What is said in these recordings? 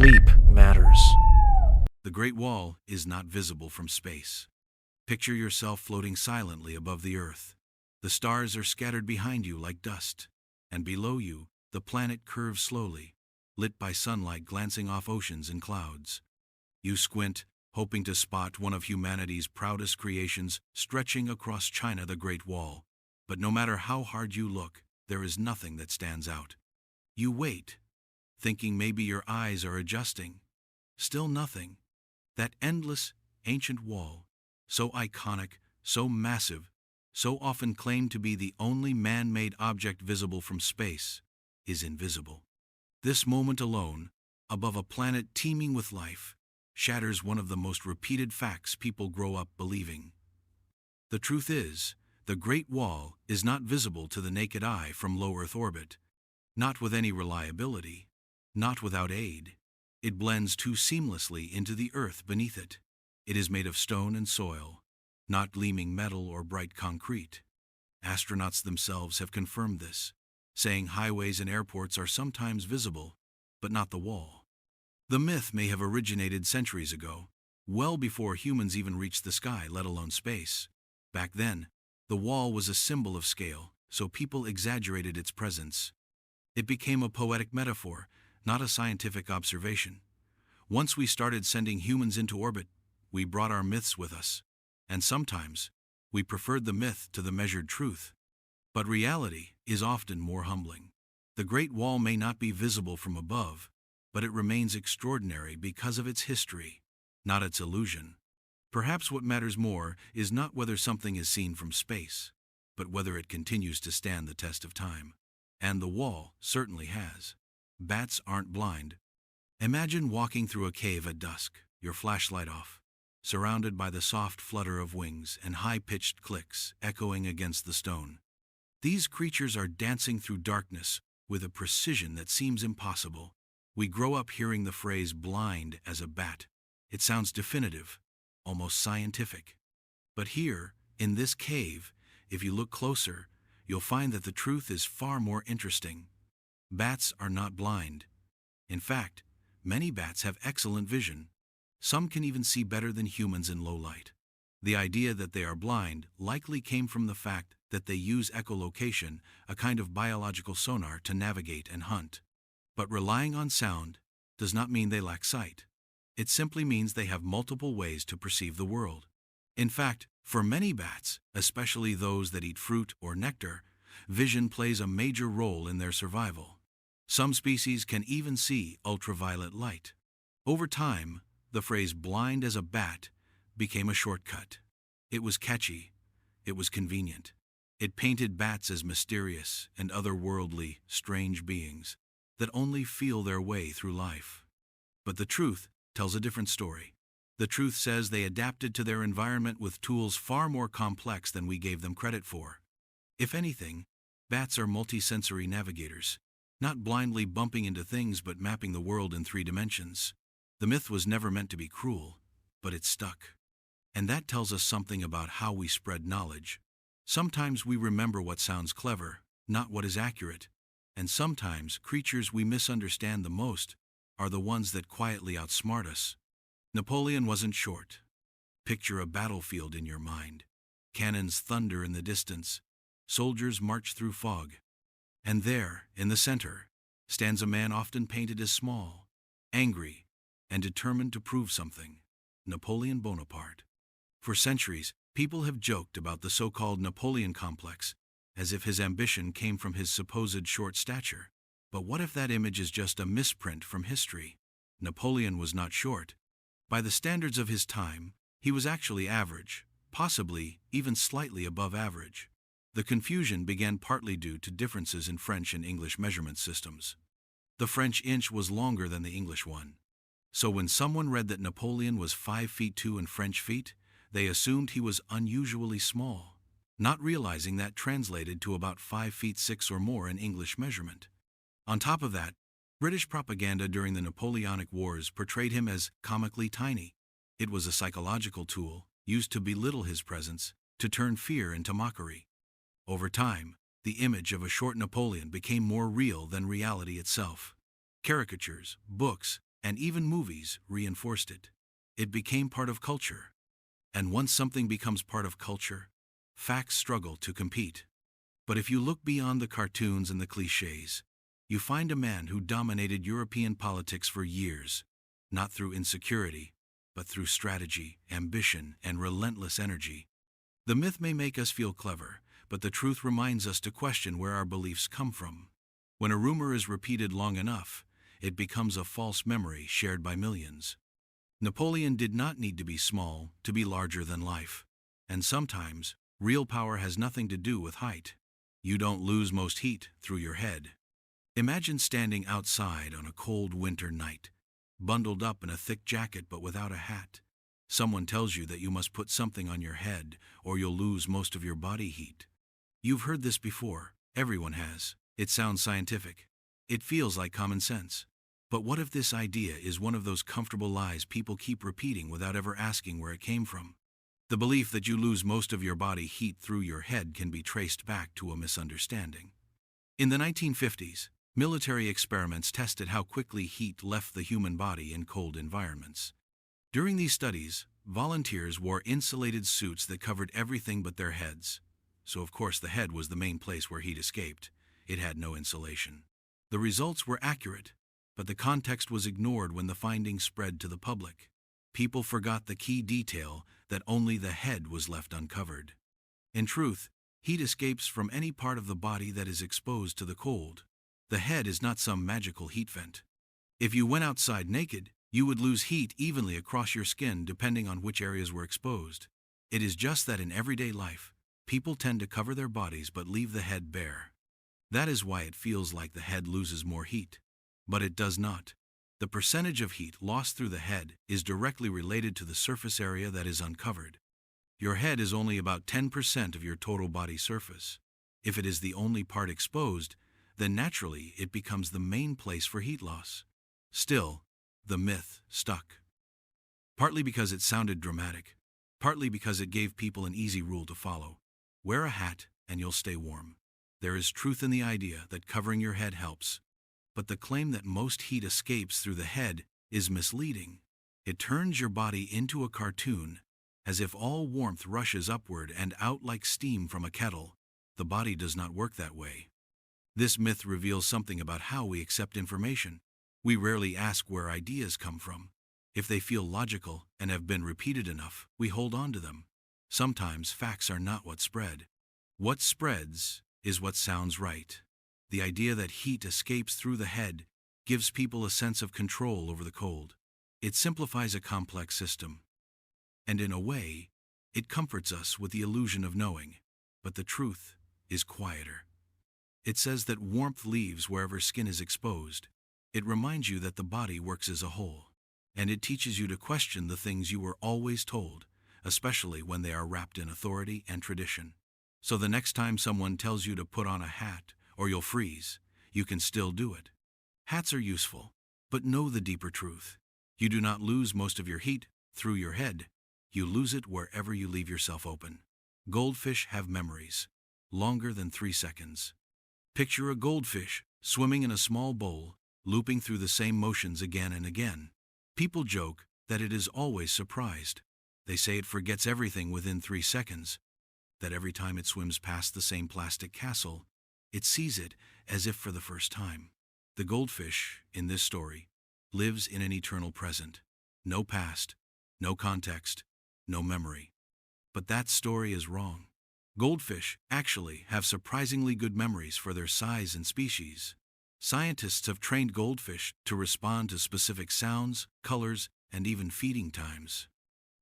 Sleep matters. The Great Wall is not visible from space. Picture yourself floating silently above the Earth. The stars are scattered behind you like dust, and below you, the planet curves slowly, lit by sunlight glancing off oceans and clouds. You squint, hoping to spot one of humanity's proudest creations stretching across China, the Great Wall. But no matter how hard you look, there is nothing that stands out. You wait, thinking maybe your eyes are adjusting. Still nothing. That endless, ancient wall, so iconic, so massive, so often claimed to be the only man-made object visible from space, is invisible. This moment alone, above a planet teeming with life, shatters one of the most repeated facts people grow up believing. The truth is, the Great Wall is not visible to the naked eye from low Earth orbit, not with any reliability, not without aid. It blends too seamlessly into the earth beneath it. It is made of stone and soil, not gleaming metal or bright concrete. Astronauts themselves have confirmed this, saying highways and airports are sometimes visible, but not the wall. The myth may have originated centuries ago, well before humans even reached the sky, let alone space. Back then, the wall was a symbol of scale, so people exaggerated its presence. It became a poetic metaphor, not a scientific observation. Once we started sending humans into orbit, we brought our myths with us. And sometimes, we preferred the myth to the measured truth. But reality is often more humbling. The Great Wall may not be visible from above, but it remains extraordinary because of its history, not its illusion. Perhaps what matters more is not whether something is seen from space, but whether it continues to stand the test of time. And the wall certainly has. Bats aren't blind. Imagine walking through a cave at dusk, your flashlight off, surrounded by the soft flutter of wings and high-pitched clicks echoing against the stone. These creatures are dancing through darkness with a precision that seems impossible. We grow up hearing the phrase blind as a bat. It sounds definitive, almost scientific. But here, in this cave, if you look closer, you'll find that the truth is far more interesting. Bats are not blind. In fact, many bats have excellent vision. Some can even see better than humans in low light. The idea that they are blind likely came from the fact that they use echolocation, a kind of biological sonar, to navigate and hunt. But relying on sound does not mean they lack sight. It simply means they have multiple ways to perceive the world. In fact, for many bats, especially those that eat fruit or nectar, vision plays a major role in their survival. Some species can even see ultraviolet light. Over time, the phrase blind as a bat became a shortcut. It was catchy. It was convenient. It painted bats as mysterious and otherworldly, strange beings that only feel their way through life. But the truth tells a different story. The truth says they adapted to their environment with tools far more complex than we gave them credit for. If anything, bats are multisensory navigators, not blindly bumping into things but mapping the world in 3 dimensions. The myth was never meant to be cruel, but it stuck. And that tells us something about how we spread knowledge. Sometimes we remember what sounds clever, not what is accurate. And sometimes creatures we misunderstand the most are the ones that quietly outsmart us. Napoleon wasn't short. Picture a battlefield in your mind. Cannons thunder in the distance. Soldiers march through fog. And there, in the center, stands a man often painted as small, angry, and determined to prove something. Napoleon Bonaparte. For centuries, people have joked about the so-called Napoleon complex, as if his ambition came from his supposed short stature. But what if that image is just a misprint from history? Napoleon was not short. By the standards of his time, he was actually average, possibly even slightly above average. The confusion began partly due to differences in French and English measurement systems. The French inch was longer than the English one. So when someone read that Napoleon was 5 feet 2 in French feet, they assumed he was unusually small, not realizing that translated to about 5 feet 6 or more in English measurement. On top of that, British propaganda during the Napoleonic Wars portrayed him as comically tiny. It was a psychological tool used to belittle his presence, to turn fear into mockery. Over time, the image of a short Napoleon became more real than reality itself. Caricatures, books, and even movies reinforced it. It became part of culture. And once something becomes part of culture, facts struggle to compete. But if you look beyond the cartoons and the cliches, you find a man who dominated European politics for years, not through insecurity, but through strategy, ambition, and relentless energy. The myth may make us feel clever, but the truth reminds us to question where our beliefs come from. When a rumor is repeated long enough, it becomes a false memory shared by millions. Napoleon did not need to be small to be larger than life. And sometimes, real power has nothing to do with height. You don't lose most heat through your head. Imagine standing outside on a cold winter night, bundled up in a thick jacket but without a hat. Someone tells you that you must put something on your head or you'll lose most of your body heat. You've heard this before. Everyone has. It sounds scientific. It feels like common sense. But what if this idea is one of those comfortable lies people keep repeating without ever asking where it came from? The belief that you lose most of your body heat through your head can be traced back to a misunderstanding. In the 1950s, military experiments tested how quickly heat left the human body in cold environments. During these studies, volunteers wore insulated suits that covered everything but their heads. So of course the head was the main place where heat escaped. It had no insulation. The results were accurate, but the context was ignored when the findings spread to the public. People forgot the key detail that only the head was left uncovered. In truth, heat escapes from any part of the body that is exposed to the cold. The head is not some magical heat vent. If you went outside naked, you would lose heat evenly across your skin depending on which areas were exposed. It is just that in everyday life, people tend to cover their bodies but leave the head bare. That is why it feels like the head loses more heat. But it does not. The percentage of heat lost through the head is directly related to the surface area that is uncovered. Your head is only about 10% of your total body surface. If it is the only part exposed, then naturally it becomes the main place for heat loss. Still, the myth stuck. Partly because it sounded dramatic, partly because it gave people an easy rule to follow. Wear a hat and you'll stay warm. There is truth in the idea that covering your head helps. But the claim that most heat escapes through the head is misleading. It turns your body into a cartoon, as if all warmth rushes upward and out like steam from a kettle. The body does not work that way. This myth reveals something about how we accept information. We rarely ask where ideas come from. If they feel logical and have been repeated enough, we hold on to them. Sometimes facts are not what spread. What spreads is what sounds right. The idea that heat escapes through the head gives people a sense of control over the cold. It simplifies a complex system. And in a way, it comforts us with the illusion of knowing. But the truth is quieter. It says that warmth leaves wherever skin is exposed. It reminds you that the body works as a whole. And it teaches you to question the things you were always told, especially when they are wrapped in authority and tradition. So the next time someone tells you to put on a hat, or you'll freeze, you can still do it. Hats are useful, but know the deeper truth. You do not lose most of your heat through your head. You lose it wherever you leave yourself open. Goldfish have memories, longer than 3 seconds. Picture a goldfish swimming in a small bowl, looping through the same motions again and again. People joke that it is always surprised. They say it forgets everything within 3 seconds, that every time it swims past the same plastic castle, it sees it as if for the first time. The goldfish, in this story, lives in an eternal present. No past, no context, no memory. But that story is wrong. Goldfish actually have surprisingly good memories for their size and species. Scientists have trained goldfish to respond to specific sounds, colors, and even feeding times.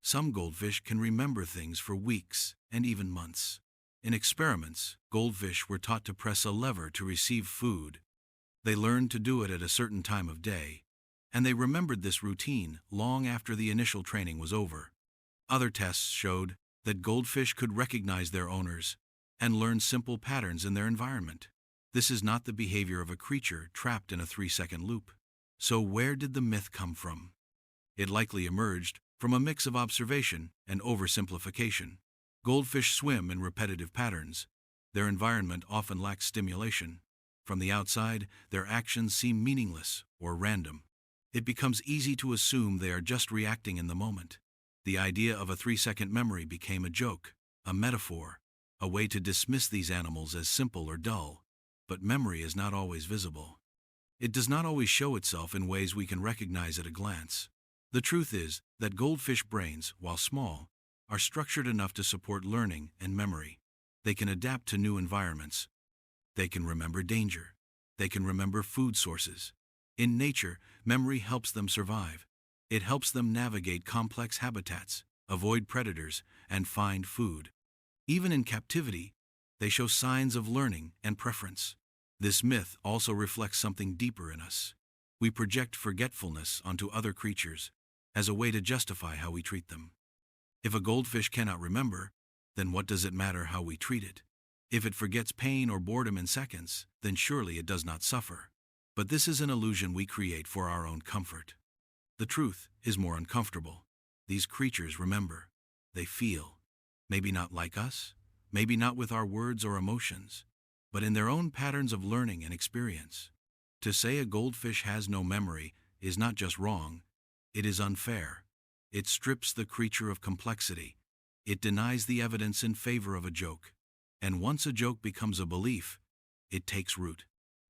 Some goldfish can remember things for weeks and even months. In experiments, goldfish were taught to press a lever to receive food. They learned to do it at a certain time of day, and they remembered this routine long after the initial training was over. Other tests showed that goldfish could recognize their owners and learn simple patterns in their environment. This is not the behavior of a creature trapped in a 3-second loop. So where did the myth come from? It likely emerged from a mix of observation and oversimplification. Goldfish swim in repetitive patterns. Their environment often lacks stimulation. From the outside, their actions seem meaningless or random. it becomes easy to assume they are just reacting in the moment. The idea of a 3-second memory became a joke, a metaphor, a way to dismiss these animals as simple or dull. But memory is not always visible. It does not always show itself in ways we can recognize at a glance. The truth is that goldfish brains, while small, are structured enough to support learning and memory. They can adapt to new environments. They can remember danger. They can remember food sources. In nature, memory helps them survive. It helps them navigate complex habitats, avoid predators, and find food. Even in captivity, they show signs of learning and preference. This myth also reflects something deeper in us. We project forgetfulness onto other creatures as a way to justify how we treat them. If a goldfish cannot remember, then what does it matter how we treat it? If it forgets pain or boredom in seconds, then surely it does not suffer. But this is an illusion we create for our own comfort. The truth is more uncomfortable. These creatures remember. They feel. Maybe not like us, maybe not with our words or emotions, but in their own patterns of learning and experience. To say a goldfish has no memory is not just wrong, it is unfair. It strips the creature of complexity. It denies the evidence in favor of a joke. And once a joke becomes a belief, it takes root.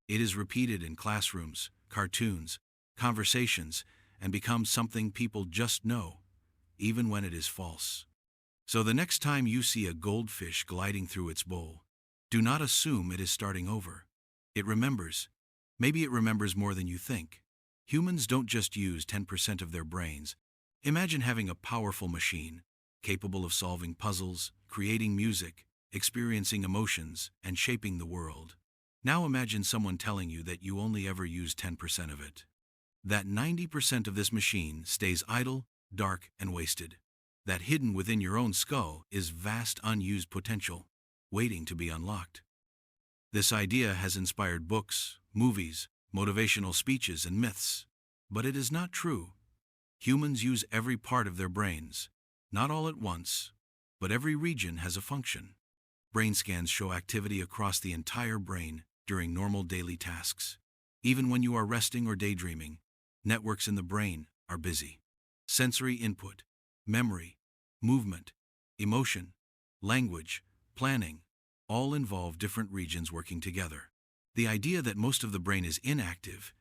It is repeated in classrooms, cartoons, conversations, and becomes something people just know, even when it is false. So the next time you see a goldfish gliding through its bowl, do not assume it is starting over. It remembers. Maybe it remembers more than you think. Humans don't just use 10% of their brains. Imagine having a powerful machine, capable of solving puzzles, creating music, experiencing emotions, and shaping the world. Now imagine someone telling you that you only ever use 10% of it. That 90% of this machine stays idle, dark, and wasted. That hidden within your own skull is vast unused potential, waiting to be unlocked. This idea has inspired books, movies, motivational speeches, and myths. But it is not true. Humans use every part of their brains, not all at once, but every region has a function. Brain scans show activity across the entire brain during normal daily tasks. Even when you are resting or daydreaming, networks in the brain are busy. Sensory input, memory, movement, emotion, language, planning, all involve different regions working together. The idea that most of the brain is inactive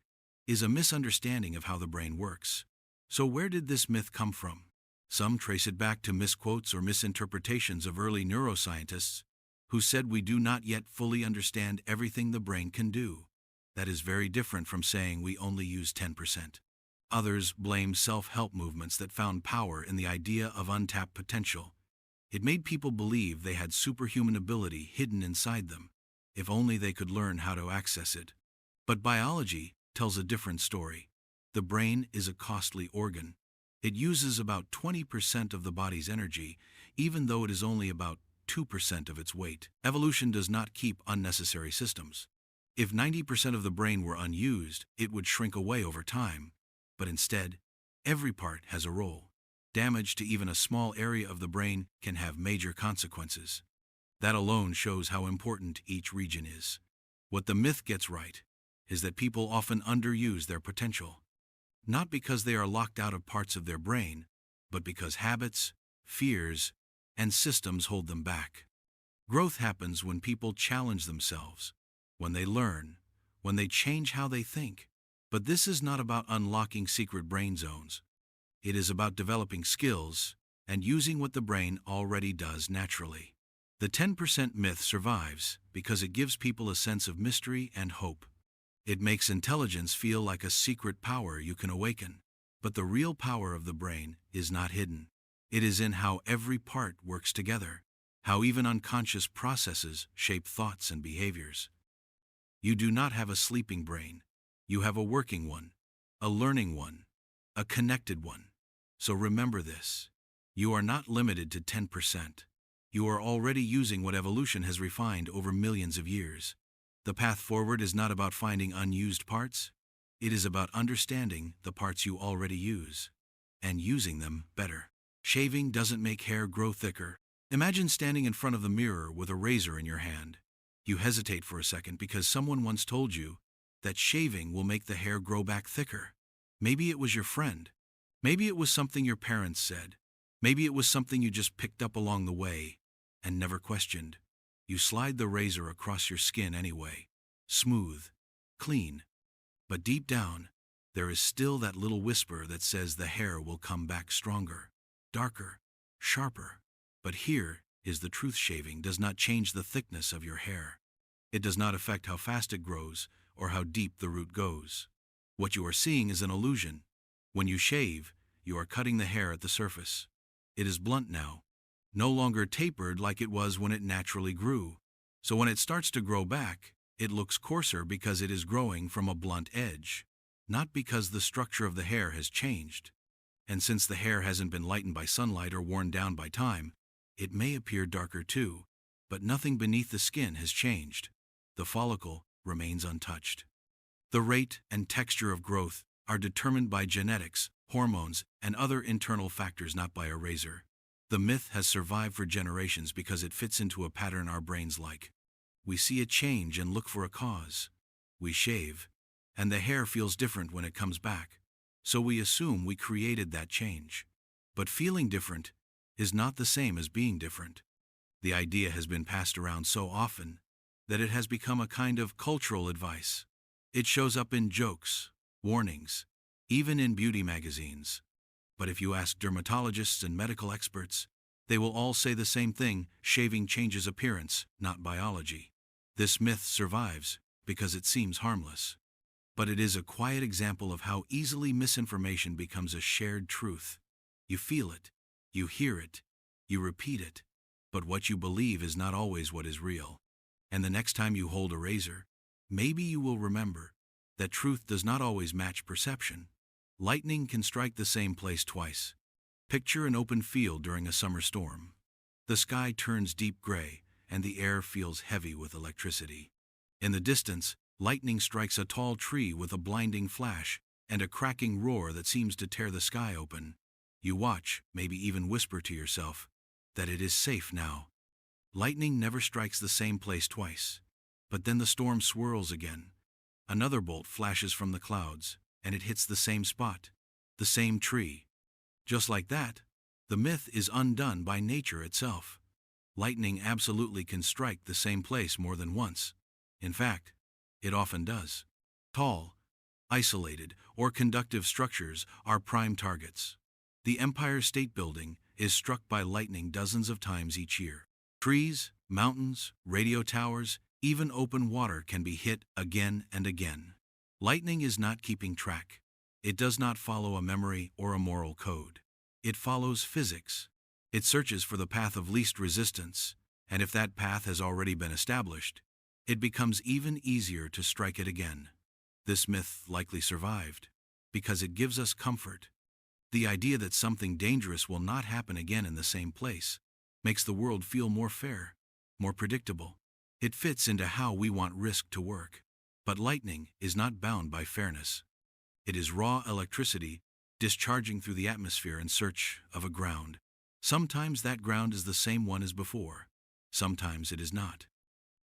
is a misunderstanding of how the brain works. So where did this myth come from? Some trace it back to misquotes or misinterpretations of early neuroscientists who said we do not yet fully understand everything the brain can do. That is very different from saying we only use 10%. Others blame self-help movements that found power in the idea of untapped potential. It made people believe they had superhuman ability hidden inside them, if only they could learn how to access it. But biology tells a different story. The brain is a costly organ. It uses about 20% of the body's energy, even though it is only about 2% of its weight. Evolution does not keep unnecessary systems. If 90% of the brain were unused, it would shrink away over time. But instead, every part has a role. Damage to even a small area of the brain can have major consequences. That alone shows how important each region is. What the myth gets right is that people often underuse their potential. Not because they are locked out of parts of their brain, but because habits, fears, and systems hold them back. Growth happens when people challenge themselves, when they learn, when they change how they think. But this is not about unlocking secret brain zones. It is about developing skills and using what the brain already does naturally. The 10% myth survives because it gives people a sense of mystery and hope. It makes intelligence feel like a secret power you can awaken. But the real power of the brain is not hidden. It is in how every part works together, how even unconscious processes shape thoughts and behaviors. You do not have a sleeping brain. You have a working one, a learning one, a connected one. So remember this. You are not limited to 10%. You are already using what evolution has refined over millions of years. The path forward is not about finding unused parts. It is about understanding the parts you already use and using them better. Shaving doesn't make hair grow thicker. Imagine standing in front of the mirror with a razor in your hand. You hesitate for a second because someone once told you that shaving will make the hair grow back thicker. Maybe it was your friend. Maybe it was something your parents said. Maybe it was something you just picked up along the way and never questioned. You slide the razor across your skin anyway. Smooth, clean. But deep down, there is still that little whisper that says the hair will come back stronger, darker, sharper. But here is the truth: shaving does not change the thickness of your hair. It does not affect how fast it grows or how deep the root goes. What you are seeing is an illusion. When you shave, you are cutting the hair at the surface. It is blunt now, no longer tapered like it was when it naturally grew. So when it starts to grow back, it looks coarser because it is growing from a blunt edge, not because the structure of the hair has changed. And since the hair hasn't been lightened by sunlight or worn down by time, it may appear darker too, but nothing beneath the skin has changed. The follicle remains untouched. The rate and texture of growth are determined by genetics, hormones, and other internal factors, not by a razor. The myth has survived for generations because it fits into a pattern our brains like. We see a change and look for a cause. We shave, and the hair feels different when it comes back, so we assume we created that change. But feeling different is not the same as being different. The idea has been passed around so often that it has become a kind of cultural advice. It shows up in jokes, warnings, even in beauty magazines. But if you ask dermatologists and medical experts, they will all say the same thing: shaving changes appearance, not biology. This myth survives because it seems harmless. But it is a quiet example of how easily misinformation becomes a shared truth. You feel it, you hear it, you repeat it, but what you believe is not always what is real. And the next time you hold a razor, maybe you will remember that truth does not always match perception. Lightning can strike the same place twice. Picture an open field during a summer storm. The sky turns deep gray, and the air feels heavy with electricity. In the distance, lightning strikes a tall tree with a blinding flash and a cracking roar that seems to tear the sky open. You watch, maybe even whisper to yourself that it is safe now. Lightning never strikes the same place twice. But then the storm swirls again. Another bolt flashes from the clouds, and it hits the same spot, the same tree. Just like that, the myth is undone by nature itself. Lightning absolutely can strike the same place more than once. In fact, it often does. Tall, isolated, or conductive structures are prime targets. The Empire State Building is struck by lightning dozens of times each year. Trees, mountains, radio towers, even open water can be hit again and again. Lightning is not keeping track. It does not follow a memory or a moral code. It follows physics. It searches for the path of least resistance, and if that path has already been established, it becomes even easier to strike it again. This myth likely survived because it gives us comfort. The idea that something dangerous will not happen again in the same place makes the world feel more fair, more predictable. It fits into how we want risk to work. But lightning is not bound by fairness. It is raw electricity discharging through the atmosphere in search of a ground. Sometimes that ground is the same one as before. Sometimes it is not.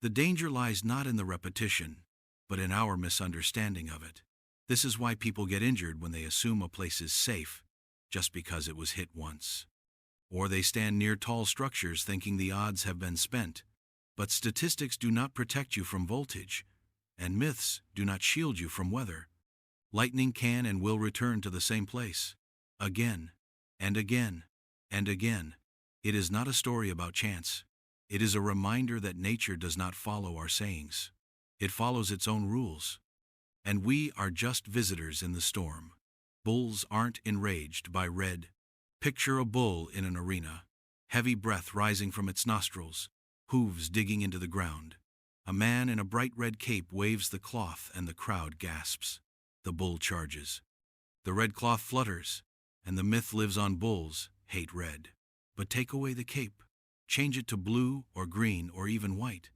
The danger lies not in the repetition, but in our misunderstanding of it. This is why people get injured when they assume a place is safe just because it was hit once. Or they stand near tall structures thinking the odds have been spent. But statistics do not protect you from voltage, and myths do not shield you from weather. Lightning can and will return to the same place, again, and again, and again. It is not a story about chance. It is a reminder that nature does not follow our sayings. It follows its own rules. And we are just visitors in the storm. Bulls aren't enraged by red. Picture a bull in an arena, heavy breath rising from its nostrils, hooves digging into the ground. A man in a bright red cape waves the cloth and the crowd gasps. The bull charges. The red cloth flutters, and the myth lives on: bulls hate red. But take away the cape, change it to blue or green or even white.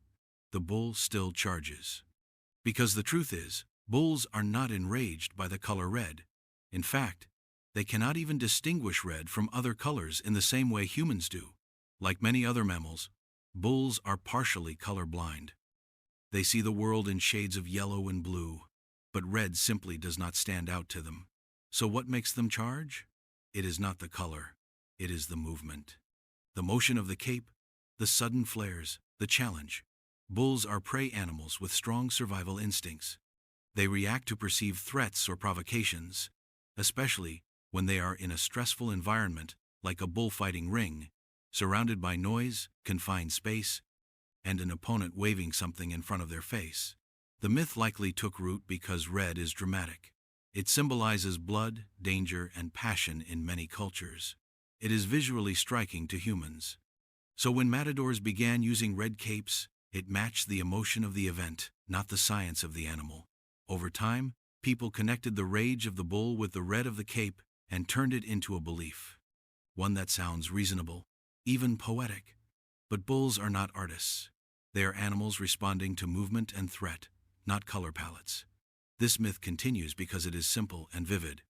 The bull still charges. Because the truth is, bulls are not enraged by the color red. In fact, they cannot even distinguish red from other colors in the same way humans do. Like many other mammals, bulls are partially colorblind. They see the world in shades of yellow and blue, but red simply does not stand out to them. So what makes them charge? It is not the color. It is the movement. The motion of the cape, the sudden flares, the challenge. Bulls are prey animals with strong survival instincts. They react to perceived threats or provocations, especially when they are in a stressful environment like a bullfighting ring, surrounded by noise, confined space, and an opponent waving something in front of their face. The myth likely took root because red is dramatic. It symbolizes blood, danger, and passion in many cultures. It is visually striking to humans. So when matadors began using red capes, it matched the emotion of the event, not the science of the animal. Over time, people connected the rage of the bull with the red of the cape and turned it into a belief. One that sounds reasonable, even poetic. But bulls are not artists. They are animals responding to movement and threat, not color palettes. This myth continues because it is simple and vivid.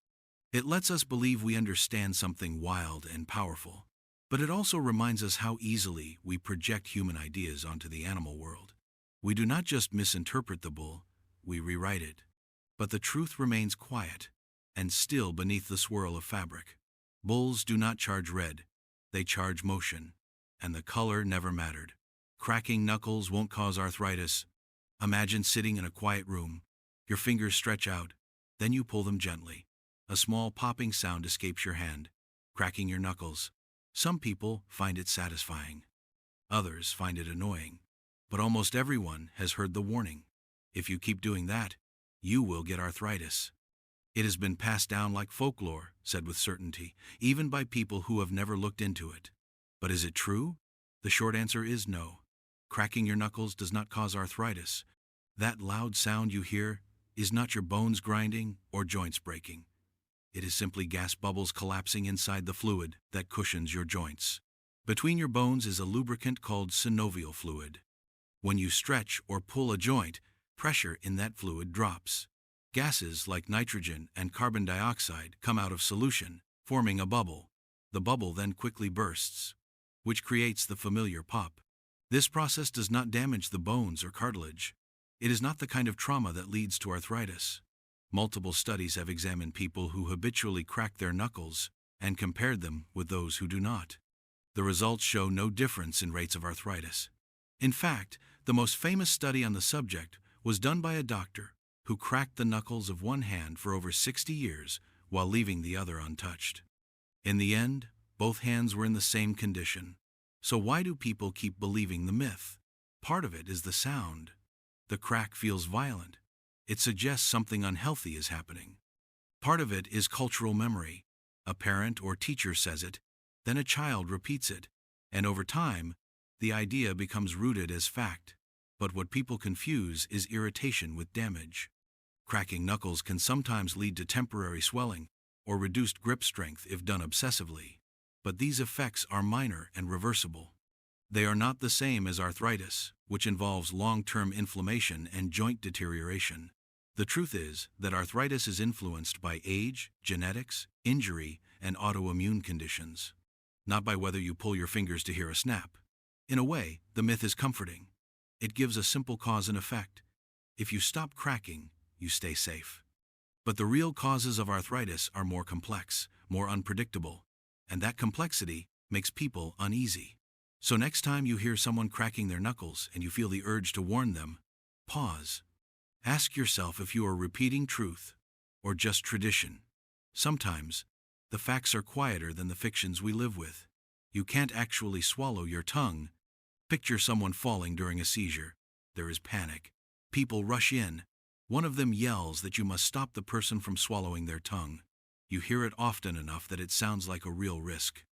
It lets us believe we understand something wild and powerful, but it also reminds us how easily we project human ideas onto the animal world. We do not just misinterpret the bull, we rewrite it. But the truth remains quiet and still beneath the swirl of fabric. Bulls do not charge red, they charge motion, and the color never mattered. Cracking knuckles won't cause arthritis. Imagine sitting in a quiet room. Your fingers stretch out, then you pull them gently. A small popping sound escapes your hand, cracking your knuckles. Some people find it satisfying. Others find it annoying. But almost everyone has heard the warning. If you keep doing that, you will get arthritis. It has been passed down like folklore, said with certainty, even by people who have never looked into it. But is it true? The short answer is no. Cracking your knuckles does not cause arthritis. That loud sound you hear is not your bones grinding or joints breaking. It is simply gas bubbles collapsing inside the fluid that cushions your joints. Between your bones is a lubricant called synovial fluid. When you stretch or pull a joint, pressure in that fluid drops. Gases like nitrogen and carbon dioxide come out of solution, forming a bubble. The bubble then quickly bursts, which creates the familiar pop. This process does not damage the bones or cartilage. It is not the kind of trauma that leads to arthritis. Multiple studies have examined people who habitually crack their knuckles and compared them with those who do not. The results show no difference in rates of arthritis. In fact, the most famous study on the subject was done by a doctor who cracked the knuckles of one hand for over 60 years while leaving the other untouched. In the end, both hands were in the same condition. So why do people keep believing the myth? Part of it is the sound. The crack feels violent. It suggests something unhealthy is happening. Part of it is cultural memory. A parent or teacher says it, then a child repeats it, and over time, the idea becomes rooted as fact. But what people confuse is irritation with damage. Cracking knuckles can sometimes lead to temporary swelling or reduced grip strength if done obsessively. But these effects are minor and reversible. They are not the same as arthritis, which involves long-term inflammation and joint deterioration. The truth is that arthritis is influenced by age, genetics, injury, and autoimmune conditions, not by whether you pull your fingers to hear a snap. In a way, the myth is comforting. It gives a simple cause and effect. If you stop cracking, you stay safe. But the real causes of arthritis are more complex, more unpredictable, and that complexity makes people uneasy. So next time you hear someone cracking their knuckles and you feel the urge to warn them, pause. Ask yourself if you are repeating truth or just tradition. Sometimes, the facts are quieter than the fictions we live with. You can't actually swallow your tongue. Picture someone falling during a seizure. There is panic. People rush in. One of them yells that you must stop the person from swallowing their tongue. You hear it often enough that it sounds like a real risk.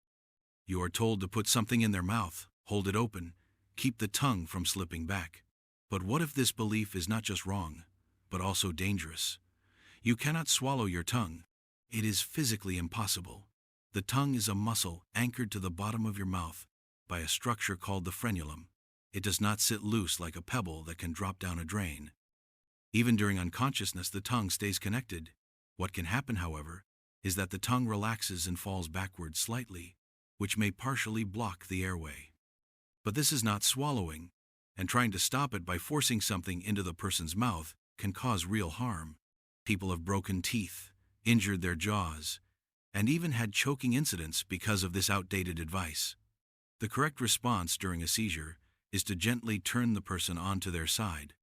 You are told to put something in their mouth, hold it open, keep the tongue from slipping back. But what if this belief is not just wrong, but also dangerous? You cannot swallow your tongue. It is physically impossible. The tongue is a muscle anchored to the bottom of your mouth by a structure called the frenulum. It does not sit loose like a pebble that can drop down a drain. Even during unconsciousness, the tongue stays connected. What can happen, however, is that the tongue relaxes and falls backward slightly, which may partially block the airway. But this is not swallowing, and trying to stop it by forcing something into the person's mouth can cause real harm. People have broken teeth, injured their jaws, and even had choking incidents because of this outdated advice. The correct response during a seizure is to gently turn the person onto their side.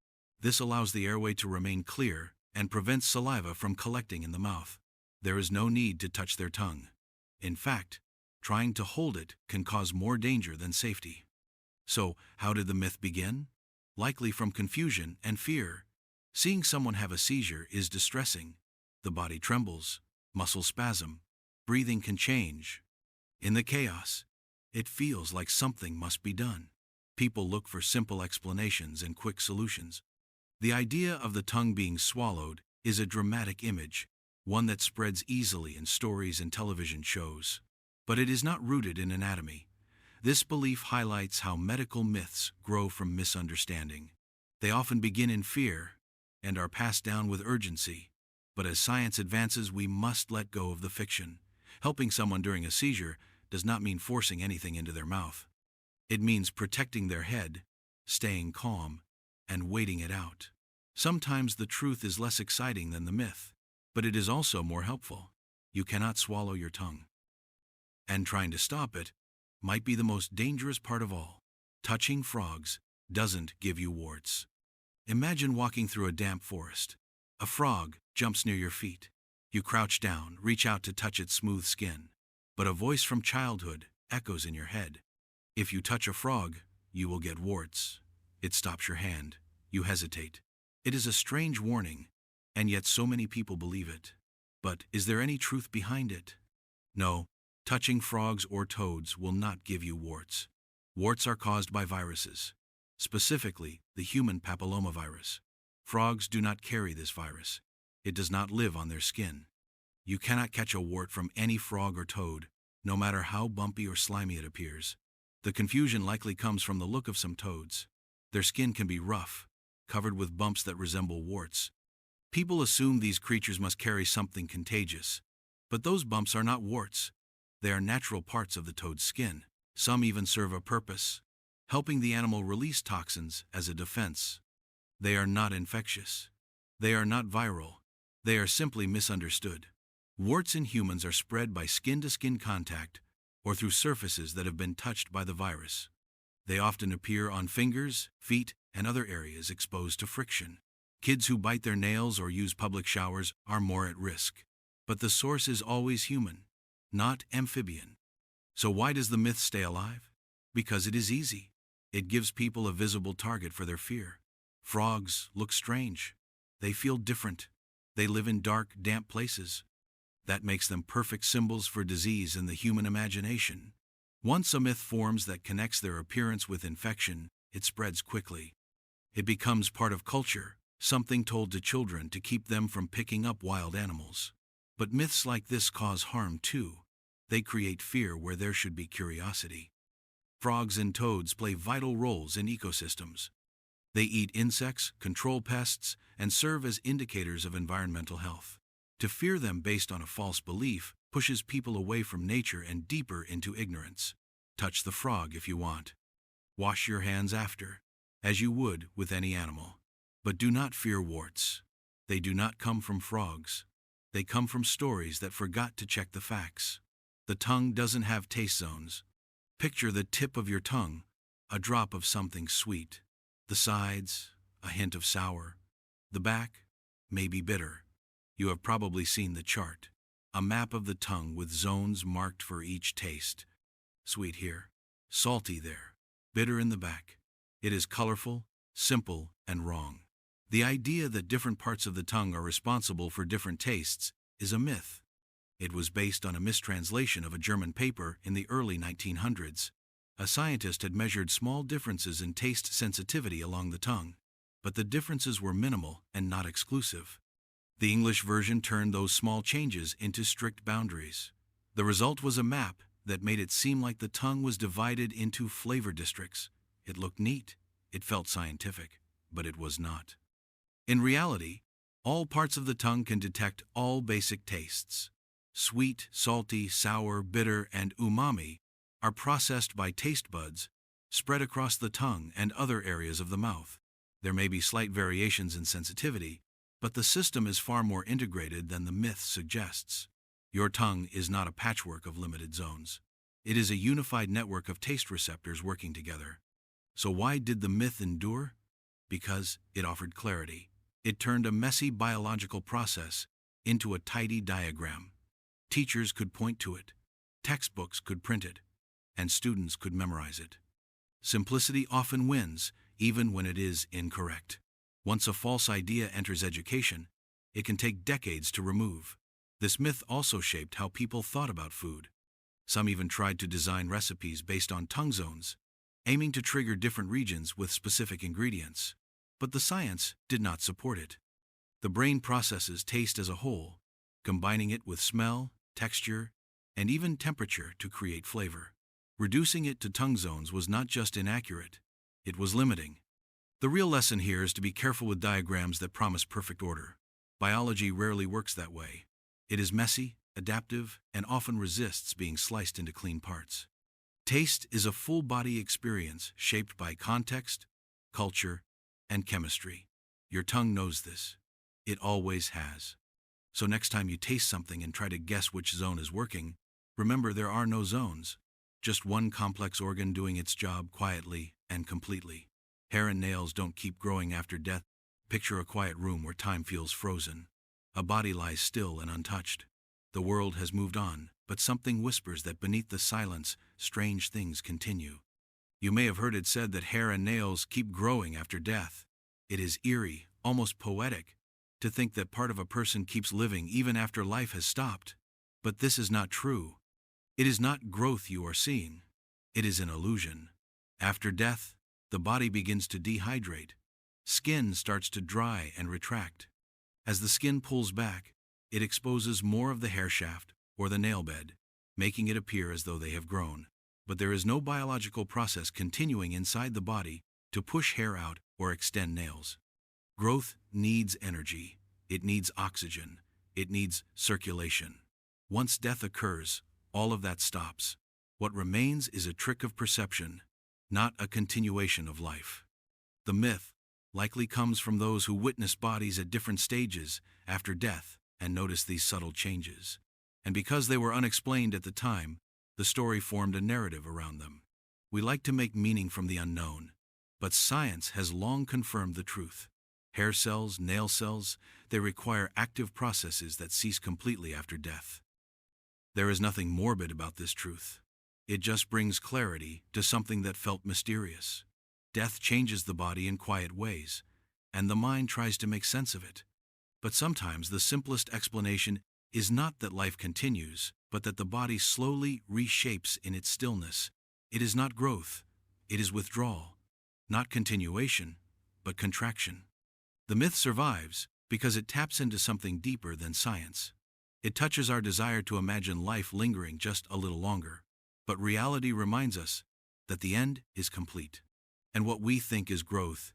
This allows the airway to remain clear and prevents saliva from collecting in the mouth. There is no need to touch their tongue. In fact, trying to hold it can cause more danger than safety. So, how did the myth begin? Likely from confusion and fear. Seeing someone have a seizure is distressing. The body trembles, muscle spasm, breathing can change. In the chaos, it feels like something must be done. People look for simple explanations and quick solutions. The idea of the tongue being swallowed is a dramatic image, one that spreads easily in stories and television shows. But it is not rooted in anatomy. This belief highlights how medical myths grow from misunderstanding. They often begin in fear and are passed down with urgency. But as science advances, we must let go of the fiction. Helping someone during a seizure does not mean forcing anything into their mouth. It means protecting their head, staying calm, and waiting it out. Sometimes the truth is less exciting than the myth, but it is also more helpful. You cannot swallow your tongue. And trying to stop it might be the most dangerous part of all. Touching frogs doesn't give you warts. Imagine walking through a damp forest. A frog jumps near your feet. You crouch down, reach out to touch its smooth skin. But a voice from childhood echoes in your head. If you touch a frog, you will get warts. It stops your hand. You hesitate. It is a strange warning, and yet so many people believe it. But is there any truth behind it? No, touching frogs or toads will not give you warts. Warts are caused by viruses, specifically the human papillomavirus. Frogs do not carry this virus. It does not live on their skin. You cannot catch a wart from any frog or toad, no matter how bumpy or slimy it appears. The confusion likely comes from the look of some toads. Their skin can be rough, covered with bumps that resemble warts. People assume these creatures must carry something contagious, but those bumps are not warts. They are natural parts of the toad's skin. Some even serve a purpose, helping the animal release toxins as a defense. They are not infectious. They are not viral. They are simply misunderstood. Warts in humans are spread by skin-to-skin contact or through surfaces that have been touched by the virus. They often appear on fingers, feet, and other areas exposed to friction. Kids who bite their nails or use public showers are more at risk. But the source is always human, not amphibian. So why does the myth stay alive? Because it is easy. It gives people a visible target for their fear. Frogs look strange. They feel different. They live in dark, damp places. That makes them perfect symbols for disease in the human imagination. Once a myth forms that connects their appearance with infection, it spreads quickly. It becomes part of culture, something told to children to keep them from picking up wild animals. But myths like this cause harm too. They create fear where there should be curiosity. Frogs and toads play vital roles in ecosystems. They eat insects, control pests, and serve as indicators of environmental health. To fear them based on a false belief pushes people away from nature and deeper into ignorance. Touch the frog if you want. Wash your hands after, as you would with any animal. But do not fear warts. They do not come from frogs. They come from stories that forgot to check the facts. The tongue doesn't have taste zones. Picture the tip of your tongue, a drop of something sweet. The sides, a hint of sour. The back, maybe bitter. You have probably seen the chart, a map of the tongue with zones marked for each taste. Sweet here, salty there, bitter in the back. It is colorful, simple, and wrong. The idea that different parts of the tongue are responsible for different tastes is a myth. It was based on a mistranslation of a German paper in the early 1900s. A scientist had measured small differences in taste sensitivity along the tongue, but the differences were minimal and not exclusive. The English version turned those small changes into strict boundaries. The result was a map that made it seem like the tongue was divided into flavor districts. It looked neat, it felt scientific, but it was not. In reality, all parts of the tongue can detect all basic tastes. Sweet, salty, sour, bitter, and umami are processed by taste buds, spread across the tongue and other areas of the mouth. There may be slight variations in sensitivity, But the system is far more integrated than the myth suggests. Your tongue is not a patchwork of limited zones. It is a unified network of taste receptors working together. So why did the myth endure? Because it offered clarity. It turned a messy biological process into a tidy diagram. Teachers could point to it, textbooks could print it, and students could memorize it. Simplicity often wins, even when it is incorrect. Once a false idea enters education, it can take decades to remove. This myth also shaped how people thought about food. Some even tried to design recipes based on tongue zones, aiming to trigger different regions with specific ingredients. But the science did not support it. The brain processes taste as a whole, combining it with smell, texture, and even temperature to create flavor. Reducing it to tongue zones was not just inaccurate, it was limiting. The real lesson here is to be careful with diagrams that promise perfect order. Biology rarely works that way. It is messy, adaptive, and often resists being sliced into clean parts. Taste is a full-body experience shaped by context, culture, and chemistry. Your tongue knows this. It always has. So next time you taste something and try to guess which zone is working, remember there are no zones, just one complex organ doing its job quietly and completely. Hair and nails don't keep growing after death. Picture a quiet room where time feels frozen. A body lies still and untouched. The world has moved on, but something whispers that beneath the silence, strange things continue. You may have heard it said that hair and nails keep growing after death. It is eerie, almost poetic, to think that part of a person keeps living even after life has stopped. But this is not true. It is not growth you are seeing. It is an illusion. After death, the body begins to dehydrate. Skin starts to dry and retract. As the skin pulls back, it exposes more of the hair shaft or the nail bed, making it appear as though they have grown. But there is no biological process continuing inside the body to push hair out or extend nails. Growth needs energy. It needs oxygen. It needs circulation. Once death occurs, all of that stops. What remains is a trick of perception, not a continuation of life. The myth likely comes from those who witness bodies at different stages after death and notice these subtle changes. And because they were unexplained at the time, the story formed a narrative around them. We like to make meaning from the unknown, but science has long confirmed the truth. Hair cells, nail cells, they require active processes that cease completely after death. There is nothing morbid about this truth. It just brings clarity to something that felt mysterious. Death changes the body in quiet ways, and the mind tries to make sense of it. But sometimes the simplest explanation is not that life continues, but that the body slowly reshapes in its stillness. It is not growth, it is withdrawal. Not continuation, but contraction. The myth survives because it taps into something deeper than science. It touches our desire to imagine life lingering just a little longer. But reality reminds us that the end is complete. And what we think is growth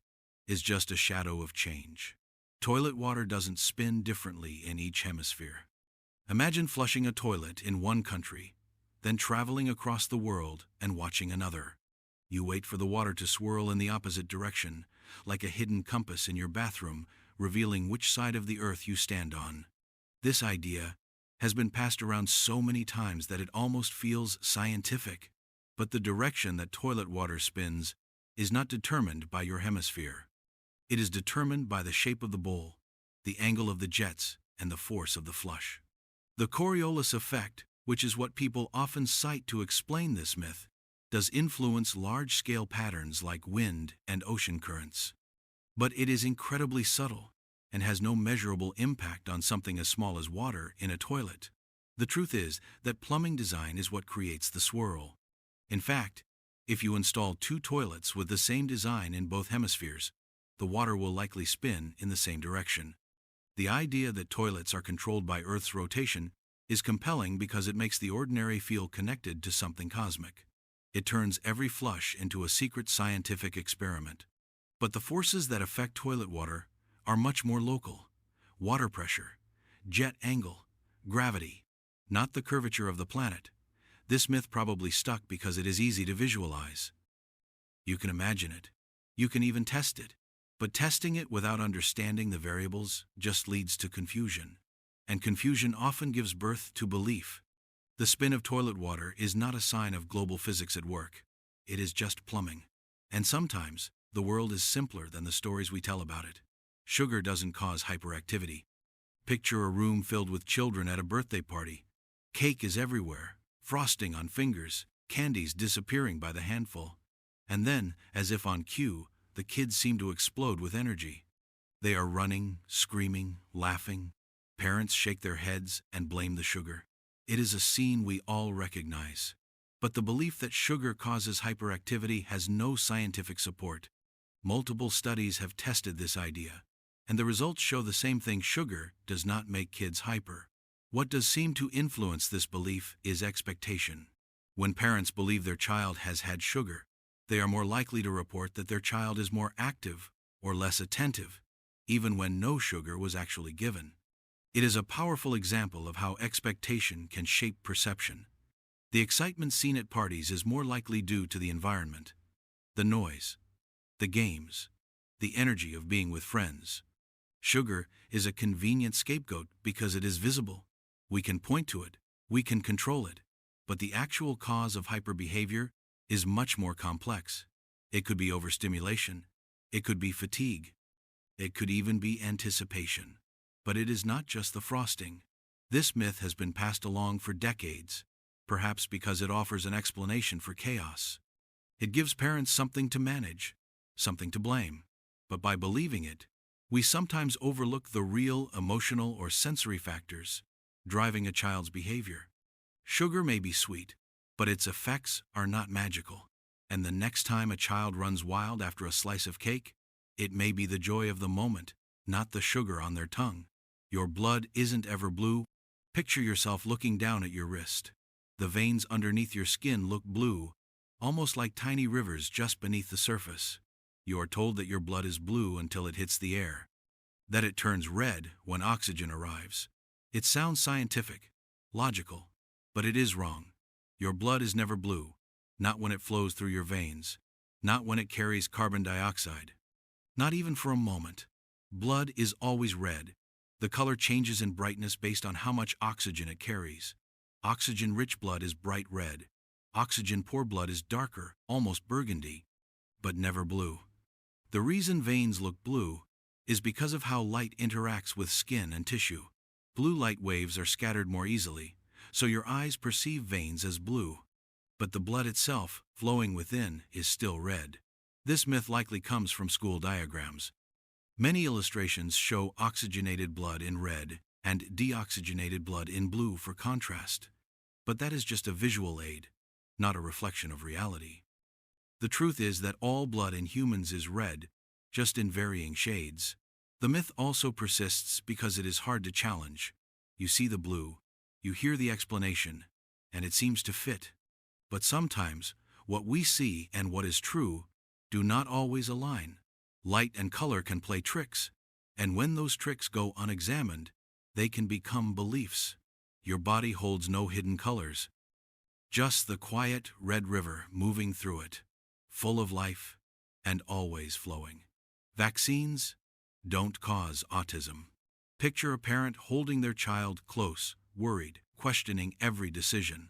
is just a shadow of change. Toilet water doesn't spin differently in each hemisphere. Imagine flushing a toilet in one country, then traveling across the world and watching another. You wait for the water to swirl in the opposite direction, like a hidden compass in your bathroom, revealing which side of the earth you stand on. This idea has been passed around so many times that it almost feels scientific. But the direction that toilet water spins is not determined by your hemisphere. It is determined by the shape of the bowl, the angle of the jets, and the force of the flush. The Coriolis effect, which is what people often cite to explain this myth, does influence large-scale patterns like wind and ocean currents. But it is incredibly subtle and has no measurable impact on something as small as water in a toilet. The truth is that plumbing design is what creates the swirl. In fact, if you install two toilets with the same design in both hemispheres, the water will likely spin in the same direction. The idea that toilets are controlled by Earth's rotation is compelling because it makes the ordinary feel connected to something cosmic. It turns every flush into a secret scientific experiment. But the forces that affect toilet water are much more local. Water pressure, jet angle, gravity, not the curvature of the planet. This myth probably stuck because it is easy to visualize. You can imagine it. You can even test it. But testing it without understanding the variables just leads to confusion. And confusion often gives birth to belief. The spin of toilet water is not a sign of global physics at work. It is just plumbing. And sometimes, the world is simpler than the stories we tell about it. Sugar doesn't cause hyperactivity. Picture a room filled with children at a birthday party. Cake is everywhere, frosting on fingers, candies disappearing by the handful. And then, as if on cue, the kids seem to explode with energy. They are running, screaming, laughing. Parents shake their heads and blame the sugar. It is a scene we all recognize. But the belief that sugar causes hyperactivity has no scientific support. Multiple studies have tested this idea, and the results show the same thing: sugar does not make kids hyper. What does seem to influence this belief is expectation. When parents believe their child has had sugar, they are more likely to report that their child is more active or less attentive, even when no sugar was actually given. It is a powerful example of how expectation can shape perception. The excitement seen at parties is more likely due to the environment, the noise, the games, the energy of being with friends. Sugar is a convenient scapegoat because it is visible. We can point to it, we can control it, but the actual cause of hyperbehavior is much more complex. It could be overstimulation, it could be fatigue, it could even be anticipation. But it is not just the frosting. This myth has been passed along for decades, perhaps because it offers an explanation for chaos. It gives parents something to manage, something to blame. But by believing it, we sometimes overlook the real emotional or sensory factors driving a child's behavior. Sugar may be sweet, but its effects are not magical. And the next time a child runs wild after a slice of cake, it may be the joy of the moment, not the sugar on their tongue. Your blood isn't ever blue. Picture yourself looking down at your wrist. The veins underneath your skin look blue, almost like tiny rivers just beneath the surface. You are told that your blood is blue until it hits the air, that it turns red when oxygen arrives. It sounds scientific, logical, but it is wrong. Your blood is never blue, not when it flows through your veins, not when it carries carbon dioxide, not even for a moment. Blood is always red. The color changes in brightness based on how much oxygen it carries. Oxygen-rich blood is bright red. Oxygen-poor blood is darker, almost burgundy, but never blue. The reason veins look blue is because of how light interacts with skin and tissue. Blue light waves are scattered more easily, so your eyes perceive veins as blue. But the blood itself, flowing within, is still red. This myth likely comes from school diagrams. Many illustrations show oxygenated blood in red and deoxygenated blood in blue for contrast. But that is just a visual aid, not a reflection of reality. The truth is that all blood in humans is red, just in varying shades. The myth also persists because it is hard to challenge. You see the blue, you hear the explanation, and it seems to fit. But sometimes, what we see and what is true do not always align. Light and color can play tricks, and when those tricks go unexamined, they can become beliefs. Your body holds no hidden colors, just the quiet red river moving through it, full of life and always flowing. Vaccines don't cause autism. Picture a parent holding their child close, worried, questioning every decision.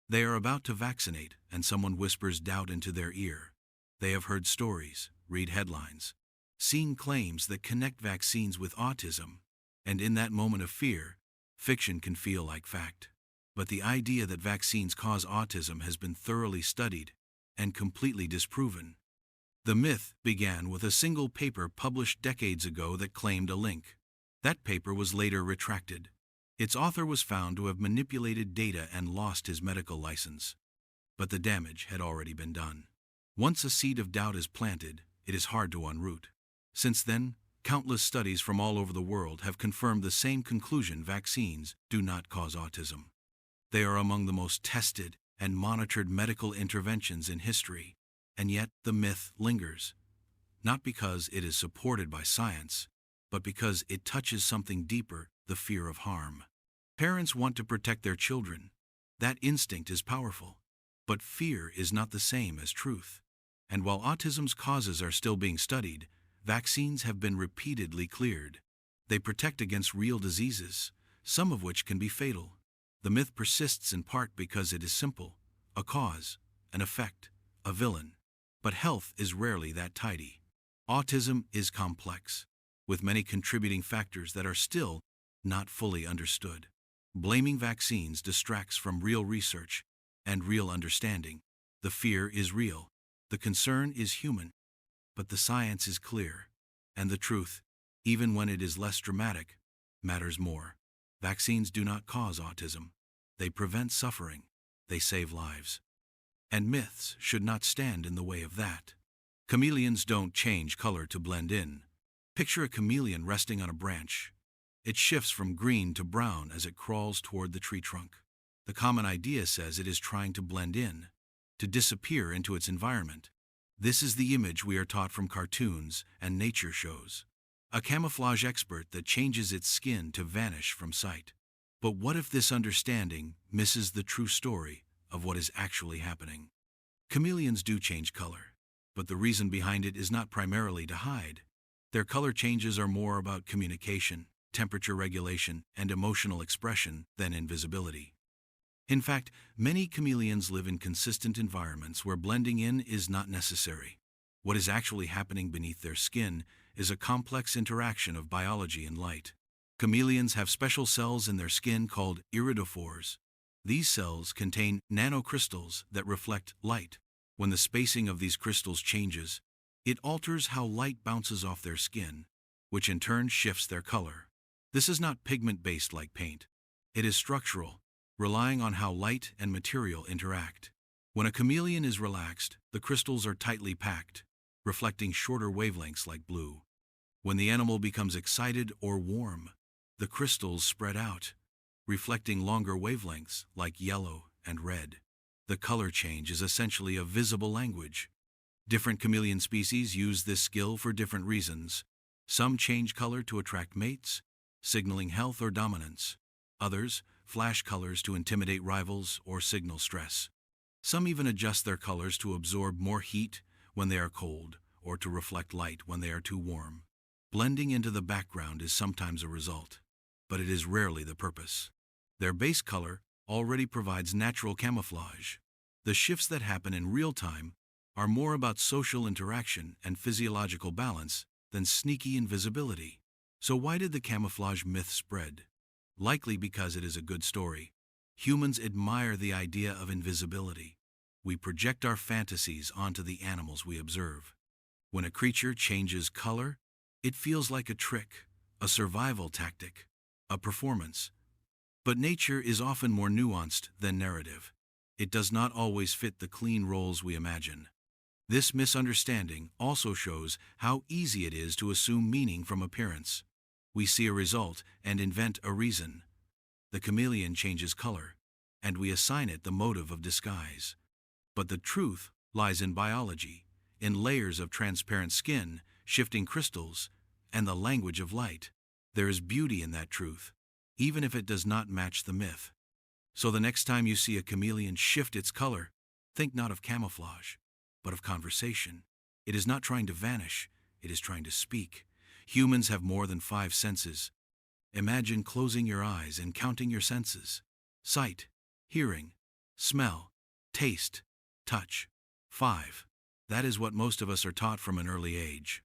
They are about to vaccinate, and someone whispers doubt into their ear. They have heard stories, read headlines, seen claims that connect vaccines with autism, and in that moment of fear, fiction can feel like fact. But the idea that vaccines cause autism has been thoroughly studied and completely disproven. The myth began with a single paper published decades ago that claimed a link. That paper was later retracted. Its author was found to have manipulated data and lost his medical license. But the damage had already been done. Once a seed of doubt is planted, it is hard to unroot. Since then, countless studies from all over the world have confirmed the same conclusion: vaccines do not cause autism. They are among the most tested and monitored medical interventions in history, and yet the myth lingers. Not because it is supported by science, but because it touches something deeper: the fear of harm. Parents want to protect their children. That instinct is powerful. But fear is not the same as truth. And while autism's causes are still being studied, vaccines have been repeatedly cleared. They protect against real diseases, some of which can be fatal. The myth persists in part because it is simple: a cause, an effect, a villain. But health is rarely that tidy. Autism is complex, with many contributing factors that are still not fully understood. Blaming vaccines distracts from real research and real understanding. The fear is real, the concern is human, but the science is clear, and the truth, even when it is less dramatic, matters more. Vaccines do not cause autism. They prevent suffering. They save lives. And myths should not stand in the way of that. Chameleons don't change color to blend in. Picture a chameleon resting on a branch. It shifts from green to brown as it crawls toward the tree trunk. The common idea says it is trying to blend in, to disappear into its environment. This is the image we are taught from cartoons and nature shows. A camouflage expert that changes its skin to vanish from sight. But what if this understanding misses the true story of what is actually happening? Chameleons do change color, but the reason behind it is not primarily to hide. Their color changes are more about communication, temperature regulation, and emotional expression than invisibility. In fact, many chameleons live in consistent environments where blending in is not necessary. What is actually happening beneath their skin is a complex interaction of biology and light. Chameleons have special cells in their skin called iridophores. These cells contain nanocrystals that reflect light. When the spacing of these crystals changes, it alters how light bounces off their skin, which in turn shifts their color. This is not pigment-based like paint. It is structural, relying on how light and material interact. When a chameleon is relaxed, the crystals are tightly packed, reflecting shorter wavelengths like blue. When the animal becomes excited or warm, the crystals spread out, reflecting longer wavelengths like yellow and red. The color change is essentially a visible language. Different chameleon species use this skill for different reasons. Some change color to attract mates, signaling health or dominance. Others flash colors to intimidate rivals or signal stress. Some even adjust their colors to absorb more heat when they are cold or to reflect light when they are too warm. Blending into the background is sometimes a result, but it is rarely the purpose. Their base color already provides natural camouflage. The shifts that happen in real time are more about social interaction and physiological balance than sneaky invisibility. So why did the camouflage myth spread? Likely because it is a good story. Humans admire the idea of invisibility. We project our fantasies onto the animals we observe. When a creature changes color, it feels like a trick, a survival tactic, a performance. But nature is often more nuanced than narrative. It does not always fit the clean roles we imagine. This misunderstanding also shows how easy it is to assume meaning from appearance. We see a result and invent a reason. The chameleon changes color, and we assign it the motive of disguise. But the truth lies in biology, in layers of transparent skin, shifting crystals, and the language of light. There is beauty in that truth, even if it does not match the myth. So the next time you see a chameleon shift its color, think not of camouflage, but of conversation. It is not trying to vanish, it is trying to speak. Humans have more than 5 senses. Imagine closing your eyes and counting your senses. Sight, hearing, smell, taste, touch. 5. That is what most of us are taught from an early age.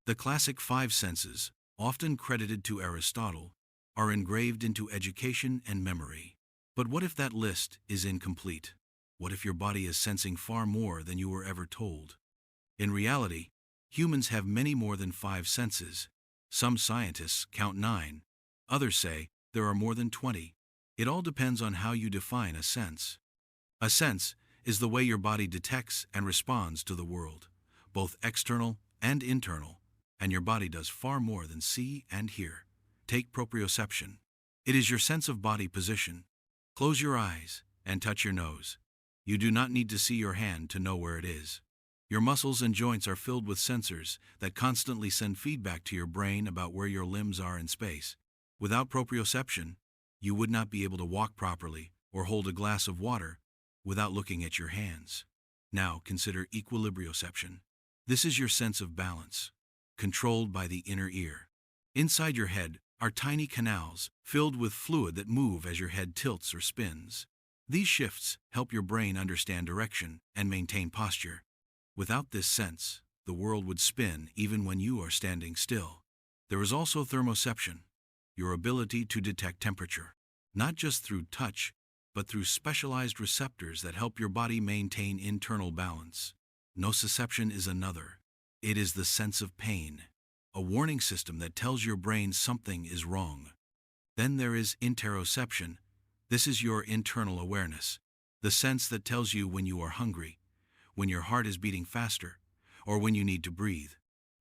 The classic 5 senses, often credited to Aristotle, are engraved into education and memory. But what if that list is incomplete? What if your body is sensing far more than you were ever told? In reality, humans have many more than 5 senses. Some scientists count 9. Others say there are more than 20. It all depends on how you define a sense. A sense is the way your body detects and responds to the world, both external and internal, and your body does far more than see and hear. Take proprioception. It is your sense of body position. Close your eyes and touch your nose. You do not need to see your hand to know where it is. Your muscles and joints are filled with sensors that constantly send feedback to your brain about where your limbs are in space. Without proprioception, you would not be able to walk properly or hold a glass of water without looking at your hands. Now consider equilibrioception. This is your sense of balance. controlled by the inner ear. Inside your head are tiny canals filled with fluid that move as your head tilts or spins. These shifts help your brain understand direction and maintain posture. Without this sense, the world would spin even when you are standing still. There is also thermoception, your ability to detect temperature, not just through touch, but through specialized receptors that help your body maintain internal balance. Nociception is another. It is the sense of pain, a warning system that tells your brain something is wrong. Then there is interoception. This is your internal awareness, the sense that tells you when you are hungry, when your heart is beating faster, or when you need to breathe.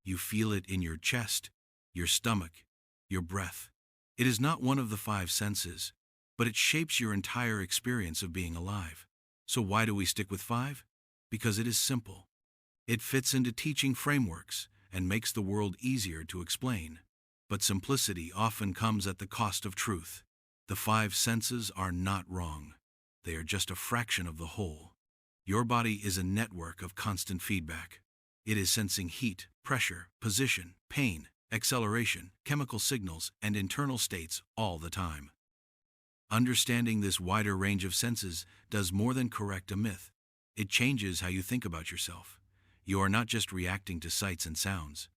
You feel it in your chest, your stomach, your breath. It is not one of the five senses, but it shapes your entire experience of being alive. So why do we stick with five? Because it is simple. It fits into teaching frameworks and makes the world easier to explain. But simplicity often comes at the cost of truth. The five senses are not wrong. They are just a fraction of the whole. Your body is a network of constant feedback. It is sensing heat, pressure, position, pain, acceleration, chemical signals, and internal states all the time. Understanding this wider range of senses does more than correct a myth. It changes how you think about yourself. You are not just reacting to sights and sounds.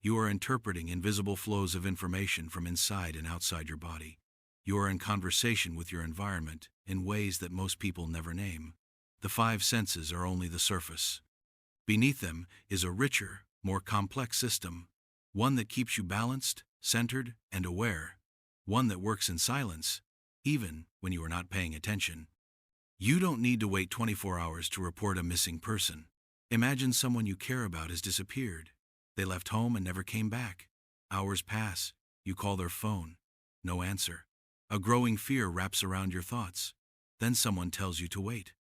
You are interpreting invisible flows of information from inside and outside your body. You are in conversation with your environment in ways that most people never name. The five senses are only the surface. Beneath them is a richer, more complex system, one that keeps you balanced, centered, and aware, one that works in silence, even when you are not paying attention. You don't need to wait 24 hours to report a missing person. Imagine someone you care about has disappeared. They left home and never came back. Hours pass. You call their phone. No answer. A growing fear wraps around your thoughts. Then someone tells you to wait.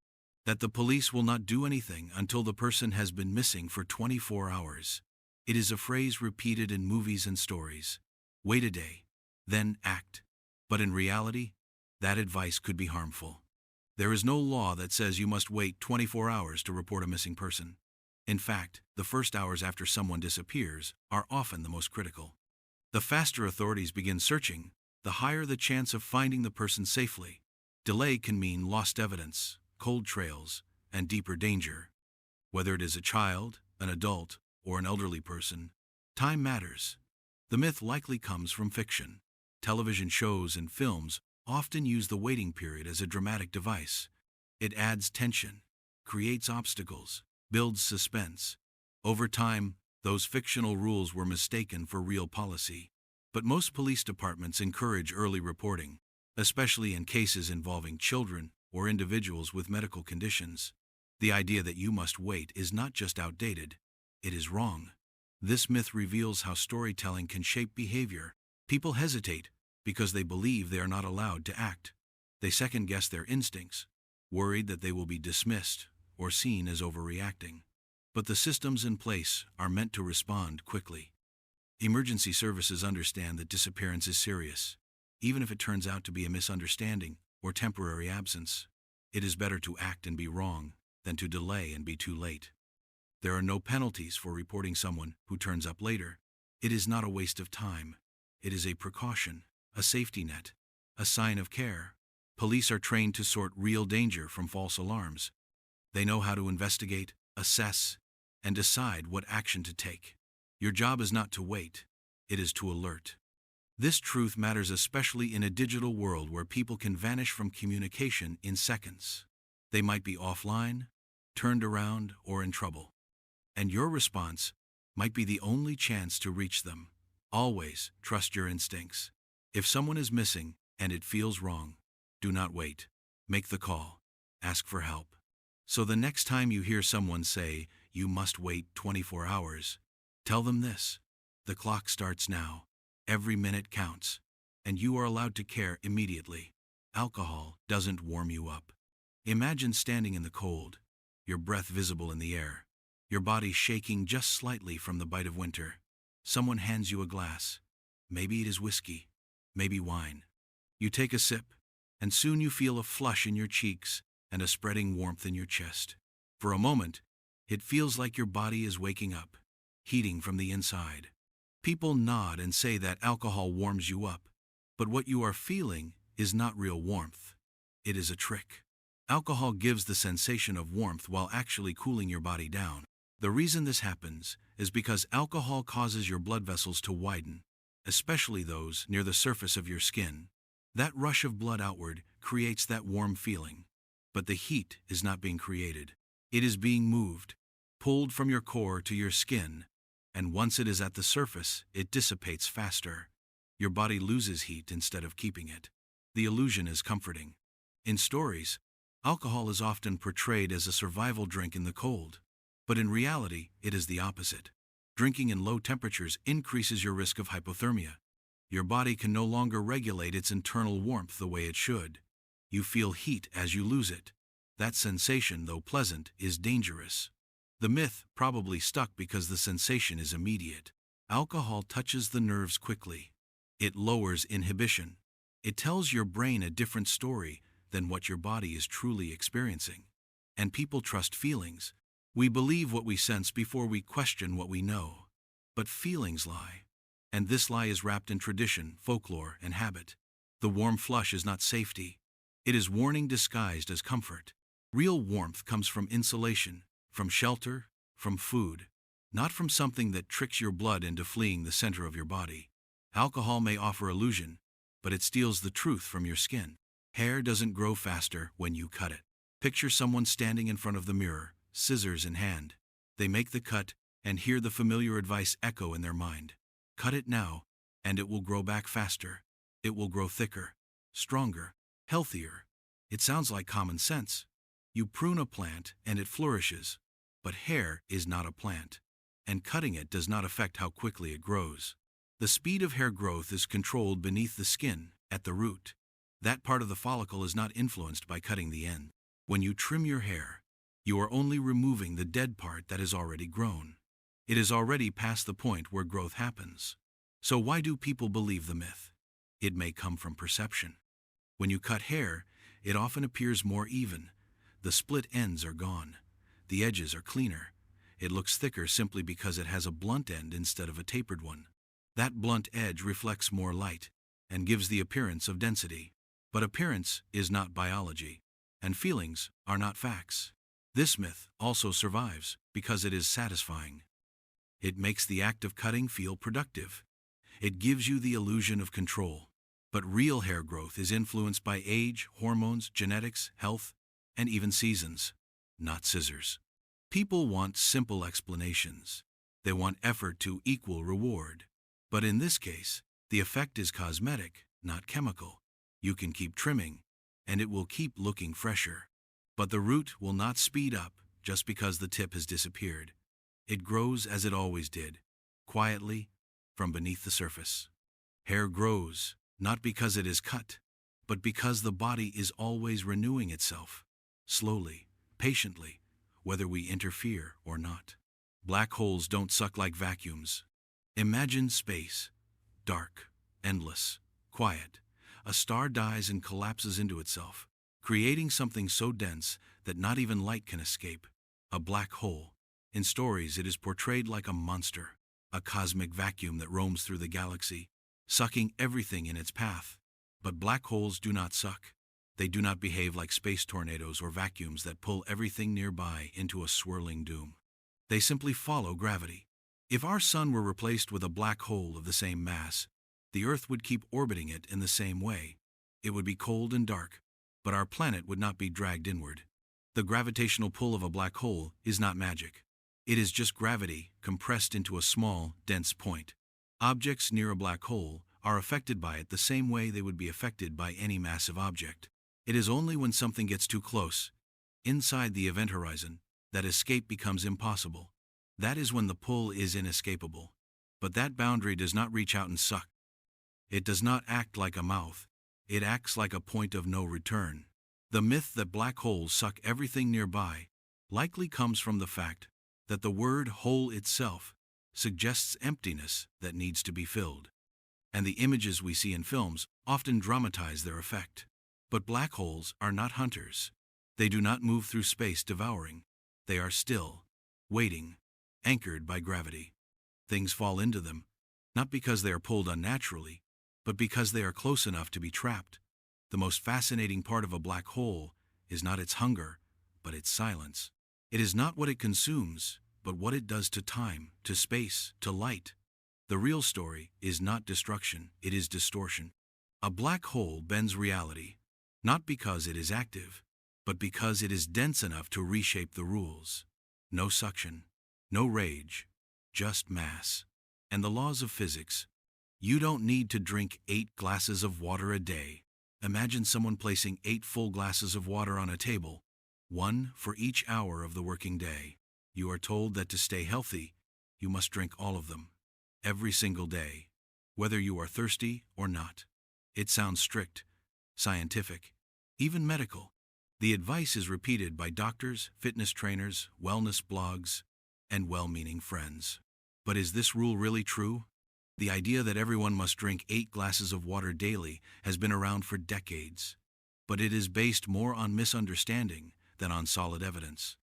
That the police will not do anything until the person has been missing for 24 hours. It is a phrase repeated in movies and stories. Wait a day, then act. But in reality, that advice could be harmful. There is no law that says you must wait 24 hours to report a missing person. In fact, the first hours after someone disappears are often the most critical. The faster authorities begin searching, the higher the chance of finding the person safely. Delay can mean lost evidence, cold trails, and deeper danger. Whether it is a child, an adult, or an elderly person, time matters. The myth likely comes from fiction. Television shows and films often use the waiting period as a dramatic device. It adds tension, creates obstacles, builds suspense. Over time, those fictional rules were mistaken for real policy. But most police departments encourage early reporting, especially in cases involving children or individuals with medical conditions. The idea that you must wait is not just outdated, it is wrong. This myth reveals how storytelling can shape behavior. People hesitate because they believe they are not allowed to act. They second-guess their instincts, worried that they will be dismissed or seen as overreacting. But the systems in place are meant to respond quickly. Emergency services understand that disappearance is serious. Even if it turns out to be a misunderstanding or temporary absence, it is better to act and be wrong than to delay and be too late. There are no penalties for reporting someone who turns up later. It is not a waste of time. It is a precaution, a safety net, a sign of care. Police are trained to sort real danger from false alarms. They know how to investigate, assess, and decide what action to take. Your job is not to wait, it is to alert. This truth matters especially in a digital world where people can vanish from communication in seconds. They might be offline, turned around, or in trouble. And your response might be the only chance to reach them. Always trust your instincts. If someone is missing and it feels wrong, do not wait. Make the call. Ask for help. So the next time you hear someone say, "You must wait 24 hours, tell them this: the clock starts now. Every minute counts, and you are allowed to care immediately. Alcohol doesn't warm you up. Imagine standing in the cold, your breath visible in the air, your body shaking just slightly from the bite of winter. Someone hands you a glass. Maybe it is whiskey, maybe wine. You take a sip, and soon you feel a flush in your cheeks and a spreading warmth in your chest. For a moment, it feels like your body is waking up. heating from the inside. People nod and say that alcohol warms you up, but what you are feeling is not real warmth. It is a trick. Alcohol gives the sensation of warmth while actually cooling your body down. The reason this happens is because alcohol causes your blood vessels to widen, especially those near the surface of your skin. That rush of blood outward creates that warm feeling. But the heat is not being created. It is being moved, pulled from your core to your skin, and once it is at the surface, it dissipates faster. Your body loses heat instead of keeping it. The illusion is comforting. In stories, alcohol is often portrayed as a survival drink in the cold, but in reality, it is the opposite. Drinking in low temperatures increases your risk of hypothermia. Your body can no longer regulate its internal warmth the way it should. You feel heat as you lose it. That sensation, though pleasant, is dangerous. The myth probably stuck because the sensation is immediate. Alcohol touches the nerves quickly. It lowers inhibition. It tells your brain a different story than what your body is truly experiencing. And people trust feelings. We believe what we sense before we question what we know. But feelings lie. And this lie is wrapped in tradition, folklore, and habit. The warm flush is not safety. It is warning disguised as comfort. Real warmth comes from insulation, from shelter, from food, not from something that tricks your blood into fleeing the center of your body. Alcohol may offer illusion, but it steals the truth from your skin. Hair doesn't grow faster when you cut it. Picture someone standing in front of the mirror, scissors in hand. They make the cut and hear the familiar advice echo in their mind. Cut it now, and it will grow back faster. It will grow thicker, stronger, healthier. It sounds like common sense. You prune a plant and it flourishes, but hair is not a plant, and cutting it does not affect how quickly it grows. The speed of hair growth is controlled beneath the skin, at the root. That part of the follicle is not influenced by cutting the end. When you trim your hair, you are only removing the dead part that is already grown. It is already past the point where growth happens. So why do people believe the myth? It may come from perception. When you cut hair, it often appears more even. The split ends are gone. The edges are cleaner. It looks thicker simply because it has a blunt end instead of a tapered one. That blunt edge reflects more light and gives the appearance of density. But appearance is not biology, and feelings are not facts. This myth also survives because it is satisfying. It makes the act of cutting feel productive. It gives you the illusion of control. But real hair growth is influenced by age, hormones, genetics, health, and even seasons, not scissors. People want simple explanations. They want effort to equal reward. But in this case, the effect is cosmetic, not chemical. You can keep trimming, and it will keep looking fresher. But the root will not speed up just because the tip has disappeared. It grows as it always did, quietly, from beneath the surface. Hair grows, not because it is cut, but because the body is always renewing itself, slowly, patiently, whether we interfere or not. Black holes don't suck like vacuums. Imagine space, dark, endless, quiet. A star dies and collapses into itself, creating something so dense that not even light can escape. A black hole. In stories, it is portrayed like a monster, a cosmic vacuum that roams through the galaxy, sucking everything in its path. But black holes do not suck. They do not behave like space tornadoes or vacuums that pull everything nearby into a swirling doom. They simply follow gravity. If our sun were replaced with a black hole of the same mass, the Earth would keep orbiting it in the same way. It would be cold and dark, but our planet would not be dragged inward. The gravitational pull of a black hole is not magic. It is just gravity compressed into a small, dense point. Objects near a black hole are affected by it the same way they would be affected by any massive object. It is only when something gets too close, inside the event horizon, that escape becomes impossible. That is when the pull is inescapable. But that boundary does not reach out and suck. It does not act like a mouth. It acts like a point of no return. The myth that black holes suck everything nearby likely comes from the fact that the word hole itself suggests emptiness that needs to be filled. And the images we see in films often dramatize their effect. But black holes are not hunters. They do not move through space devouring. They are still, waiting, anchored by gravity. Things fall into them, not because they are pulled unnaturally, but because they are close enough to be trapped. The most fascinating part of a black hole is not its hunger, but its silence. It is not what it consumes, but what it does to time, to space, to light. The real story is not destruction, it is distortion. A black hole bends reality, not because it is active, but because it is dense enough to reshape the rules. No suction, no rage, just mass. And the laws of physics. You don't need to drink 8 glasses of water a day. Imagine someone placing 8 full glasses of water on a table, 1 for each hour of the working day. You are told that to stay healthy, you must drink all of them, every single day, whether you are thirsty or not. It sounds strict, scientific, even medical. The advice is repeated by doctors, fitness trainers, wellness blogs, and well-meaning friends. But is this rule really true? The idea that everyone must drink 8 glasses of water daily has been around for decades. But it is based more on misunderstanding than on solid evidence.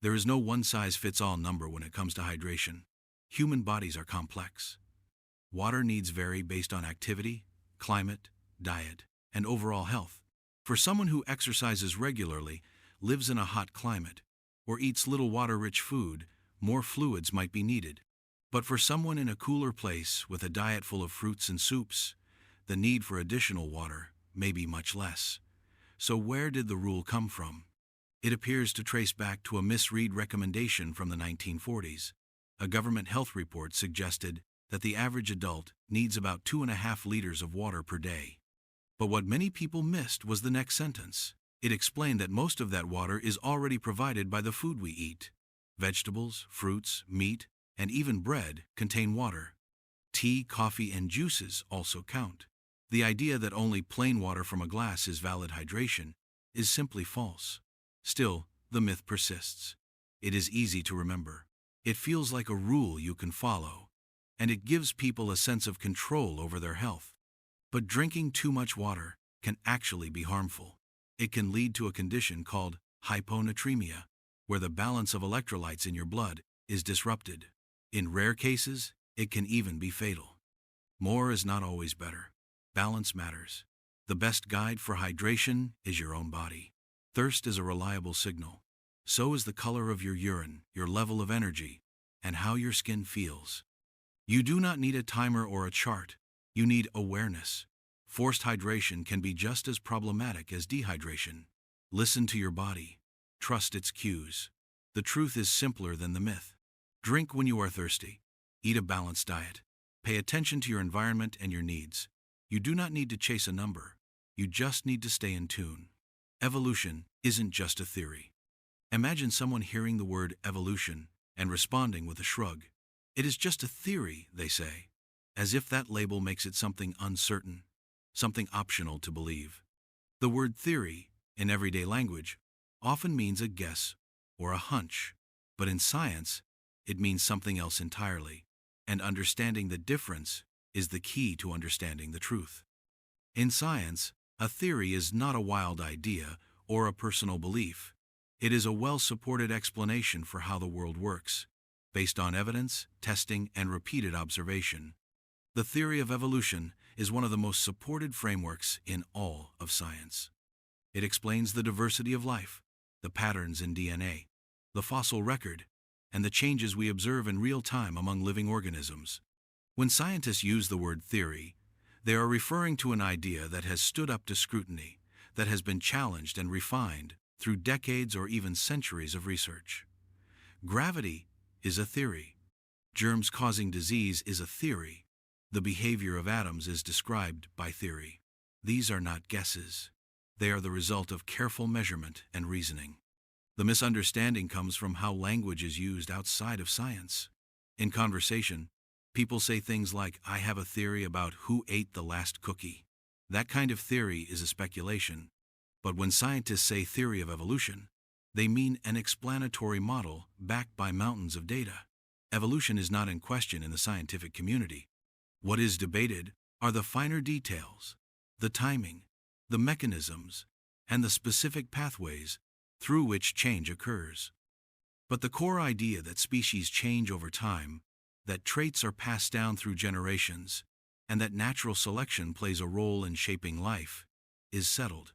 There is no one-size-fits-all number when it comes to hydration. Human bodies are complex. Water needs vary based on activity, climate, diet, and overall health. For someone who exercises regularly, lives in a hot climate, or eats little water-rich food, more fluids might be needed. But for someone in a cooler place with a diet full of fruits and soups, the need for additional water may be much less. So where did the rule come from? It appears to trace back to a misread recommendation from the 1940s. A government health report suggested that the average adult needs about 2.5 liters of water per day. But what many people missed was the next sentence. It explained that most of that water is already provided by the food we eat. Vegetables, fruits, meat, and even bread contain water. Tea, coffee, and juices also count. The idea that only plain water from a glass is valid hydration is simply false. Still, the myth persists. It is easy to remember. It feels like a rule you can follow, and it gives people a sense of control over their health. But drinking too much water can actually be harmful. It can lead to a condition called hyponatremia, where the balance of electrolytes in your blood is disrupted. In rare cases, it can even be fatal. More is not always better. Balance matters. The best guide for hydration is your own body. Thirst is a reliable signal. So is the color of your urine, your level of energy, and how your skin feels. You do not need a timer or a chart. You need awareness. Forced hydration can be just as problematic as dehydration. Listen to your body. Trust its cues. The truth is simpler than the myth. Drink when you are thirsty. Eat a balanced diet. Pay attention to your environment and your needs. You do not need to chase a number. You just need to stay in tune. Evolution isn't just a theory. Imagine someone hearing the word evolution and responding with a shrug. It is just a theory, they say, as if that label makes it something uncertain, something optional to believe. The word theory, in everyday language, often means a guess or a hunch, but in science, it means something else entirely, and understanding the difference is the key to understanding the truth. In science, a theory is not a wild idea or a personal belief. It is a well-supported explanation for how the world works, based on evidence, testing, and repeated observation. The theory of evolution is one of the most supported frameworks in all of science. It explains the diversity of life, the patterns in DNA, the fossil record, and the changes we observe in real time among living organisms. When scientists use the word theory, they are referring to an idea that has stood up to scrutiny, that has been challenged and refined through decades or even centuries of research. Gravity is a theory. Germs causing disease is a theory. The behavior of atoms is described by theory. These are not guesses. They are the result of careful measurement and reasoning. The misunderstanding comes from how language is used outside of science. In conversation, people say things like, "I have a theory about who ate the last cookie." That kind of theory is a speculation. But when scientists say theory of evolution, they mean an explanatory model backed by mountains of data. Evolution is not in question in the scientific community. What is debated are the finer details, the timing, the mechanisms, and the specific pathways through which change occurs. But the core idea that species change over time that traits are passed down through generations, and that natural selection plays a role in shaping life, is settled.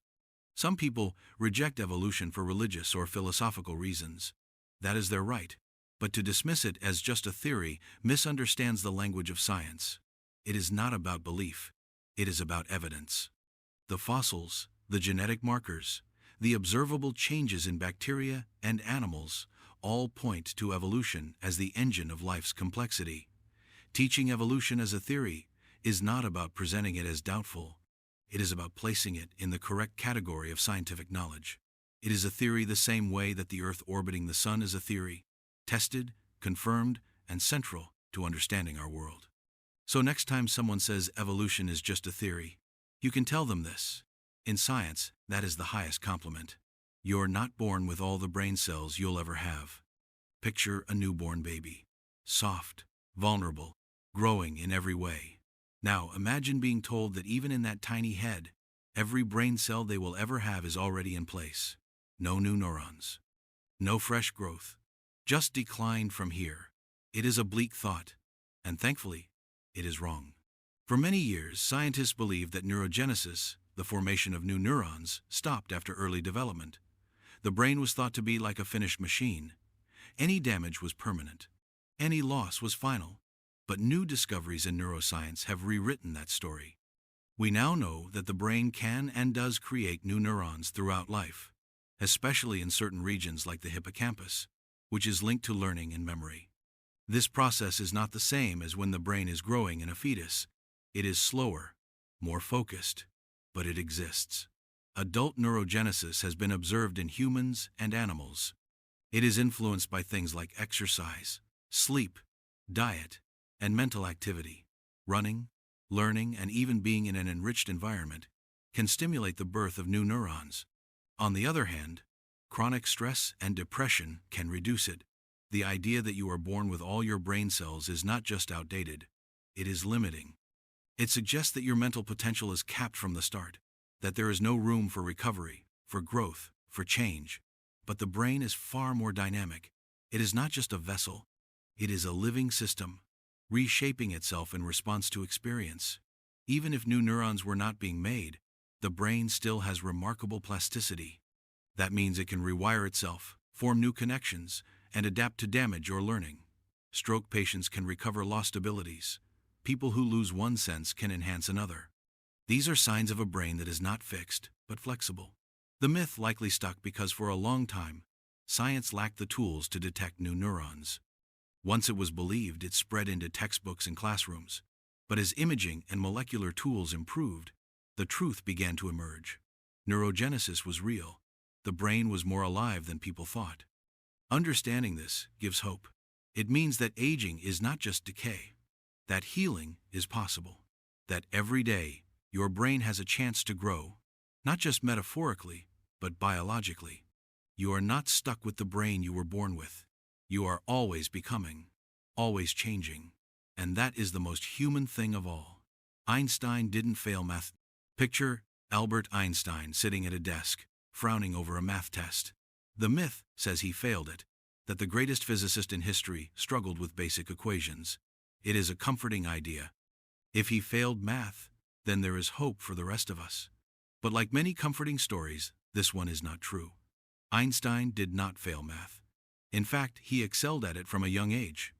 Some people reject evolution for religious or philosophical reasons. That is their right. But to dismiss it as just a theory misunderstands the language of science. It is not about belief. It is about evidence. The fossils, the genetic markers, the observable changes in bacteria and animals all point to evolution as the engine of life's complexity. Teaching evolution as a theory is not about presenting it as doubtful. It is about placing it in the correct category of scientific knowledge. It is a theory the same way that the Earth orbiting the Sun is a theory, tested, confirmed, and central to understanding our world. So next time someone says evolution is just a theory, you can tell them this. In science, that is the highest compliment. You're not born with all the brain cells you'll ever have. Picture a newborn baby. Soft, vulnerable, growing in every way. Now imagine being told that even in that tiny head, every brain cell they will ever have is already in place. No new neurons. No fresh growth. Just decline from here. It is a bleak thought, and thankfully, it is wrong. For many years, scientists believed that neurogenesis, the formation of new neurons, stopped after early development. The brain was thought to be like a finished machine. Any damage was permanent. Any loss was final. But new discoveries in neuroscience have rewritten that story. We now know that the brain can and does create new neurons throughout life, especially in certain regions like the hippocampus, which is linked to learning and memory. This process is not the same as when the brain is growing in a fetus. It is slower, more focused, but it exists. Adult neurogenesis has been observed in humans and animals. It is influenced by things like exercise, sleep, diet, and mental activity. Running, learning, and even being in an enriched environment can stimulate the birth of new neurons. On the other hand, chronic stress and depression can reduce it. The idea that you are born with all your brain cells is not just outdated, it is limiting. It suggests that your mental potential is capped from the start, that there is no room for recovery, for growth, for change. But the brain is far more dynamic. It is not just a vessel, it is a living system, reshaping itself in response to experience. Even if new neurons were not being made, the brain still has remarkable plasticity. That means it can rewire itself, form new connections, and adapt to damage or learning. Stroke patients can recover lost abilities. People who lose one sense can enhance another. These are signs of a brain that is not fixed, but flexible. The myth likely stuck because for a long time, science lacked the tools to detect new neurons. Once it was believed, it spread into textbooks and classrooms. But as imaging and molecular tools improved, the truth began to emerge. Neurogenesis was real. The brain was more alive than people thought. Understanding this gives hope. It means that aging is not just decay, that healing is possible, that every day your brain has a chance to grow, not just metaphorically, but biologically. You are not stuck with the brain you were born with. You are always becoming, always changing, and that is the most human thing of all. Einstein didn't fail math. Picture Albert Einstein sitting at a desk, frowning over a math test. The myth says he failed it, that the greatest physicist in history struggled with basic equations. It is a comforting idea. If he failed math, then there is hope for the rest of us. But like many comforting stories, this one is not true. Einstein did not fail math. In fact, he excelled at it from a young age.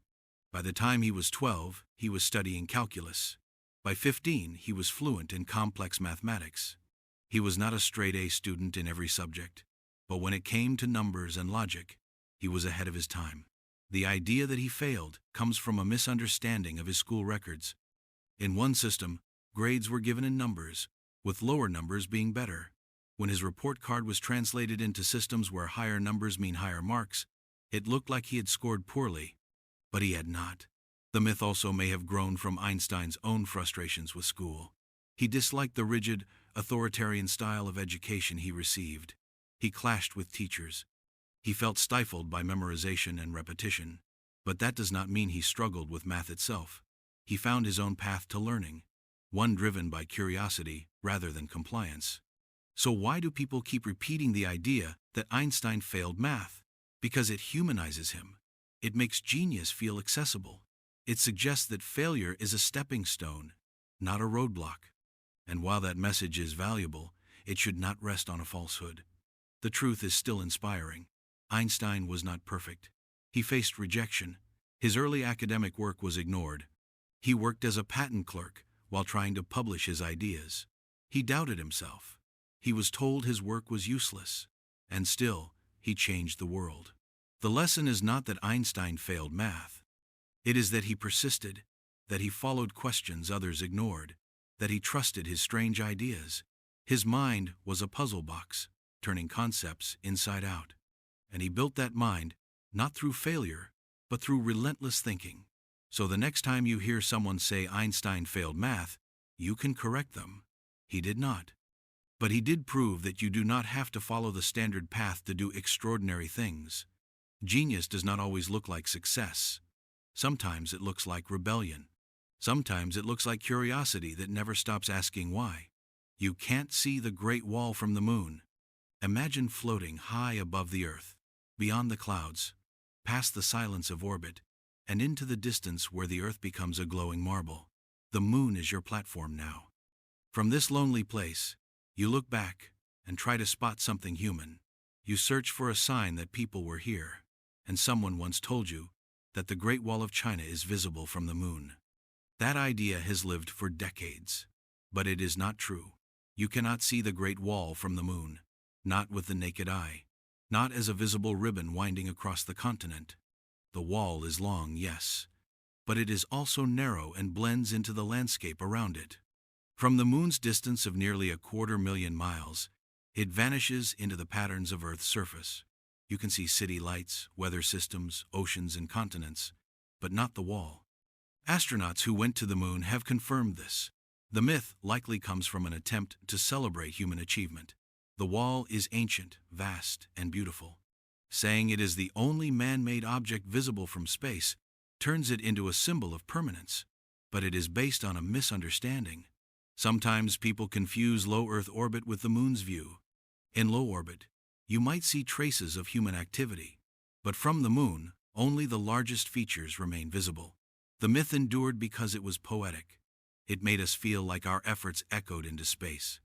By the time he was 12, he was studying calculus. By 15, he was fluent in complex mathematics. He was not a straight-A student in every subject, but when it came to numbers and logic, he was ahead of his time. The idea that he failed comes from a misunderstanding of his school records. In one system, grades were given in numbers, with lower numbers being better. When his report card was translated into systems where higher numbers mean higher marks, it looked like he had scored poorly, but he had not. The myth also may have grown from Einstein's own frustrations with school. He disliked the rigid, authoritarian style of education he received. He clashed with teachers. He felt stifled by memorization and repetition. But that does not mean he struggled with math itself. He found his own path to learning, one driven by curiosity rather than compliance. So why do people keep repeating the idea that Einstein failed math? Because it humanizes him. It makes genius feel accessible. It suggests that failure is a stepping stone, not a roadblock. And while that message is valuable, it should not rest on a falsehood. The truth is still inspiring. Einstein was not perfect. He faced rejection. His early academic work was ignored. He worked as a patent clerk while trying to publish his ideas. He doubted himself. He was told his work was useless. And still, he changed the world. The lesson is not that Einstein failed math. It is that he persisted, that he followed questions others ignored, that he trusted his strange ideas. His mind was a puzzle box, turning concepts inside out. And he built that mind, not through failure, but through relentless thinking. So the next time you hear someone say Einstein failed math, you can correct them. He did not. But he did prove that you do not have to follow the standard path to do extraordinary things. Genius does not always look like success. Sometimes it looks like rebellion. Sometimes it looks like curiosity that never stops asking why. You can't see the Great Wall from the moon. Imagine floating high above the Earth, beyond the clouds, past the silence of orbit, and into the distance where the Earth becomes a glowing marble. The moon is your platform now. From this lonely place, you look back and try to spot something human. You search for a sign that people were here, and someone once told you that the Great Wall of China is visible from the moon. That idea has lived for decades, but it is not true. You cannot see the Great Wall from the moon, not with the naked eye, not as a visible ribbon winding across the continent. The wall is long, yes, but it is also narrow and blends into the landscape around it. From the moon's distance of nearly 250,000 miles, it vanishes into the patterns of Earth's surface. You can see city lights, weather systems, oceans, and continents, but not the wall. Astronauts who went to the moon have confirmed this. The myth likely comes from an attempt to celebrate human achievement. The wall is ancient, vast, and beautiful. Saying it is the only man-made object visible from space turns it into a symbol of permanence, but it is based on a misunderstanding. Sometimes people confuse low Earth orbit with the moon's view. In low orbit, you might see traces of human activity, but from the moon, only the largest features remain visible. The myth endured because it was poetic. It made us feel like our efforts echoed into space.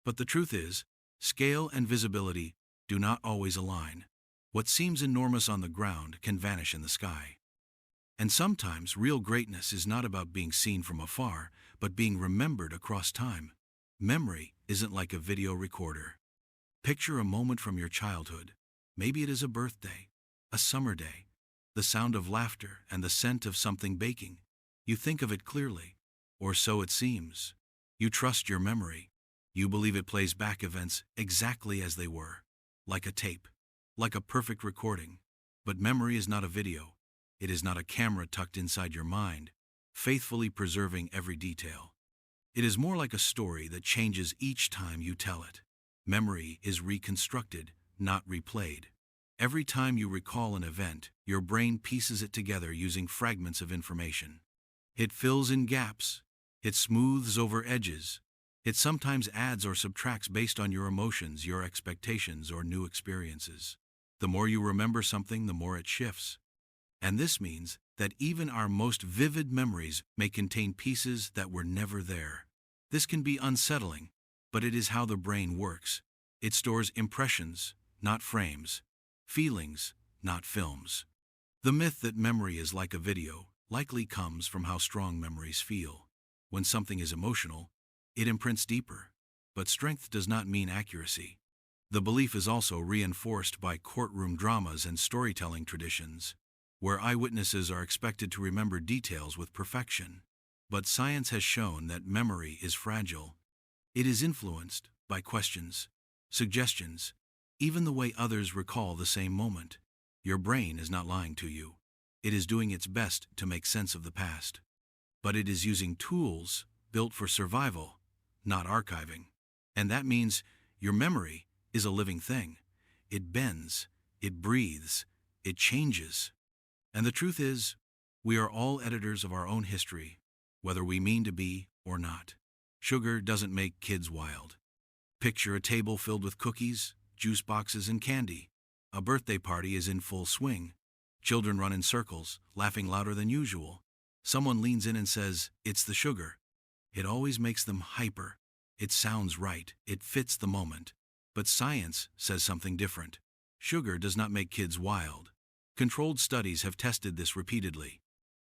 But the truth is, scale and visibility do not always align. What seems enormous on the ground can vanish in the sky. And sometimes real greatness is not about being seen from afar, but being remembered across time. Memory isn't like a video recorder. Picture a moment from your childhood. Maybe it is a birthday, a summer day, the sound of laughter and the scent of something baking. You think of it clearly, or so it seems. You trust your memory. You believe it plays back events exactly as they were, like a tape, like a perfect recording. But memory is not a video. It is not a camera tucked inside your mind, faithfully preserving every detail. It is more like a story that changes each time you tell it. Memory is reconstructed, not replayed. Every time you recall an event, your brain pieces it together using fragments of information. It fills in gaps. It smooths over edges. It sometimes adds or subtracts based on your emotions, your expectations, or new experiences. The more you remember something, the more it shifts. And this means that even our most vivid memories may contain pieces that were never there. This can be unsettling, but it is how the brain works. It stores impressions, not frames, feelings, not films. The myth that memory is like a video likely comes from how strong memories feel. When something is emotional, it imprints deeper. But strength does not mean accuracy. The belief is also reinforced by courtroom dramas and storytelling traditions, where eyewitnesses are expected to remember details with perfection. But science has shown that memory is fragile. It is influenced by questions, suggestions, even the way others recall the same moment. Your brain is not lying to you. It is doing its best to make sense of the past. But it is using tools built for survival, not archiving. And that means your memory is a living thing. It bends, it breathes, it changes. And the truth is, we are all editors of our own history, whether we mean to be or not. Sugar doesn't make kids wild. Picture a table filled with cookies, juice boxes, and candy. A birthday party is in full swing. Children run in circles, laughing louder than usual. Someone leans in and says, "It's the sugar." It always makes them hyper. It sounds right, it fits the moment. But science says something different. Sugar does not make kids wild. Controlled studies have tested this repeatedly.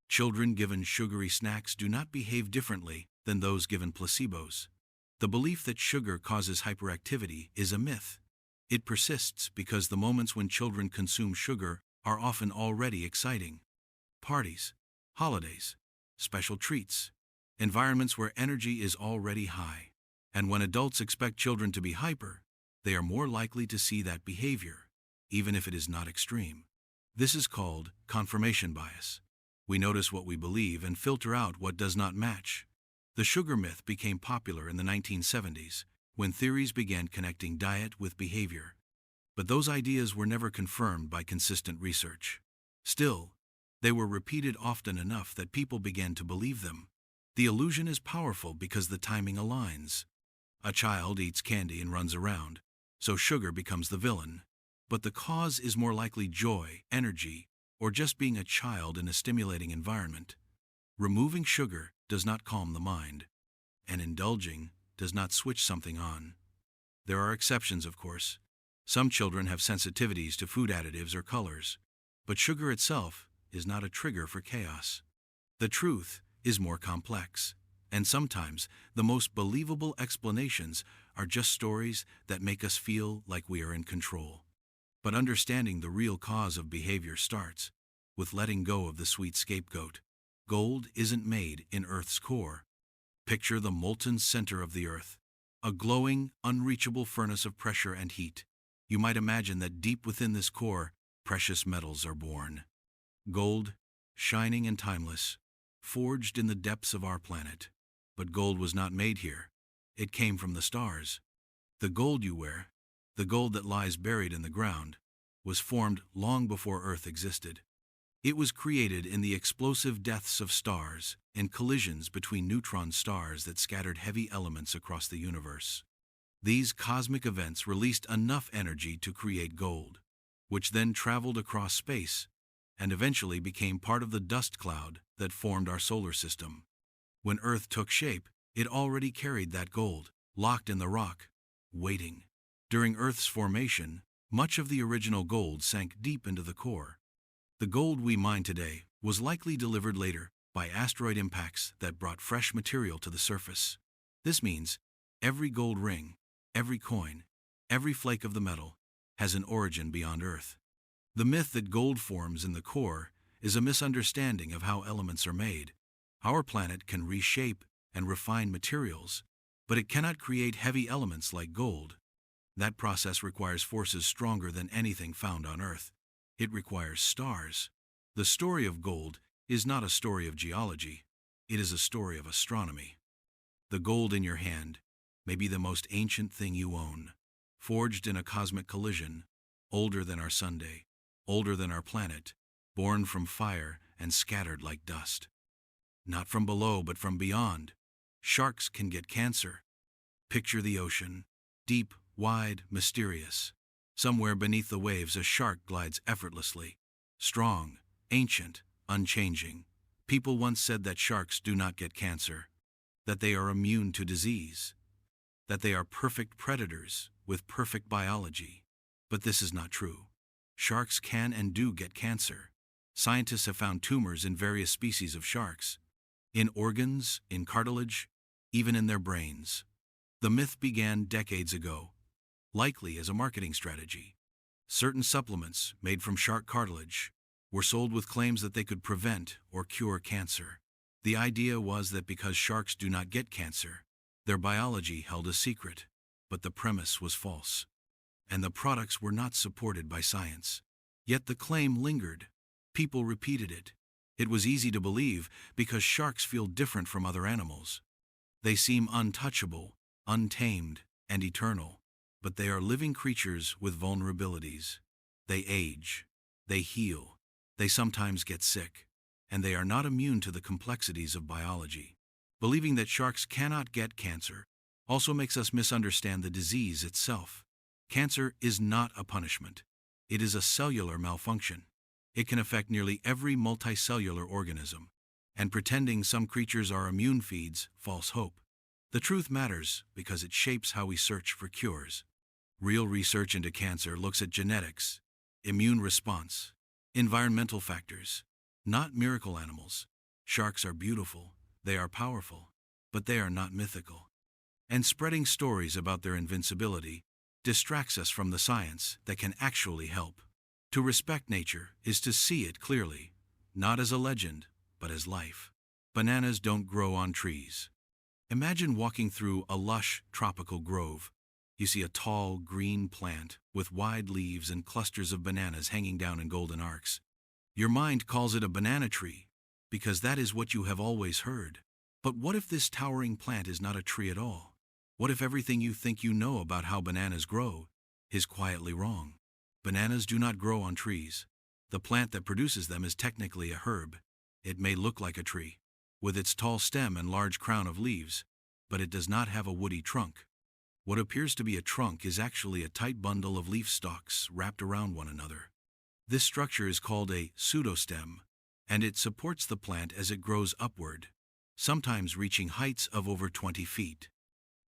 Children given sugary snacks do not behave differently than those given placebos. The belief that sugar causes hyperactivity is a myth. It persists because the moments when children consume sugar are often already exciting. Parties, holidays, special treats, environments where energy is already high. And when adults expect children to be hyper, they are more likely to see that behavior, even if it is not extreme. This is called confirmation bias. We notice what we believe and filter out what does not match. The sugar myth became popular in the 1970s, when theories began connecting diet with behavior. But those ideas were never confirmed by consistent research. Still, they were repeated often enough that people began to believe them. The illusion is powerful because the timing aligns. A child eats candy and runs around, so sugar becomes the villain. But the cause is more likely joy, energy, or just being a child in a stimulating environment. Removing sugar does not calm the mind, and indulging does not switch something on. There are exceptions, of course. Some children have sensitivities to food additives or colors, but sugar itself is not a trigger for chaos. The truth is more complex, and sometimes the most believable explanations are just stories that make us feel like we are in control. But understanding the real cause of behavior starts with letting go of the sweet scapegoat. Gold isn't made in Earth's core. Picture the molten center of the Earth, a glowing, unreachable furnace of pressure and heat. You might imagine that deep within this core, precious metals are born. Gold, shining and timeless, forged in the depths of our planet. But gold was not made here. It came from the stars. The gold you wear, the gold that lies buried in the ground, was formed long before Earth existed. It was created in the explosive deaths of stars and collisions between neutron stars that scattered heavy elements across the universe. These cosmic events released enough energy to create gold, which then traveled across space and eventually became part of the dust cloud that formed our solar system. When Earth took shape, it already carried that gold, locked in the rock, waiting. During Earth's formation, much of the original gold sank deep into the core. The gold we mine today was likely delivered later by asteroid impacts that brought fresh material to the surface. This means every gold ring, every coin, every flake of the metal has an origin beyond Earth. The myth that gold forms in the core is a misunderstanding of how elements are made. Our planet can reshape and refine materials, but it cannot create heavy elements like gold. That process requires forces stronger than anything found on Earth. It requires stars. The story of gold is not a story of geology. It is a story of astronomy. The gold in your hand may be the most ancient thing you own, forged in a cosmic collision, older than our Sunday, older than our planet, born from fire and scattered like dust. Not from below, but from beyond. Sharks can get cancer. Picture the ocean, deep, wide, mysterious. Somewhere beneath the waves, a shark glides effortlessly. Strong, ancient, unchanging. People once said that sharks do not get cancer, that they are immune to disease, that they are perfect predators with perfect biology. But this is not true. Sharks can and do get cancer. Scientists have found tumors in various species of sharks, in organs, in cartilage, even in their brains. The myth began decades ago, likely as a marketing strategy. Certain supplements made from shark cartilage were sold with claims that they could prevent or cure cancer. The idea was that because sharks do not get cancer, their biology held a secret, but the premise was false, and the products were not supported by science. Yet the claim lingered. People repeated it. It was easy to believe because sharks feel different from other animals. They seem untouchable, untamed, and eternal. But they are living creatures with vulnerabilities. They age, they heal, they sometimes get sick, and they are not immune to the complexities of biology. Believing that sharks cannot get cancer also makes us misunderstand the disease itself. Cancer is not a punishment. It is a cellular malfunction. It can affect nearly every multicellular organism. And pretending some creatures are immune feeds false hope. The truth matters because it shapes how we search for cures. Real research into cancer looks at genetics, immune response, environmental factors, not miracle animals. Sharks are beautiful, they are powerful, but they are not mythical. And spreading stories about their invincibility distracts us from the science that can actually help. To respect nature is to see it clearly, not as a legend, but as life. Bananas don't grow on trees. Imagine walking through a lush, tropical grove. You see a tall, green plant with wide leaves and clusters of bananas hanging down in golden arcs. Your mind calls it a banana tree, because that is what you have always heard. But what if this towering plant is not a tree at all? What if everything you think you know about how bananas grow is quietly wrong? Bananas do not grow on trees. The plant that produces them is technically a herb. It may look like a tree, with its tall stem and large crown of leaves, but it does not have a woody trunk. What appears to be a trunk is actually a tight bundle of leaf stalks wrapped around one another. This structure is called a pseudostem, and it supports the plant as it grows upward, sometimes reaching heights of over 20 feet.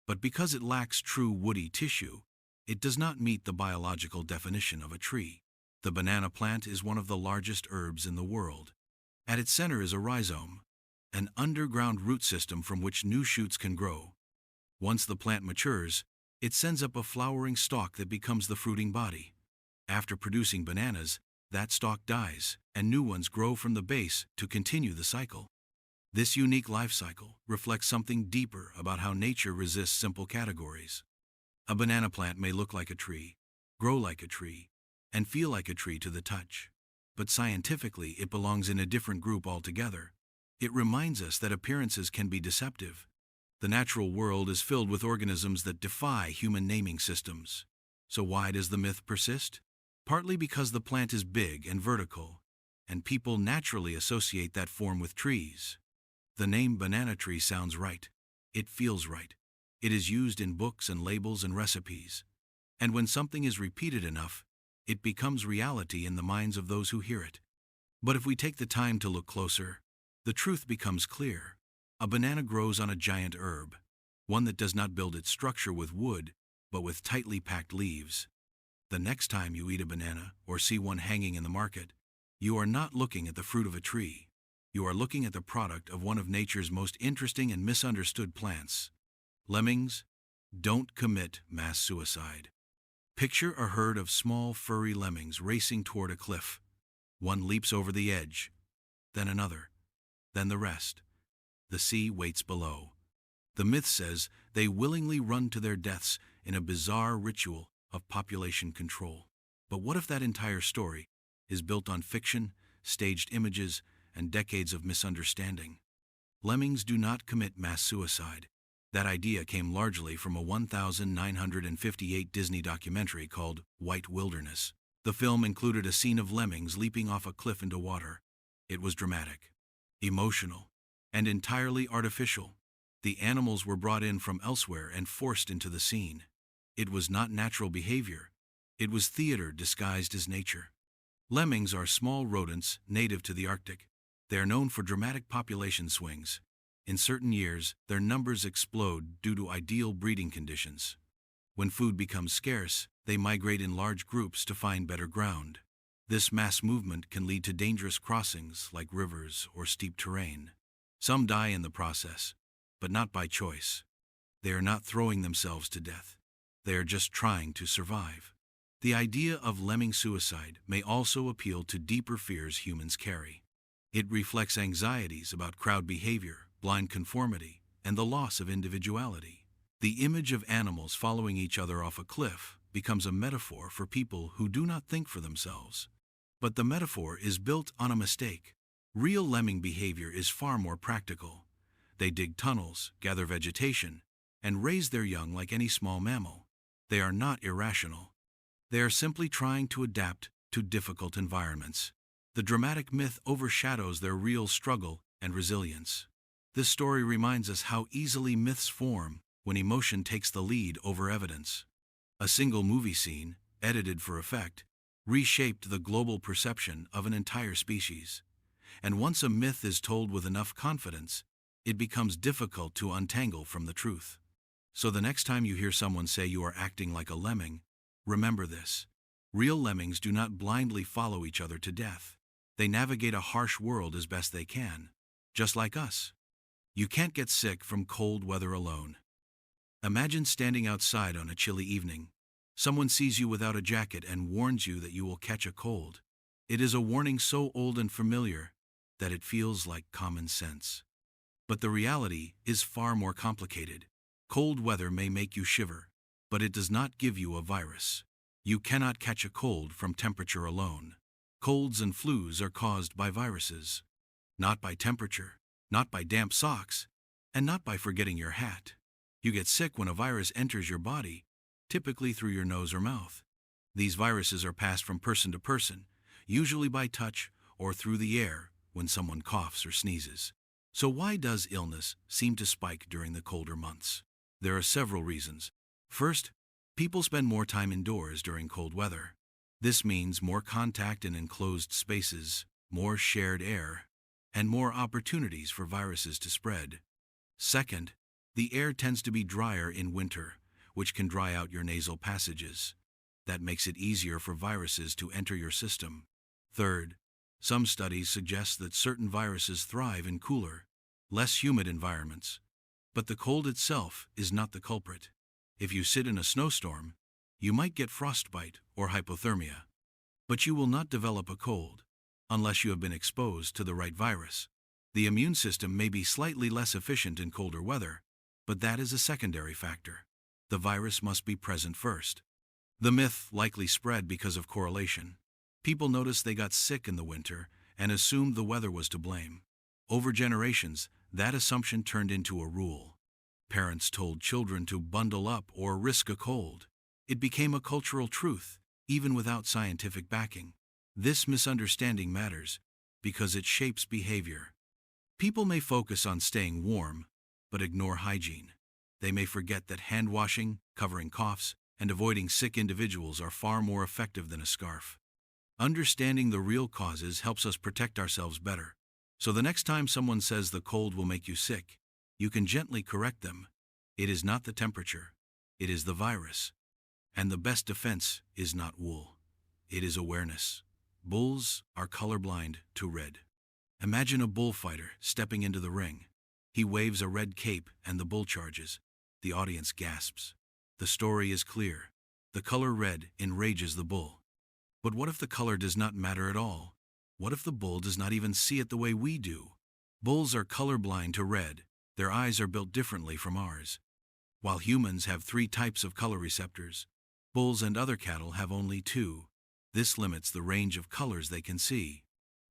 But because it lacks true woody tissue, it does not meet the biological definition of a tree. The banana plant is one of the largest herbs in the world. At its center is a rhizome, an underground root system from which new shoots can grow. Once the plant matures, it sends up a flowering stalk that becomes the fruiting body. After producing bananas, that stalk dies, and new ones grow from the base to continue the cycle. This unique life cycle reflects something deeper about how nature resists simple categories. A banana plant may look like a tree, grow like a tree, and feel like a tree to the touch. But scientifically, it belongs in a different group altogether. It reminds us that appearances can be deceptive. The natural world is filled with organisms that defy human naming systems. So why does the myth persist? Partly because the plant is big and vertical, and people naturally associate that form with trees. The name banana tree sounds right. It feels right. It is used in books and labels and recipes. And when something is repeated enough, it becomes reality in the minds of those who hear it. But if we take the time to look closer, the truth becomes clear. A banana grows on a giant herb, one that does not build its structure with wood, but with tightly packed leaves. The next time you eat a banana or see one hanging in the market, you are not looking at the fruit of a tree. You are looking at the product of one of nature's most interesting and misunderstood plants. Lemmings don't commit mass suicide. Picture a herd of small, furry lemmings racing toward a cliff. One leaps over the edge, then another, then the rest. The sea waits below. The myth says they willingly run to their deaths in a bizarre ritual of population control. But what if that entire story is built on fiction, staged images, and decades of misunderstanding? Lemmings do not commit mass suicide. That idea came largely from a 1958 Disney documentary called White Wilderness. The film included a scene of lemmings leaping off a cliff into water. It was dramatic, emotional, and entirely artificial. The animals were brought in from elsewhere and forced into the scene. It was not natural behavior. It was theater disguised as nature. Lemmings are small rodents native to the Arctic. They are known for dramatic population swings. In certain years, their numbers explode due to ideal breeding conditions. When food becomes scarce, they migrate in large groups to find better ground. This mass movement can lead to dangerous crossings like rivers or steep terrain. Some die in the process, but not by choice. They are not throwing themselves to death. They are just trying to survive. The idea of lemming suicide may also appeal to deeper fears humans carry. It reflects anxieties about crowd behavior, blind conformity, and the loss of individuality. The image of animals following each other off a cliff becomes a metaphor for people who do not think for themselves. But the metaphor is built on a mistake. Real lemming behavior is far more practical. They dig tunnels, gather vegetation, and raise their young like any small mammal. They are not irrational. They are simply trying to adapt to difficult environments. The dramatic myth overshadows their real struggle and resilience. This story reminds us how easily myths form when emotion takes the lead over evidence. A single movie scene, edited for effect, reshaped the global perception of an entire species. And once a myth is told with enough confidence, it becomes difficult to untangle from the truth. So the next time you hear someone say you are acting like a lemming, remember this. Real lemmings do not blindly follow each other to death. They navigate a harsh world as best they can, just like us. You can't get sick from cold weather alone. Imagine standing outside on a chilly evening. Someone sees you without a jacket and warns you that you will catch a cold. It is a warning so old and familiar that it feels like common sense. But the reality is far more complicated. Cold weather may make you shiver, but it does not give you a virus. You cannot catch a cold from temperature alone. Colds and flus are caused by viruses, not by temperature, not by damp socks, and not by forgetting your hat. You get sick when a virus enters your body, typically through your nose or mouth. These viruses are passed from person to person, usually by touch or through the air when someone coughs or sneezes. So why does illness seem to spike during the colder months? There are several reasons. First, people spend more time indoors during cold weather. This means more contact in enclosed spaces, more shared air, and more opportunities for viruses to spread. Second, the air tends to be drier in winter, which can dry out your nasal passages. That makes it easier for viruses to enter your system. Third, some studies suggest that certain viruses thrive in cooler, less humid environments. But the cold itself is not the culprit. If you sit in a snowstorm, you might get frostbite or hypothermia. But you will not develop a cold unless you have been exposed to the right virus. The immune system may be slightly less efficient in colder weather, but that is a secondary factor. The virus must be present first. The myth likely spread because of correlation. People noticed they got sick in the winter and assumed the weather was to blame. Over generations, that assumption turned into a rule. Parents told children to bundle up or risk a cold. It became a cultural truth, even without scientific backing. This misunderstanding matters because it shapes behavior. People may focus on staying warm, but ignore hygiene. They may forget that hand washing, covering coughs, and avoiding sick individuals are far more effective than a scarf. Understanding the real causes helps us protect ourselves better. So the next time someone says the cold will make you sick, you can gently correct them. It is not the temperature, it is the virus. And the best defense is not wool. It is awareness. Bulls are colorblind to red. Imagine a bullfighter stepping into the ring. He waves a red cape and the bull charges. The audience gasps. The story is clear. The color red enrages the bull. But what if the color does not matter at all? What if the bull does not even see it the way we do? Bulls are colorblind to red. Their eyes are built differently from ours. While humans have 3 types of color receptors, bulls and other cattle have only 2. This limits the range of colors they can see.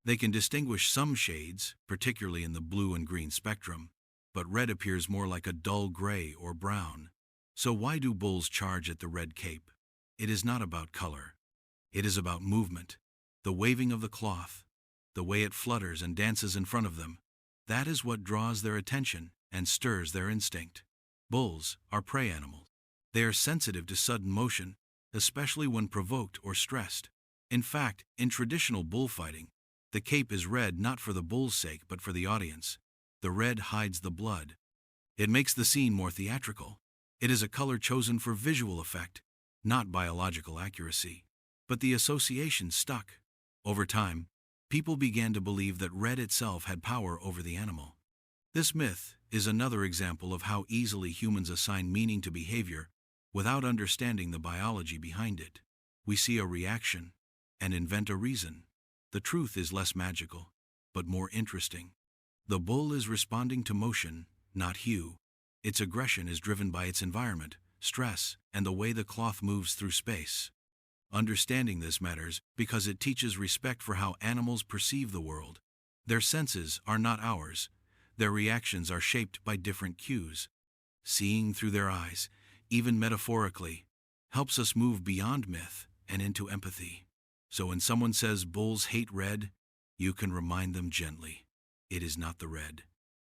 They can distinguish some shades, particularly in the blue and green spectrum, but red appears more like a dull gray or brown. So why do bulls charge at the red cape? It is not about color. It is about movement. The waving of the cloth, the way it flutters and dances in front of them, that is what draws their attention and stirs their instinct. Bulls are prey animals. They are sensitive to sudden motion, especially when provoked or stressed. In fact, in traditional bullfighting, the cape is red not for the bull's sake but for the audience. The red hides the blood. It makes the scene more theatrical. It is a color chosen for visual effect, not biological accuracy. But the association stuck. Over time, people began to believe that red itself had power over the animal. This myth is another example of how easily humans assign meaning to behavior without understanding the biology behind it. We see a reaction and invent a reason. The truth is less magical, but more interesting. The bull is responding to motion, not hue. Its aggression is driven by its environment, stress, and the way the cloth moves through space. Understanding this matters because it teaches respect for how animals perceive the world. Their senses are not ours. Their reactions are shaped by different cues. Seeing through their eyes, even metaphorically, helps us move beyond myth and into empathy. So when someone says bulls hate red, you can remind them gently. It is not the red.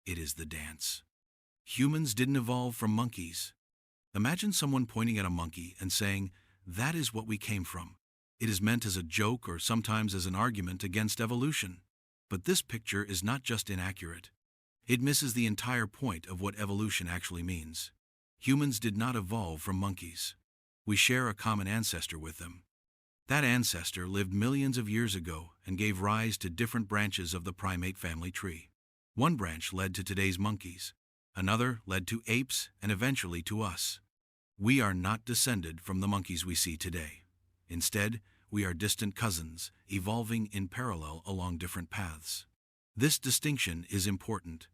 It is the dance. Humans didn't evolve from monkeys. Imagine someone pointing at a monkey and saying, "That is what we came from." It is meant as a joke or sometimes as an argument against evolution. But this picture is not just inaccurate. It misses the entire point of what evolution actually means. Humans did not evolve from monkeys. We share a common ancestor with them. That ancestor lived millions of years ago and gave rise to different branches of the primate family tree. One branch led to today's monkeys. Another led to apes and eventually to us. We are not descended from the monkeys we see today. Instead, we are distant cousins, evolving in parallel along different paths. This distinction is important.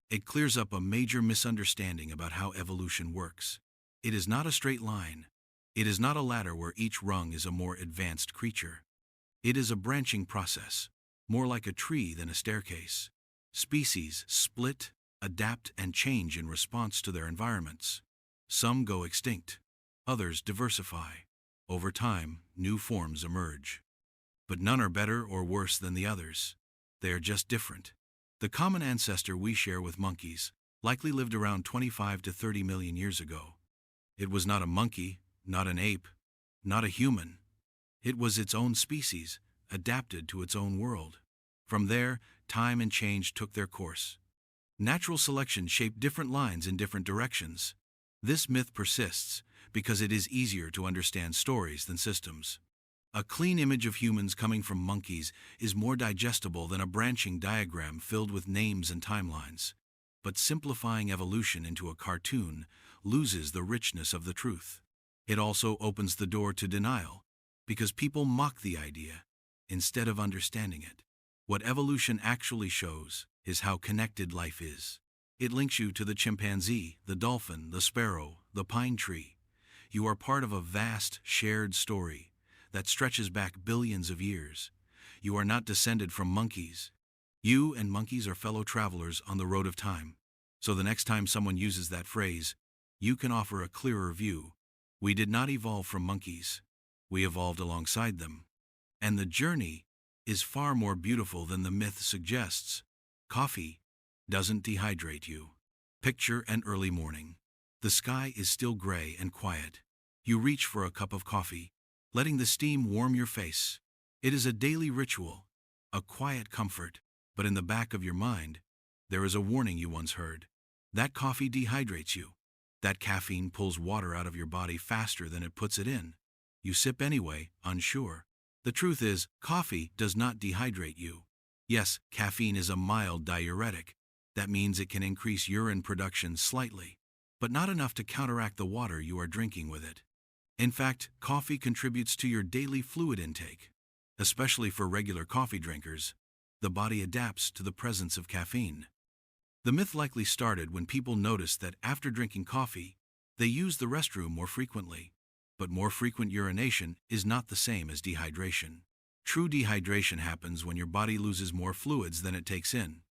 It clears up a major misunderstanding about how evolution works. It is not a straight line. It is not a ladder where each rung is a more advanced creature. It is a branching process, more like a tree than a staircase. Species split, adapt, and change in response to their environments. Some go extinct. Others diversify. Over time, new forms emerge. But none are better or worse than the others. They are just different. The common ancestor we share with monkeys likely lived around 25 to 30 million years ago. It was not a monkey, not an ape, not a human. It was its own species, adapted to its own world. From there, time and change took their course. Natural selection shaped different lines in different directions. This myth persists because it is easier to understand stories than systems. A clean image of humans coming from monkeys is more digestible than a branching diagram filled with names and timelines. But simplifying evolution into a cartoon loses the richness of the truth. It also opens the door to denial, because people mock the idea instead of understanding it. What evolution actually shows is how connected life is. It links you to the chimpanzee, the dolphin, the sparrow, the pine tree. You are part of a vast, shared story that stretches back billions of years. You are not descended from monkeys. You and monkeys are fellow travelers on the road of time. So the next time someone uses that phrase, you can offer a clearer view. We did not evolve from monkeys. We evolved alongside them. And the journey is far more beautiful than the myth suggests. Coffee doesn't dehydrate you. Picture an early morning. The sky is still gray and quiet. You reach for a cup of coffee, letting the steam warm your face. It is a daily ritual, a quiet comfort, but in the back of your mind, there is a warning you once heard. That coffee dehydrates you. That caffeine pulls water out of your body faster than it puts it in. You sip anyway, unsure. The truth is, coffee does not dehydrate you. Yes, caffeine is a mild diuretic. That means it can increase urine production slightly, but not enough to counteract the water you are drinking with it. In fact, coffee contributes to your daily fluid intake. Especially for regular coffee drinkers, the body adapts to the presence of caffeine. The myth likely started when people noticed that after drinking coffee, they used the restroom more frequently. But more frequent urination is not the same as dehydration. True dehydration happens when your body loses more fluids than it takes in.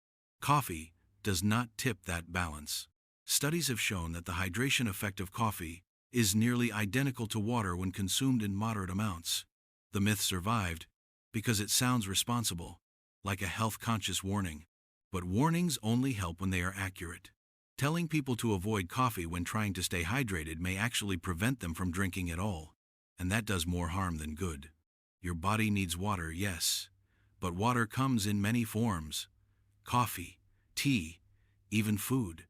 Coffee does not tip that balance. Studies have shown that the hydration effect of coffee is nearly identical to water when consumed in moderate amounts. The myth survived because it sounds responsible, like a health-conscious warning. But warnings only help when they are accurate. Telling people to avoid coffee when trying to stay hydrated may actually prevent them from drinking at all, and that does more harm than good. Your body needs water, yes, but water comes in many forms. Coffee, tea, even food.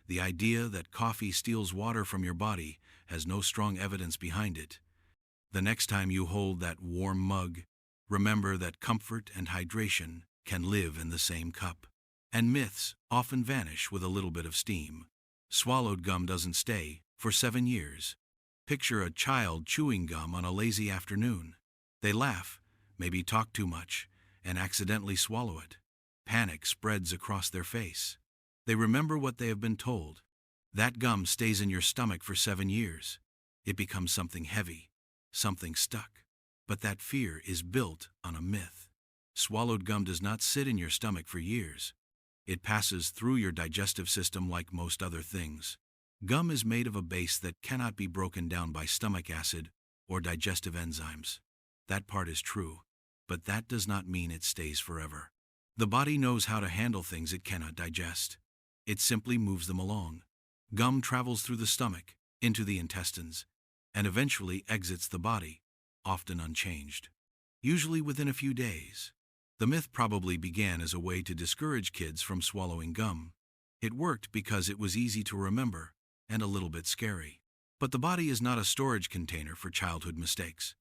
The idea that coffee steals water from your body has no strong evidence behind it. The next time you hold that warm mug, remember that comfort and hydration can live in the same cup. And myths often vanish with a little bit of steam. Swallowed gum doesn't stay for 7 years. Picture a child chewing gum on a lazy afternoon. They laugh, maybe talk too much, and accidentally swallow it. Panic spreads across their face. They remember what they have been told. That gum stays in your stomach for 7 years. It becomes something heavy, something stuck. But that fear is built on a myth. Swallowed gum does not sit in your stomach for years. It passes through your digestive system like most other things. Gum is made of a base that cannot be broken down by stomach acid or digestive enzymes. That part is true, but that does not mean it stays forever. The body knows how to handle things it cannot digest. It simply moves them along. Gum travels through the stomach, into the intestines, and eventually exits the body, often unchanged. Usually within a few days. The myth probably began as a way to discourage kids from swallowing gum. It worked because it was easy to remember and a little bit scary. But the body is not a storage container for childhood mistakes.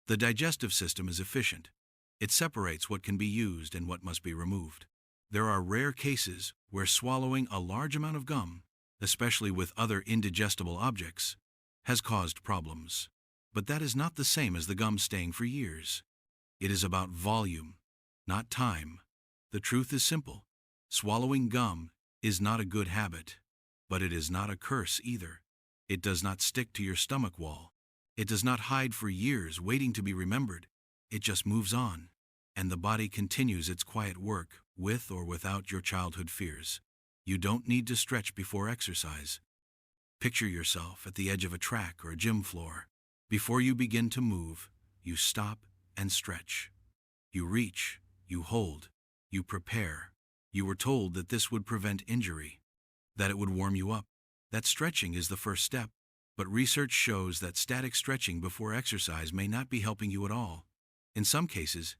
The digestive system is efficient. It separates what can be used and what must be removed. There are rare cases where swallowing a large amount of gum, especially with other indigestible objects, has caused problems. But that is not the same as the gum staying for years. It is about volume, not time. The truth is simple. Swallowing gum is not a good habit, but it is not a curse either. It does not stick to your stomach wall. It does not hide for years waiting to be remembered. It just moves on, and the body continues its quiet work with or without your childhood fears. You don't need to stretch before exercise. Picture yourself at the edge of a track or a gym floor. Before you begin to move, you stop and stretch. You reach, you hold, you prepare. You were told that this would prevent injury, that it would warm you up, that stretching is the first step. But research shows that static stretching before exercise may not be helping you at all. In some cases,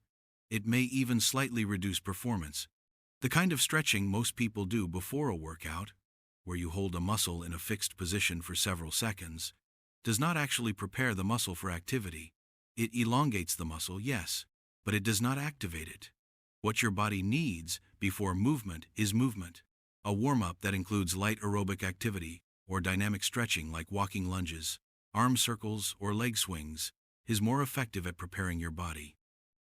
it may even slightly reduce performance. The kind of stretching most people do before a workout, where you hold a muscle in a fixed position for several seconds, does not actually prepare the muscle for activity. It elongates the muscle, yes, but it does not activate it. What your body needs before movement is movement. A warm-up that includes light aerobic activity or dynamic stretching like walking lunges, arm circles, or leg swings is more effective at preparing your body.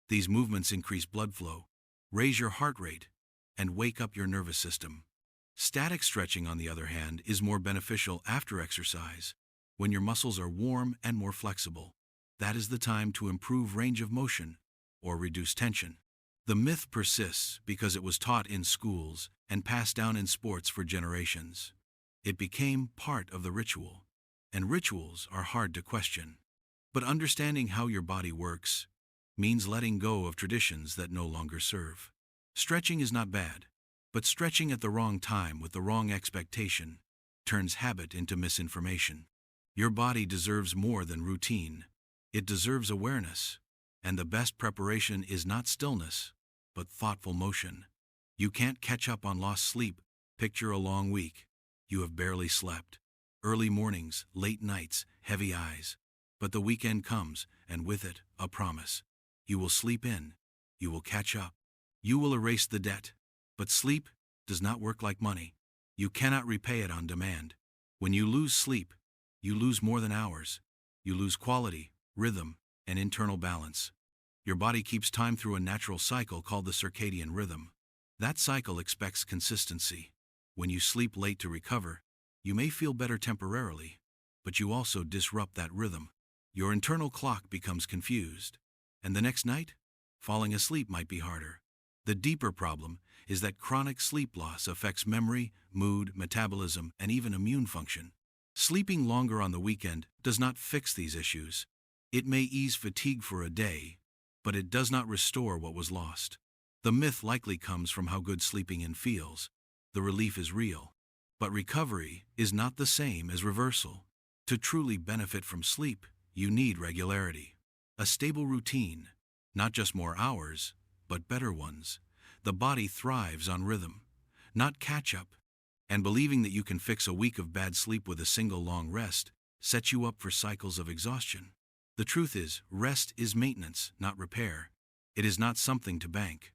These movements increase blood flow, raise your heart rate, and wake up your nervous system. Static stretching, on the other hand, is more beneficial after exercise, when your muscles are warm and more flexible. That is the time to improve range of motion or reduce tension. The myth persists because it was taught in schools and passed down in sports for generations. It became part of the ritual, and rituals are hard to question. But understanding how your body works means letting go of traditions that no longer serve. Stretching is not bad, but stretching at the wrong time with the wrong expectation turns habit into misinformation. Your body deserves more than routine. It deserves awareness, and the best preparation is not stillness, but thoughtful motion. You can't catch up on lost sleep. Picture a long week. You have barely slept. Early mornings, late nights, heavy eyes. But the weekend comes, and with it, a promise. You will sleep in. You will catch up. You will erase the debt. But sleep does not work like money. You cannot repay it on demand. When you lose sleep, you lose more than hours. You lose quality, rhythm, and internal balance. Your body keeps time through a natural cycle called the circadian rhythm. That cycle expects consistency. When you sleep late to recover, you may feel better temporarily, but you also disrupt that rhythm. Your internal clock becomes confused, and the next night, falling asleep might be harder. The deeper problem is that chronic sleep loss affects memory, mood, metabolism, and even immune function. Sleeping longer on the weekend does not fix these issues. It may ease fatigue for a day, but it does not restore what was lost. The myth likely comes from how good sleeping in feels. The relief is real, but recovery is not the same as reversal. To truly benefit from sleep, you need regularity. A stable routine, not just more hours, but better ones. The body thrives on rhythm, not catch-up, and believing that you can fix a week of bad sleep with a single long rest sets you up for cycles of exhaustion. The truth is, rest is maintenance, not repair. It is not something to bank.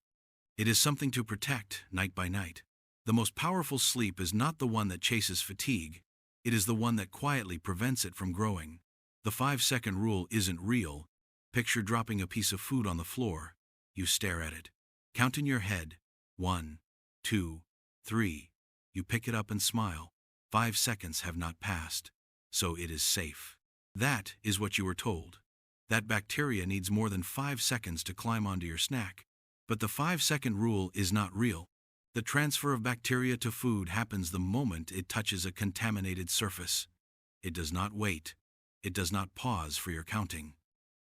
It is something to protect night by night. The most powerful sleep is not the one that chases fatigue. It is the one that quietly prevents it from growing. The 5-second rule isn't real. Picture dropping a piece of food on the floor. You stare at it. Count in your head. 1, 2, 3. You pick it up and smile. 5 seconds have not passed, so it is safe. That is what you were told. That bacteria needs more than 5 seconds to climb onto your snack. But the 5-second rule is not real. The transfer of bacteria to food happens the moment it touches a contaminated surface. It does not wait. It does not pause for your counting.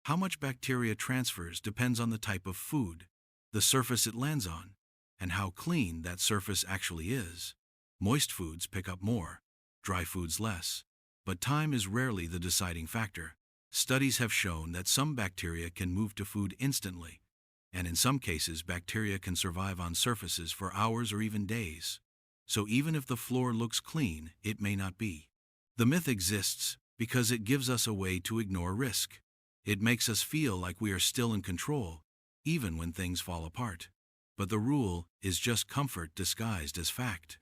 How much bacteria transfers depends on the type of food, the surface it lands on, and how clean that surface actually is. Moist foods pick up more, dry foods less. But time is rarely the deciding factor. Studies have shown that some bacteria can move to food instantly, And in some cases, bacteria can survive on surfaces for hours or even days. So even if the floor looks clean, it may not be. The myth exists because it gives us a way to ignore risk. It makes us feel like we are still in control, even when things fall apart. But the rule is just comfort disguised as fact.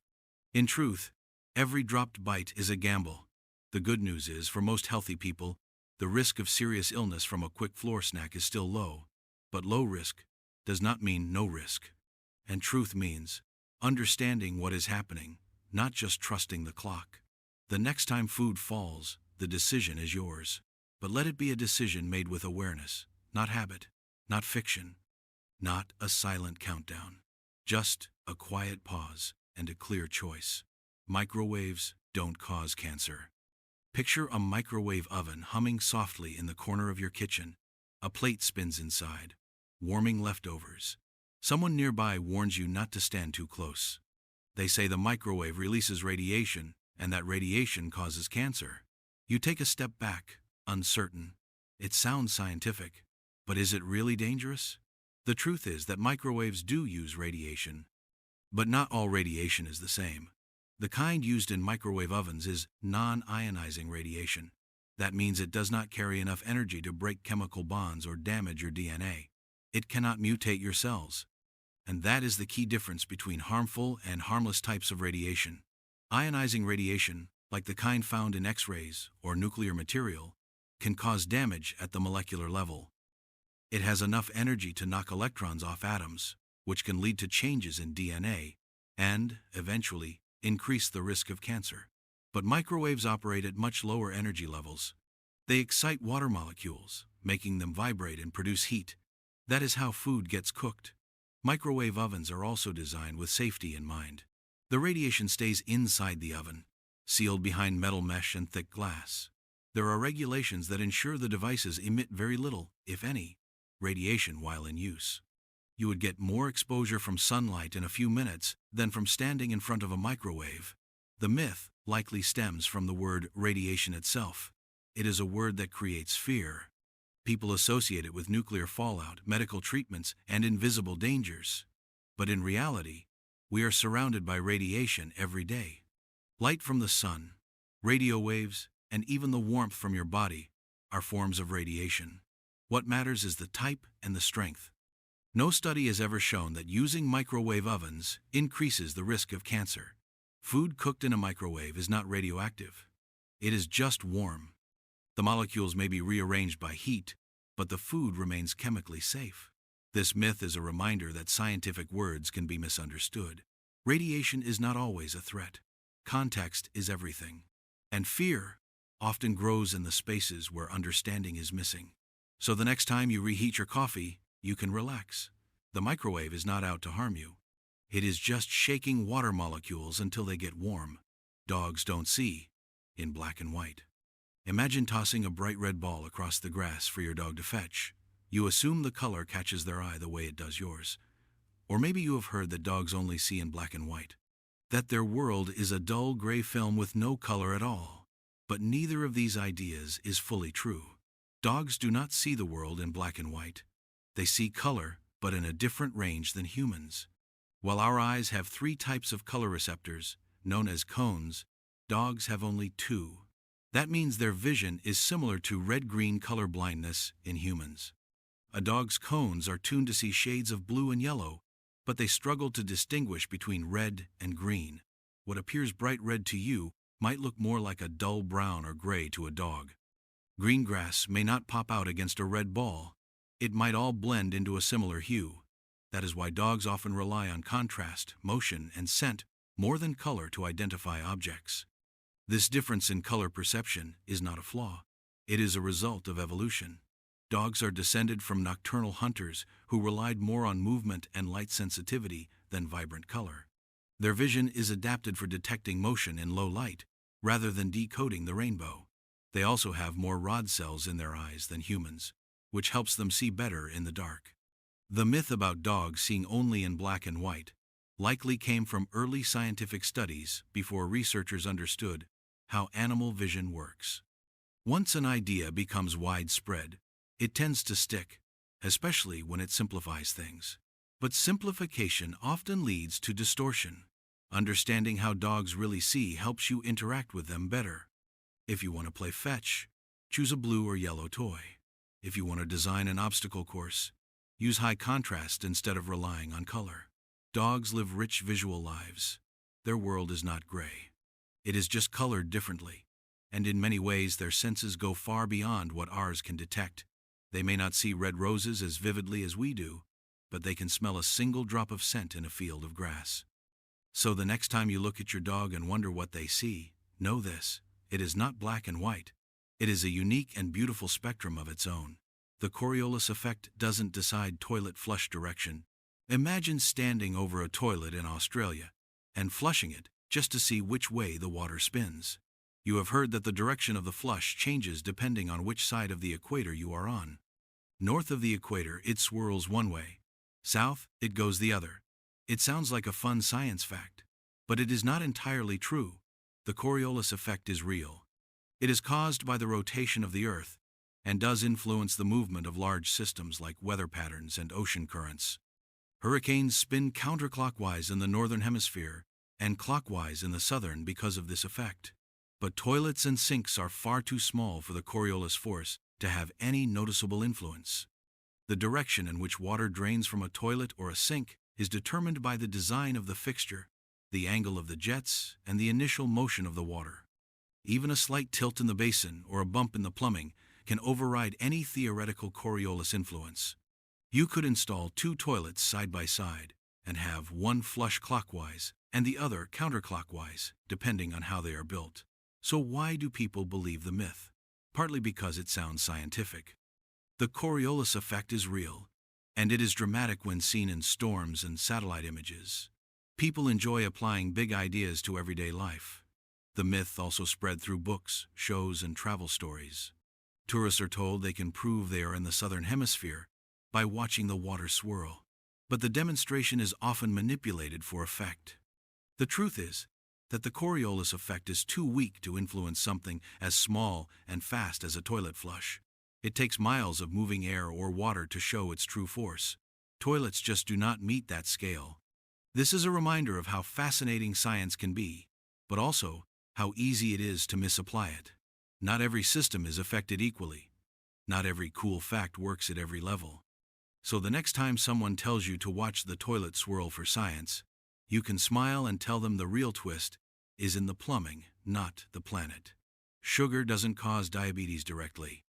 In truth, every dropped bite is a gamble. The good news is, for most healthy people, the risk of serious illness from a quick floor snack is still low. But low risk does not mean no risk. And truth means understanding what is happening, not just trusting the clock. The next time food falls, the decision is yours. But let it be a decision made with awareness, not habit, not fiction, not a silent countdown. Just a quiet pause and a clear choice. Microwaves don't cause cancer. Picture a microwave oven humming softly in the corner of your kitchen. A plate spins inside, warming leftovers. Someone nearby warns you not to stand too close. They say the microwave releases radiation, and that radiation causes cancer. You take a step back, uncertain. It sounds scientific, but is it really dangerous? The truth is that microwaves do use radiation, but not all radiation is the same. The kind used in microwave ovens is non-ionizing radiation. That means it does not carry enough energy to break chemical bonds or damage your DNA. It cannot mutate your cells. And that is the key difference between harmful and harmless types of radiation. Ionizing radiation, like the kind found in X-rays or nuclear material, can cause damage at the molecular level. It has enough energy to knock electrons off atoms, which can lead to changes in DNA and, eventually, increase the risk of cancer. But microwaves operate at much lower energy levels. They excite water molecules, making them vibrate and produce heat. That is how food gets cooked. Microwave ovens are also designed with safety in mind. The radiation stays inside the oven, sealed behind metal mesh and thick glass. There are regulations that ensure the devices emit very little, if any, radiation while in use. You would get more exposure from sunlight in a few minutes than from standing in front of a microwave. The myth likely stems from the word radiation itself. It is a word that creates fear. People associate it with nuclear fallout, medical treatments, and invisible dangers. But in reality, we are surrounded by radiation every day. Light from the sun, radio waves, and even the warmth from your body are forms of radiation. What matters is the type and the strength. No study has ever shown that using microwave ovens increases the risk of cancer. Food cooked in a microwave is not radioactive. It is just warm. The molecules may be rearranged by heat, but the food remains chemically safe. This myth is a reminder that scientific words can be misunderstood. Radiation is not always a threat. Context is everything. And fear often grows in the spaces where understanding is missing. So the next time you reheat your coffee, you can relax. The microwave is not out to harm you. It is just shaking water molecules until they get warm. Dogs don't see in black and white. Imagine tossing a bright red ball across the grass for your dog to fetch. You assume the color catches their eye the way it does yours. Or maybe you have heard that dogs only see in black and white. That their world is a dull gray film with no color at all. But neither of these ideas is fully true. Dogs do not see the world in black and white. They see color, but in a different range than humans. While our eyes have 3 types of color receptors, known as cones, dogs have only 2. That means their vision is similar to red-green color blindness in humans. A dog's cones are tuned to see shades of blue and yellow, but they struggle to distinguish between red and green. What appears bright red to you might look more like a dull brown or gray to a dog. Green grass may not pop out against a red ball. It might all blend into a similar hue. That is why dogs often rely on contrast, motion, and scent more than color to identify objects. This difference in color perception is not a flaw. It is a result of evolution. Dogs are descended from nocturnal hunters who relied more on movement and light sensitivity than vibrant color. Their vision is adapted for detecting motion in low light, rather than decoding the rainbow. They also have more rod cells in their eyes than humans, which helps them see better in the dark. The myth about dogs seeing only in black and white likely came from early scientific studies before researchers understood how animal vision works. Once an idea becomes widespread, it tends to stick. especially when it simplifies things. But simplification often leads to distortion. Understanding how dogs really see helps you interact with them better. If you want to play fetch, choose a blue or yellow toy. If you want to design an obstacle course, use high contrast instead of relying on color. Dogs live rich visual lives. Their world is not gray. It is just colored differently, and in many ways their senses go far beyond what ours can detect. They may not see red roses as vividly as we do, but they can smell a single drop of scent in a field of grass. So the next time you look at your dog and wonder what they see, know this: it is not black and white. It is a unique and beautiful spectrum of its own. The Coriolis effect doesn't decide toilet flush direction. Imagine standing over a toilet in Australia and flushing it just to see which way the water spins. You have heard that the direction of the flush changes depending on which side of the equator you are on. North of the equator, it swirls one way. South, it goes the other. It sounds like a fun science fact, but it is not entirely true. The Coriolis effect is real. It is caused by the rotation of the Earth and does influence the movement of large systems like weather patterns and ocean currents. Hurricanes spin counterclockwise in the northern hemisphere and clockwise in the southern because of this effect. But toilets and sinks are far too small for the Coriolis force to have any noticeable influence. The direction in which water drains from a toilet or a sink is determined by the design of the fixture, the angle of the jets, and the initial motion of the water. Even a slight tilt in the basin or a bump in the plumbing can override any theoretical Coriolis influence. You could install two toilets side by side and have one flush clockwise and the other counterclockwise, depending on how they are built. So why do people believe the myth? Partly because it sounds scientific. The Coriolis effect is real, and it is dramatic when seen in storms and satellite images. People enjoy applying big ideas to everyday life. The myth also spread through books, shows, and travel stories. Tourists are told they can prove they are in the southern hemisphere by watching the water swirl, but the demonstration is often manipulated for effect. The truth is that the Coriolis effect is too weak to influence something as small and fast as a toilet flush. It takes miles of moving air or water to show its true force. Toilets just do not meet that scale. This is a reminder of how fascinating science can be, but also how easy it is to misapply it. Not every system is affected equally. Not every cool fact works at every level. So the next time someone tells you to watch the toilet swirl for science, you can smile and tell them the real twist is in the plumbing, not the planet. Sugar doesn't cause diabetes directly.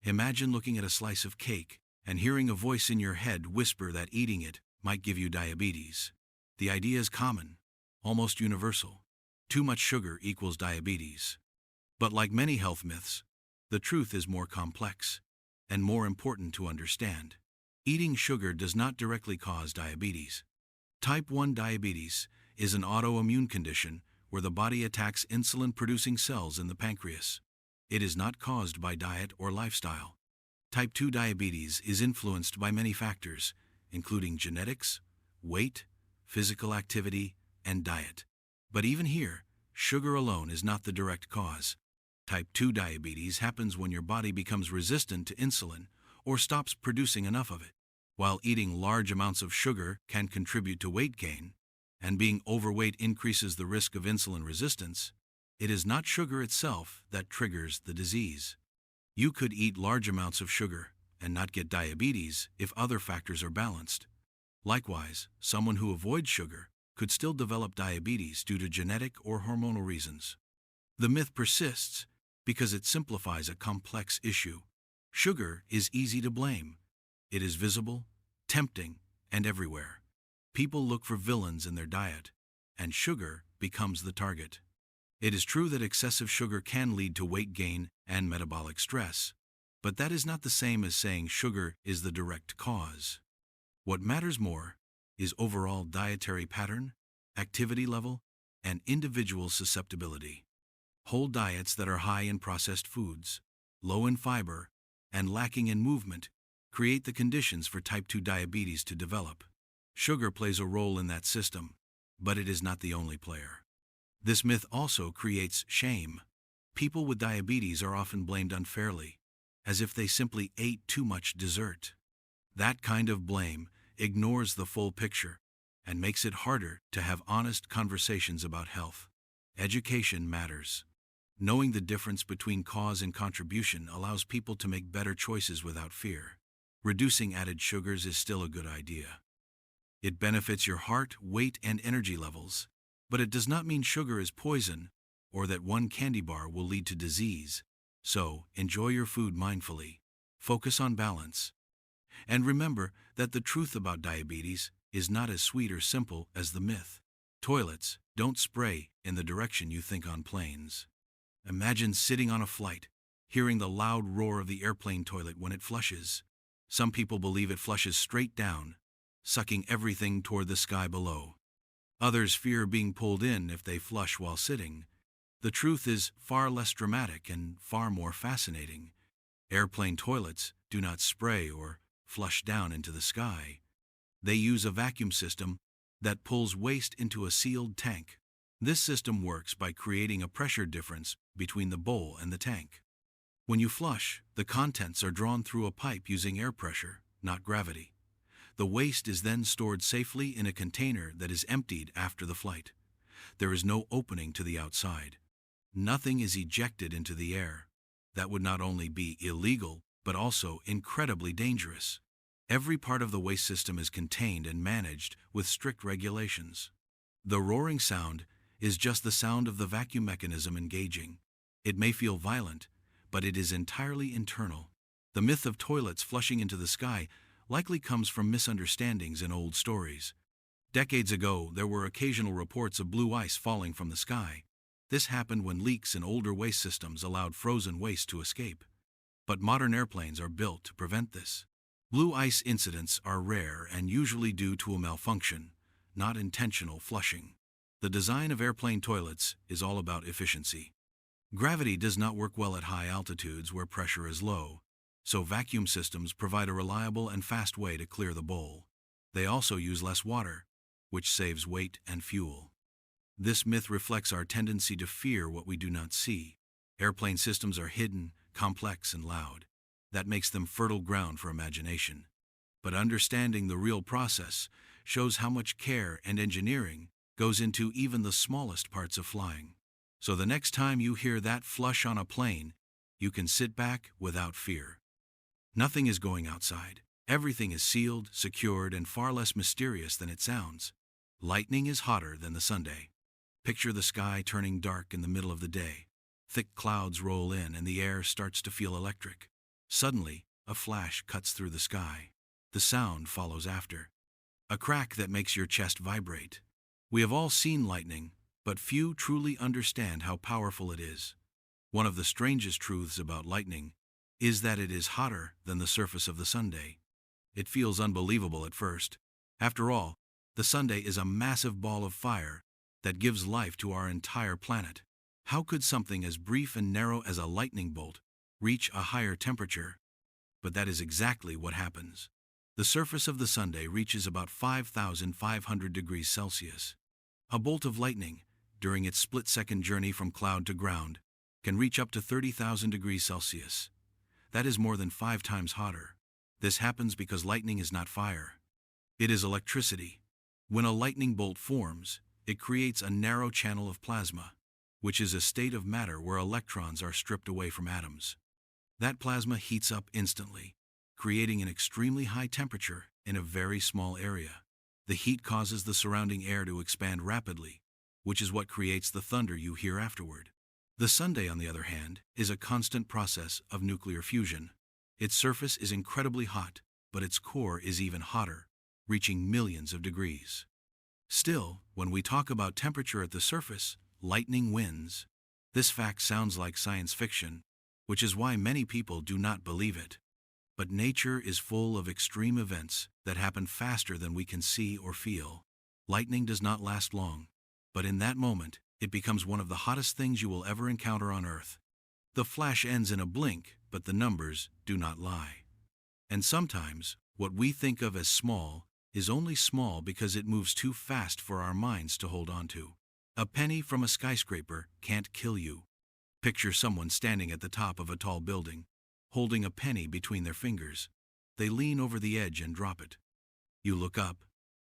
Imagine looking at a slice of cake and hearing a voice in your head whisper that eating it might give you diabetes. The idea is common, almost universal. Too much sugar equals diabetes. But like many health myths, the truth is more complex and more important to understand. Eating sugar does not directly cause diabetes. Type 1 diabetes is an autoimmune condition where the body attacks insulin-producing cells in the pancreas. It is not caused by diet or lifestyle. Type 2 diabetes is influenced by many factors, including genetics, weight, physical activity, and diet. But even here, sugar alone is not the direct cause. Type 2 diabetes happens when your body becomes resistant to insulin or stops producing enough of it. While eating large amounts of sugar can contribute to weight gain, and being overweight increases the risk of insulin resistance, it is not sugar itself that triggers the disease. You could eat large amounts of sugar and not get diabetes if other factors are balanced. Likewise, someone who avoids sugar could still develop diabetes due to genetic or hormonal reasons. The myth persists because it simplifies a complex issue. Sugar is easy to blame. It is visible, tempting, and everywhere. People look for villains in their diet, and sugar becomes the target. It is true that excessive sugar can lead to weight gain and metabolic stress, but that is not the same as saying sugar is the direct cause. What matters more is overall dietary pattern, activity level, and individual susceptibility. Whole diets that are high in processed foods, low in fiber, and lacking in movement create the conditions for type 2 diabetes to develop. Sugar plays a role in that system, but it is not the only player. This myth also creates shame. People with diabetes are often blamed unfairly, as if they simply ate too much dessert. That kind of blame ignores the full picture and makes it harder to have honest conversations about health. Education matters. Knowing the difference between cause and contribution allows people to make better choices without fear. Reducing added sugars is still a good idea. It benefits your heart, weight, and energy levels, but it does not mean sugar is poison or that one candy bar will lead to disease. So, enjoy your food mindfully. Focus on balance. And remember that the truth about diabetes is not as sweet or simple as the myth. Toilets don't spray in the direction you think on planes. Imagine sitting on a flight, hearing the loud roar of the airplane toilet when it flushes. Some people believe it flushes straight down, sucking everything toward the sky below. Others fear being pulled in if they flush while sitting. The truth is far less dramatic and far more fascinating. Airplane toilets do not spray or flush down into the sky. They use a vacuum system that pulls waste into a sealed tank. This system works by creating a pressure difference between the bowl and the tank. When you flush, the contents are drawn through a pipe using air pressure, not gravity. The waste is then stored safely in a container that is emptied after the flight. There is no opening to the outside. Nothing is ejected into the air. That would not only be illegal, but also incredibly dangerous. Every part of the waste system is contained and managed with strict regulations. The roaring sound is just the sound of the vacuum mechanism engaging. It may feel violent, but it is entirely internal. The myth of toilets flushing into the sky likely comes from misunderstandings in old stories. Decades ago, there were occasional reports of blue ice falling from the sky. This happened when leaks in older waste systems allowed frozen waste to escape. But modern airplanes are built to prevent this. Blue ice incidents are rare and usually due to a malfunction, not intentional flushing. The design of airplane toilets is all about efficiency. Gravity does not work well at high altitudes where pressure is low, so vacuum systems provide a reliable and fast way to clear the bowl. They also use less water, which saves weight and fuel. This myth reflects our tendency to fear what we do not see. Airplane systems are hidden, complex, and loud. That makes them fertile ground for imagination. But understanding the real process shows how much care and engineering goes into even the smallest parts of flying. So the next time you hear that flush on a plane, you can sit back without fear. Nothing is going outside. Everything is sealed, secured, and far less mysterious than it sounds. Lightning is hotter than the Sunday. Picture the sky turning dark in the middle of the day. Thick clouds roll in and the air starts to feel electric. Suddenly, a flash cuts through the sky. The sound follows after. A crack that makes your chest vibrate. We have all seen lightning, but few truly understand how powerful it is. One of the strangest truths about lightning is that it is hotter than the surface of the Sunday. It feels unbelievable at first. After all, the Sunday is a massive ball of fire that gives life to our entire planet. How could something as brief and narrow as a lightning bolt reach a higher temperature? But that is exactly what happens. The surface of the Sunday reaches about 5,500 degrees Celsius. A bolt of lightning, during its split-second journey from cloud to ground, can reach up to 30,000 degrees Celsius. That is more than 5 times hotter. This happens because lightning is not fire. It is electricity. When a lightning bolt forms, it creates a narrow channel of plasma, which is a state of matter where electrons are stripped away from atoms. That plasma heats up instantly, creating an extremely high temperature in a very small area. The heat causes the surrounding air to expand rapidly, which is what creates the thunder you hear afterward. The Sunday, on the other hand, is a constant process of nuclear fusion. Its surface is incredibly hot, but its core is even hotter, reaching millions of degrees. Still, when we talk about temperature at the surface, lightning wins. This fact sounds like science fiction, which is why many people do not believe it. But nature is full of extreme events that happen faster than we can see or feel. Lightning does not last long, but in that moment, it becomes one of the hottest things you will ever encounter on Earth. The flash ends in a blink, but the numbers do not lie. And sometimes, what we think of as small is only small because it moves too fast for our minds to hold on to. A penny from a skyscraper can't kill you. Picture someone standing at the top of a tall building, holding a penny between their fingers. they lean over the edge and drop it. You look up,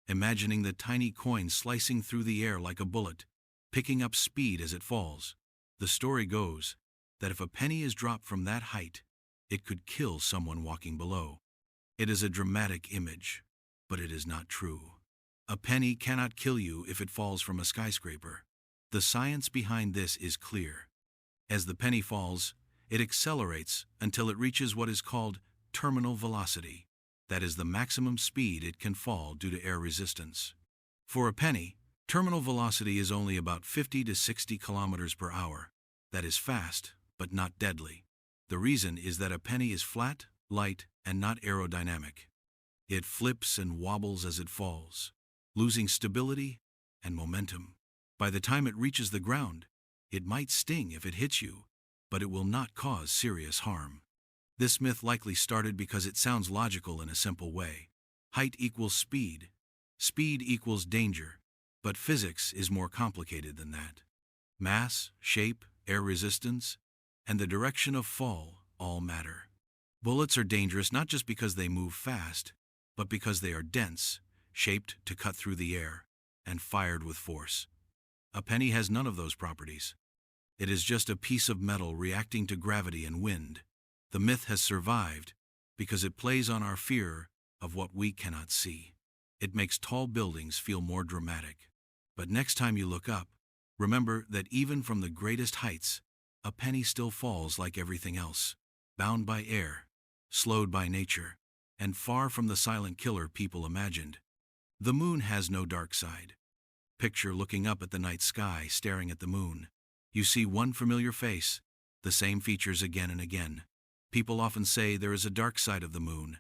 imagining the tiny coin slicing through the air like a bullet, picking up speed as it falls. The story goes that if a penny is dropped from that height, it could kill someone walking below. It is a dramatic image, but it is not true. A penny cannot kill you if it falls from a skyscraper. The science behind this is clear. As the penny falls, it accelerates until it reaches what is called terminal velocity. That is the maximum speed it can fall due to air resistance. For a penny, terminal velocity is only about 50 to 60 kilometers per hour. That is fast, but not deadly. The reason is that a penny is flat, light, and not aerodynamic. It flips and wobbles as it falls, losing stability and momentum. By the time it reaches the ground, it might sting if it hits you, but it will not cause serious harm. This myth likely started because it sounds logical in a simple way. Height equals speed. Speed equals danger. But physics is more complicated than that. Mass, shape, air resistance, and the direction of fall all matter. Bullets are dangerous not just because they move fast, but because they are dense, shaped to cut through the air, and fired with force. A penny has none of those properties. It is just a piece of metal reacting to gravity and wind. The myth has survived because it plays on our fear of what we cannot see. It makes tall buildings feel more dramatic. But next time you look up, remember that even from the greatest heights, a penny still falls like everything else, bound by air, slowed by nature, and far from the silent killer people imagined. The moon has no dark side. Picture looking up at the night sky, staring at the moon. You see one familiar face, the same features again and again. People often say there is a dark side of the moon,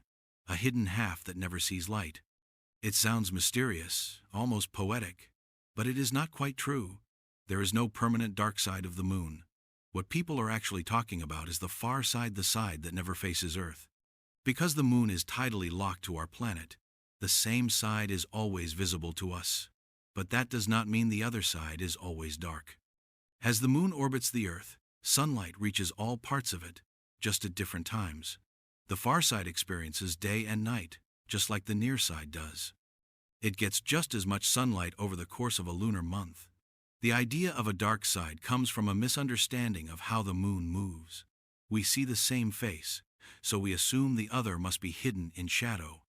a hidden half that never sees light. It sounds mysterious, almost poetic, but it is not quite true. There is no permanent dark side of the moon. What people are actually talking about is the far side, the side that never faces Earth. Because the moon is tidally locked to our planet, the same side is always visible to us. But that does not mean the other side is always dark. As the moon orbits the Earth, sunlight reaches all parts of it, just at different times. The far side experiences day and night, just like the near side does. It gets just as much sunlight over the course of a lunar month. The idea of a dark side comes from a misunderstanding of how the moon moves. We see the same face, so we assume the other must be hidden in shadow.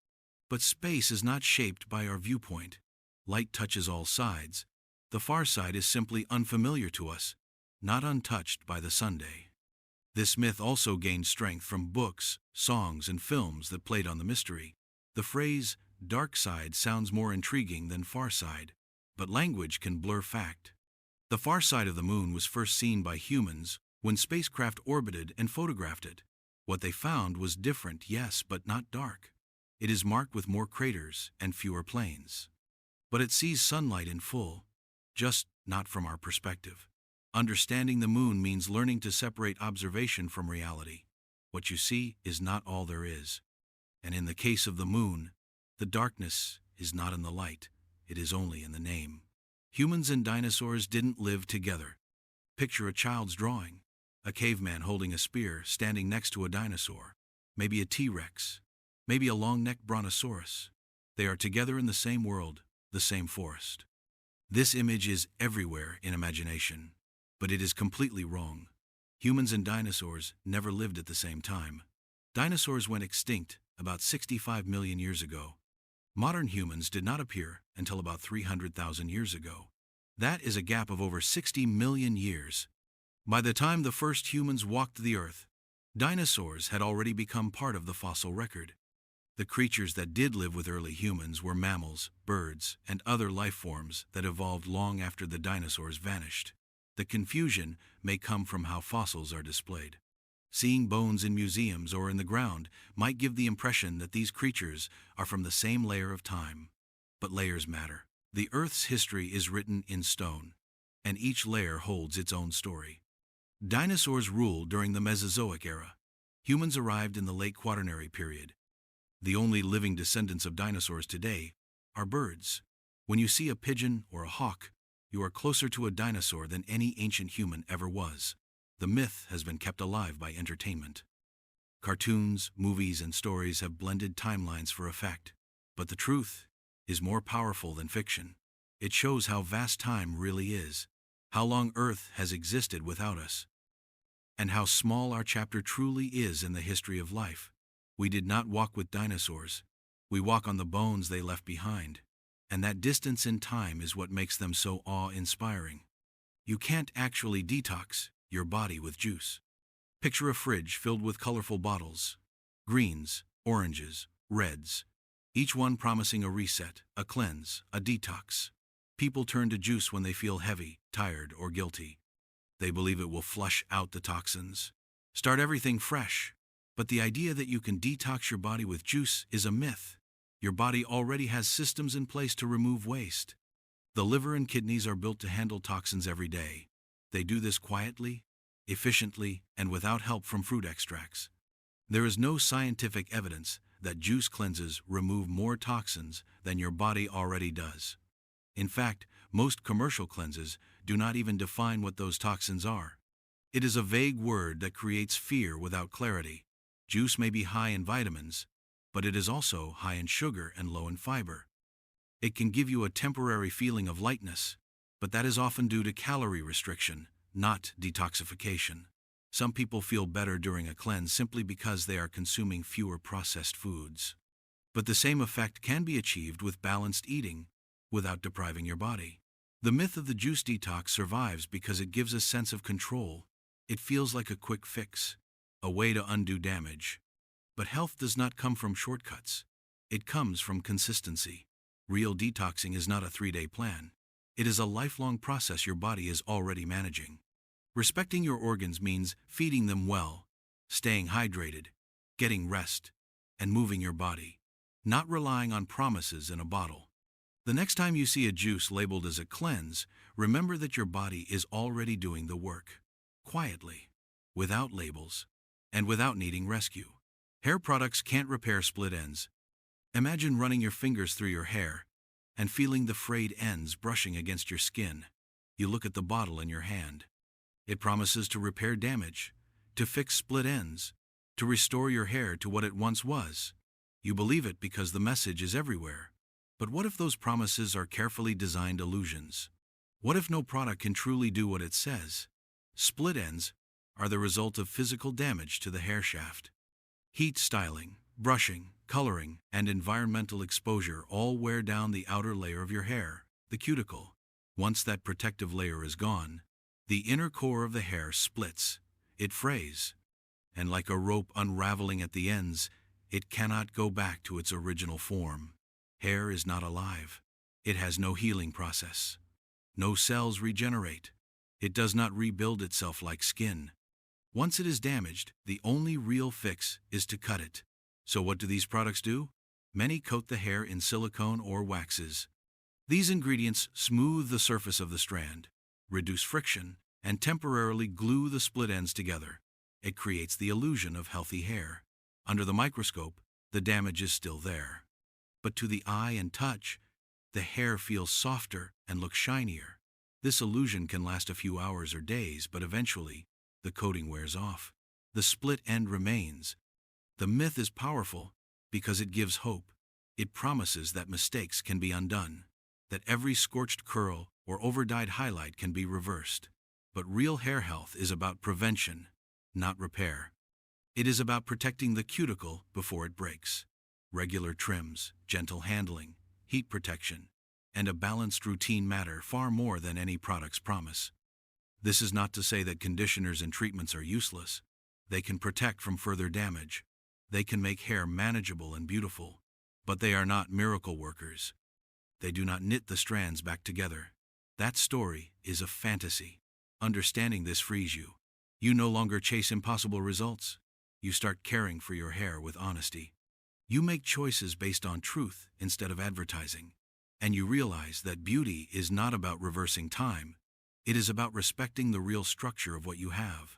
But space is not shaped by our viewpoint. Light touches all sides. The far side is simply unfamiliar to us, not untouched by the Sunday. This myth also gained strength from books, songs, and films that played on the mystery. The phrase, dark side, sounds more intriguing than far side, but language can blur fact. The far side of the moon was first seen by humans when spacecraft orbited and photographed it. What they found was different, yes, but not dark. It is marked with more craters and fewer plains. But it sees sunlight in full, just not from our perspective. Understanding the moon means learning to separate observation from reality. What you see is not all there is. And in the case of the moon, the darkness is not in the light, it is only in the name. Humans and dinosaurs didn't live together. Picture a child's drawing, a caveman holding a spear standing next to a dinosaur, maybe a T-Rex, maybe a long-necked brontosaurus. They are together in the same world, the same forest. This image is everywhere in imagination, but it is completely wrong. Humans and dinosaurs never lived at the same time. Dinosaurs went extinct about 65 million years ago. Modern humans did not appear until about 300,000 years ago. That is a gap of over 60 million years. By the time the first humans walked the Earth, dinosaurs had already become part of the fossil record. The creatures that did live with early humans were mammals, birds, and other life forms that evolved long after the dinosaurs vanished. The confusion may come from how fossils are displayed. Seeing bones in museums or in the ground might give the impression that these creatures are from the same layer of time. But layers matter. The Earth's history is written in stone, and each layer holds its own story. Dinosaurs ruled during the Mesozoic era. Humans arrived in the late Quaternary period. The only living descendants of dinosaurs today are birds. When you see a pigeon or a hawk, you are closer to a dinosaur than any ancient human ever was. The myth has been kept alive by entertainment. Cartoons, movies, and stories have blended timelines for effect. But the truth is more powerful than fiction. It shows how vast time really is, how long Earth has existed without us, and how small our chapter truly is in the history of life. We did not walk with dinosaurs. We walk on the bones they left behind. And that distance in time is what makes them so awe-inspiring. You can't actually detox your body with juice. Picture a fridge filled with colorful bottles. Greens, oranges, reds. Each one promising a reset, a cleanse, a detox. People turn to juice when they feel heavy, tired, or guilty. They believe it will flush out the toxins, start everything fresh. But the idea that you can detox your body with juice is a myth. Your body already has systems in place to remove waste. The liver and kidneys are built to handle toxins every day. They do this quietly, efficiently, and without help from fruit extracts. There is no scientific evidence that juice cleanses remove more toxins than your body already does. In fact, most commercial cleanses do not even define what those toxins are. It is a vague word that creates fear without clarity. Juice may be high in vitamins, but it is also high in sugar and low in fiber. It can give you a temporary feeling of lightness, but that is often due to calorie restriction, not detoxification. Some people feel better during a cleanse simply because they are consuming fewer processed foods. But the same effect can be achieved with balanced eating without depriving your body. The myth of the juice detox survives because it gives a sense of control. It feels like a quick fix, a way to undo damage. But health does not come from shortcuts. It comes from consistency. Real detoxing is not a 3-day plan. It is a lifelong process your body is already managing. Respecting your organs means feeding them well, staying hydrated, getting rest, and moving your body, not relying on promises in a bottle. The next time you see a juice labeled as a cleanse, remember that your body is already doing the work, quietly, without labels, and without needing rescue. Hair products can't repair split ends. Imagine running your fingers through your hair and feeling the frayed ends brushing against your skin. You look at the bottle in your hand. It promises to repair damage, to fix split ends, to restore your hair to what it once was. You believe it because the message is everywhere. But what if those promises are carefully designed illusions? What if no product can truly do what it says? Split ends are the result of physical damage to the hair shaft. Heat, styling, brushing, coloring, and environmental exposure all wear down the outer layer of your hair, the cuticle. Once that protective layer is gone, the inner core of the hair splits, it frays, and like a rope unraveling at the ends, it cannot go back to its original form. Hair is not alive. It has no healing process. No cells regenerate. It does not rebuild itself like skin. Once it is damaged, the only real fix is to cut it. So what do these products do? Many coat the hair in silicone or waxes. These ingredients smooth the surface of the strand, reduce friction, and temporarily glue the split ends together. It creates the illusion of healthy hair. Under the microscope, the damage is still there. But to the eye and touch, the hair feels softer and looks shinier. This illusion can last a few hours or days, but eventually, the coating wears off. The split end remains. The myth is powerful because it gives hope. It promises that mistakes can be undone, that every scorched curl or overdyed highlight can be reversed. But real hair health is about prevention, not repair. It is about protecting the cuticle before it breaks. Regular trims, gentle handling, heat protection, and a balanced routine matter far more than any products promise. This is not to say that conditioners and treatments are useless. They can protect from further damage. They can make hair manageable and beautiful. But they are not miracle workers. They do not knit the strands back together. That story is a fantasy. Understanding this frees you. You no longer chase impossible results. You start caring for your hair with honesty. You make choices based on truth instead of advertising. And you realize that beauty is not about reversing time. It is about respecting the real structure of what you have.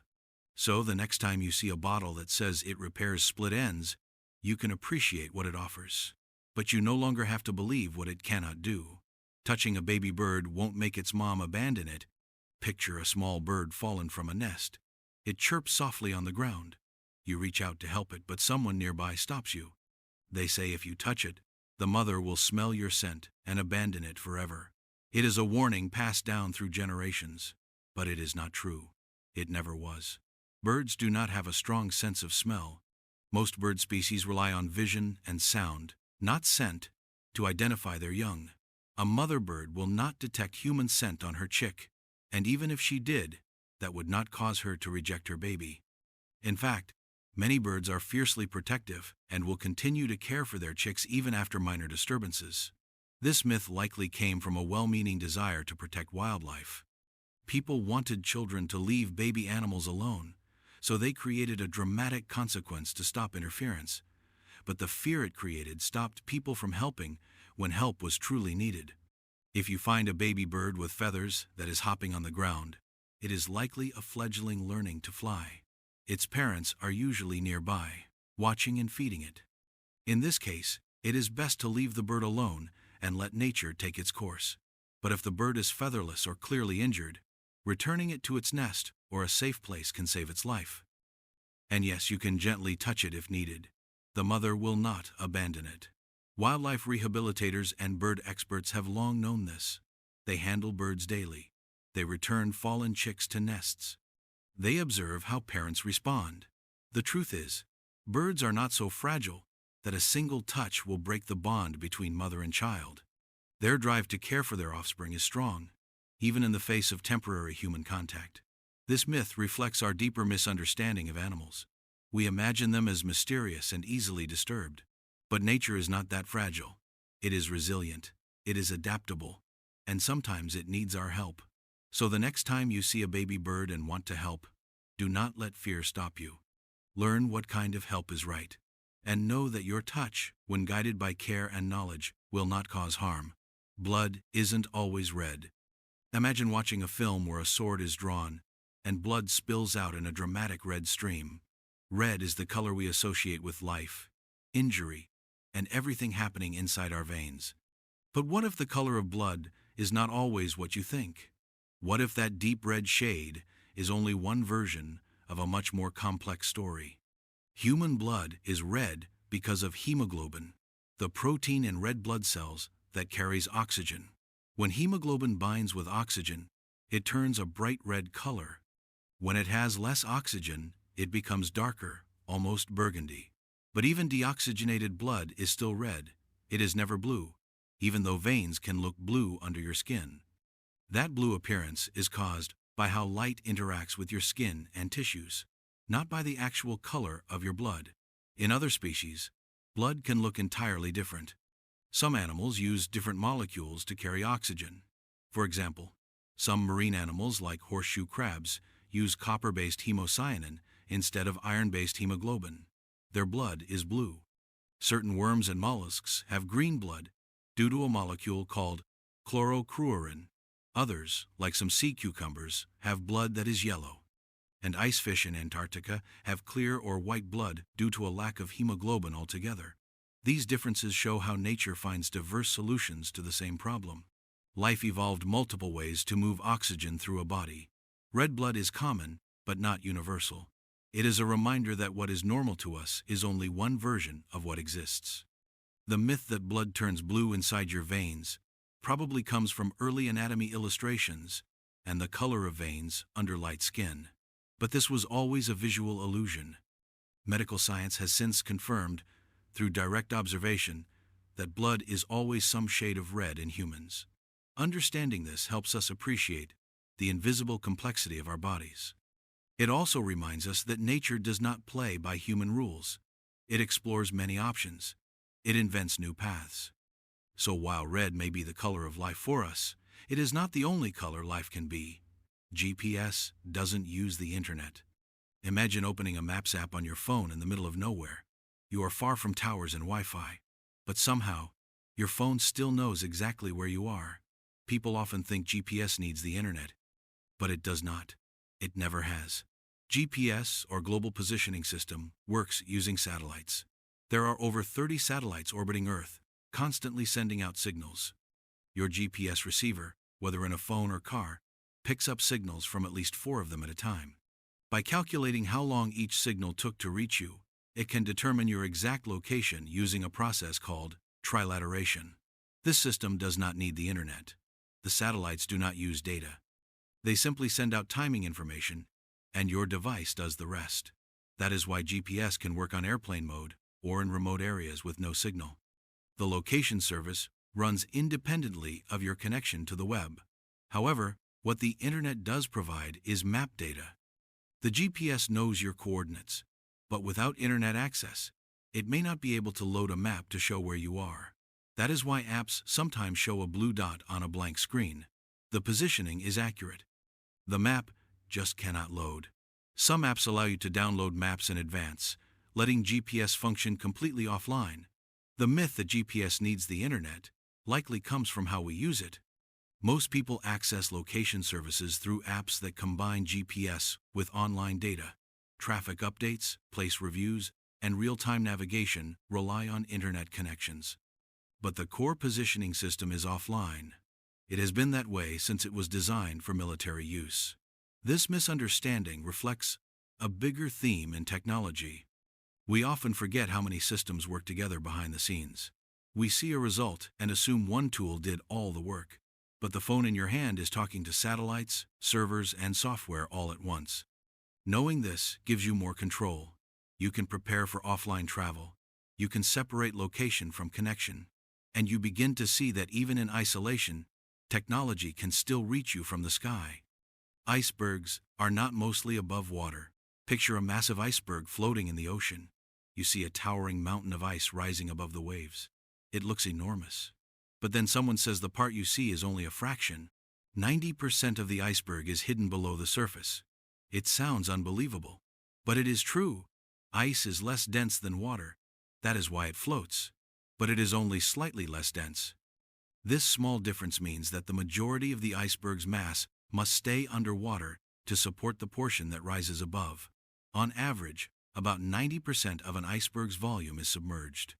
So the next time you see a bottle that says it repairs split ends, you can appreciate what it offers. But you no longer have to believe what it cannot do. Touching a baby bird won't make its mom abandon it. Picture a small bird fallen from a nest. It chirps softly on the ground. You reach out to help it, but someone nearby stops you. They say if you touch it, the mother will smell your scent and abandon it forever. It is a warning passed down through generations, but it is not true. It never was. Birds do not have a strong sense of smell. Most bird species rely on vision and sound, not scent, to identify their young. A mother bird will not detect human scent on her chick, and even if she did, that would not cause her to reject her baby. In fact, many birds are fiercely protective and will continue to care for their chicks even after minor disturbances. This myth likely came from a well-meaning desire to protect wildlife. People wanted children to leave baby animals alone, so they created a dramatic consequence to stop interference. But the fear it created stopped people from helping when help was truly needed. If you find a baby bird with feathers that is hopping on the ground, it is likely a fledgling learning to fly. Its parents are usually nearby, watching and feeding it. In this case, it is best to leave the bird alone and let nature take its course. But if the bird is featherless or clearly injured, returning it to its nest or a safe place can save its life. And yes, you can gently touch it if needed. The mother will not abandon it. Wildlife rehabilitators and bird experts have long known this. They handle birds daily. They return fallen chicks to nests. They observe how parents respond. The truth is, birds are not so fragile that a single touch will break the bond between mother and child. Their drive to care for their offspring is strong, even in the face of temporary human contact. This myth reflects our deeper misunderstanding of animals. We imagine them as mysterious and easily disturbed. But nature is not that fragile. It is resilient, it is adaptable, and sometimes it needs our help. So the next time you see a baby bird and want to help, do not let fear stop you. Learn what kind of help is right. And know that your touch, when guided by care and knowledge, will not cause harm. Blood isn't always red. Imagine watching a film where a sword is drawn, and blood spills out in a dramatic red stream. Red is the color we associate with life, injury, and everything happening inside our veins. But what if the color of blood is not always what you think? What if that deep red shade is only one version of a much more complex story? Human blood is red because of hemoglobin, the protein in red blood cells that carries oxygen. When hemoglobin binds with oxygen, it turns a bright red color. When it has less oxygen, it becomes darker, almost burgundy. But even deoxygenated blood is still red. It is never blue, even though veins can look blue under your skin. That blue appearance is caused by how light interacts with your skin and tissues, not by the actual color of your blood. In other species, blood can look entirely different. Some animals use different molecules to carry oxygen. For example, some marine animals like horseshoe crabs use copper-based hemocyanin instead of iron-based hemoglobin. Their blood is blue. Certain worms and mollusks have green blood due to a molecule called chlorocruorin. Others, like some sea cucumbers, have blood that is yellow. And ice fish in Antarctica have clear or white blood due to a lack of hemoglobin altogether. These differences show how nature finds diverse solutions to the same problem. Life evolved multiple ways to move oxygen through a body. Red blood is common, but not universal. It is a reminder that what is normal to us is only one version of what exists. The myth that blood turns blue inside your veins probably comes from early anatomy illustrations and the color of veins under light skin. But this was always a visual illusion. Medical science has since confirmed, through direct observation, that blood is always some shade of red in humans. Understanding this helps us appreciate the invisible complexity of our bodies. It also reminds us that nature does not play by human rules. It explores many options. It invents new paths. So while red may be the color of life for us, it is not the only color life can be. GPS doesn't use the internet. Imagine opening a Maps app on your phone in the middle of nowhere. You are far from towers and Wi-Fi, but somehow, your phone still knows exactly where you are. People often think GPS needs the internet, but it does not. It never has. GPS, or Global Positioning System, works using satellites. There are over 30 satellites orbiting Earth, constantly sending out signals. Your GPS receiver, whether in a phone or car, picks up signals from at least 4 of them at a time. By calculating how long each signal took to reach you, it can determine your exact location using a process called trilateration. This system does not need the internet. The satellites do not use data. They simply send out timing information, and your device does the rest. That is why GPS can work on airplane mode or in remote areas with no signal. The location service runs independently of your connection to the web. However, what the internet does provide is map data. The GPS knows your coordinates, but without internet access, it may not be able to load a map to show where you are. That is why apps sometimes show a blue dot on a blank screen. The positioning is accurate. The map just cannot load. Some apps allow you to download maps in advance, letting GPS function completely offline. The myth that GPS needs the internet likely comes from how we use it. Most people access location services through apps that combine GPS with online data. Traffic updates, place reviews, and real-time navigation rely on internet connections. But the core positioning system is offline. It has been that way since it was designed for military use. This misunderstanding reflects a bigger theme in technology. We often forget how many systems work together behind the scenes. We see a result and assume one tool did all the work. But the phone in your hand is talking to satellites, servers, and software all at once. Knowing this gives you more control. You can prepare for offline travel. You can separate location from connection. And you begin to see that even in isolation, technology can still reach you from the sky. Icebergs are not mostly above water. Picture a massive iceberg floating in the ocean. You see a towering mountain of ice rising above the waves. It looks enormous. But then someone says the part you see is only a fraction. 90% of the iceberg is hidden below the surface. It sounds unbelievable. But it is true. Ice is less dense than water. That is why it floats. But it is only slightly less dense. This small difference means that the majority of the iceberg's mass must stay underwater to support the portion that rises above. On average, about 90% of an iceberg's volume is submerged.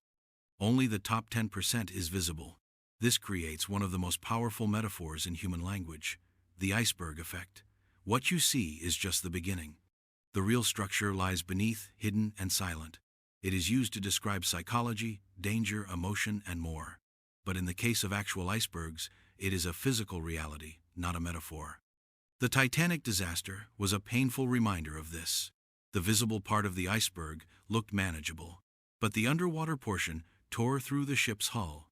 Only the top 10% is visible. This creates one of the most powerful metaphors in human language, the iceberg effect. What you see is just the beginning. The real structure lies beneath, hidden and silent. It is used to describe psychology, danger, emotion, and more. But in the case of actual icebergs, it is a physical reality, not a metaphor. The Titanic disaster was a painful reminder of this. The visible part of the iceberg looked manageable, but the underwater portion tore through the ship's hull.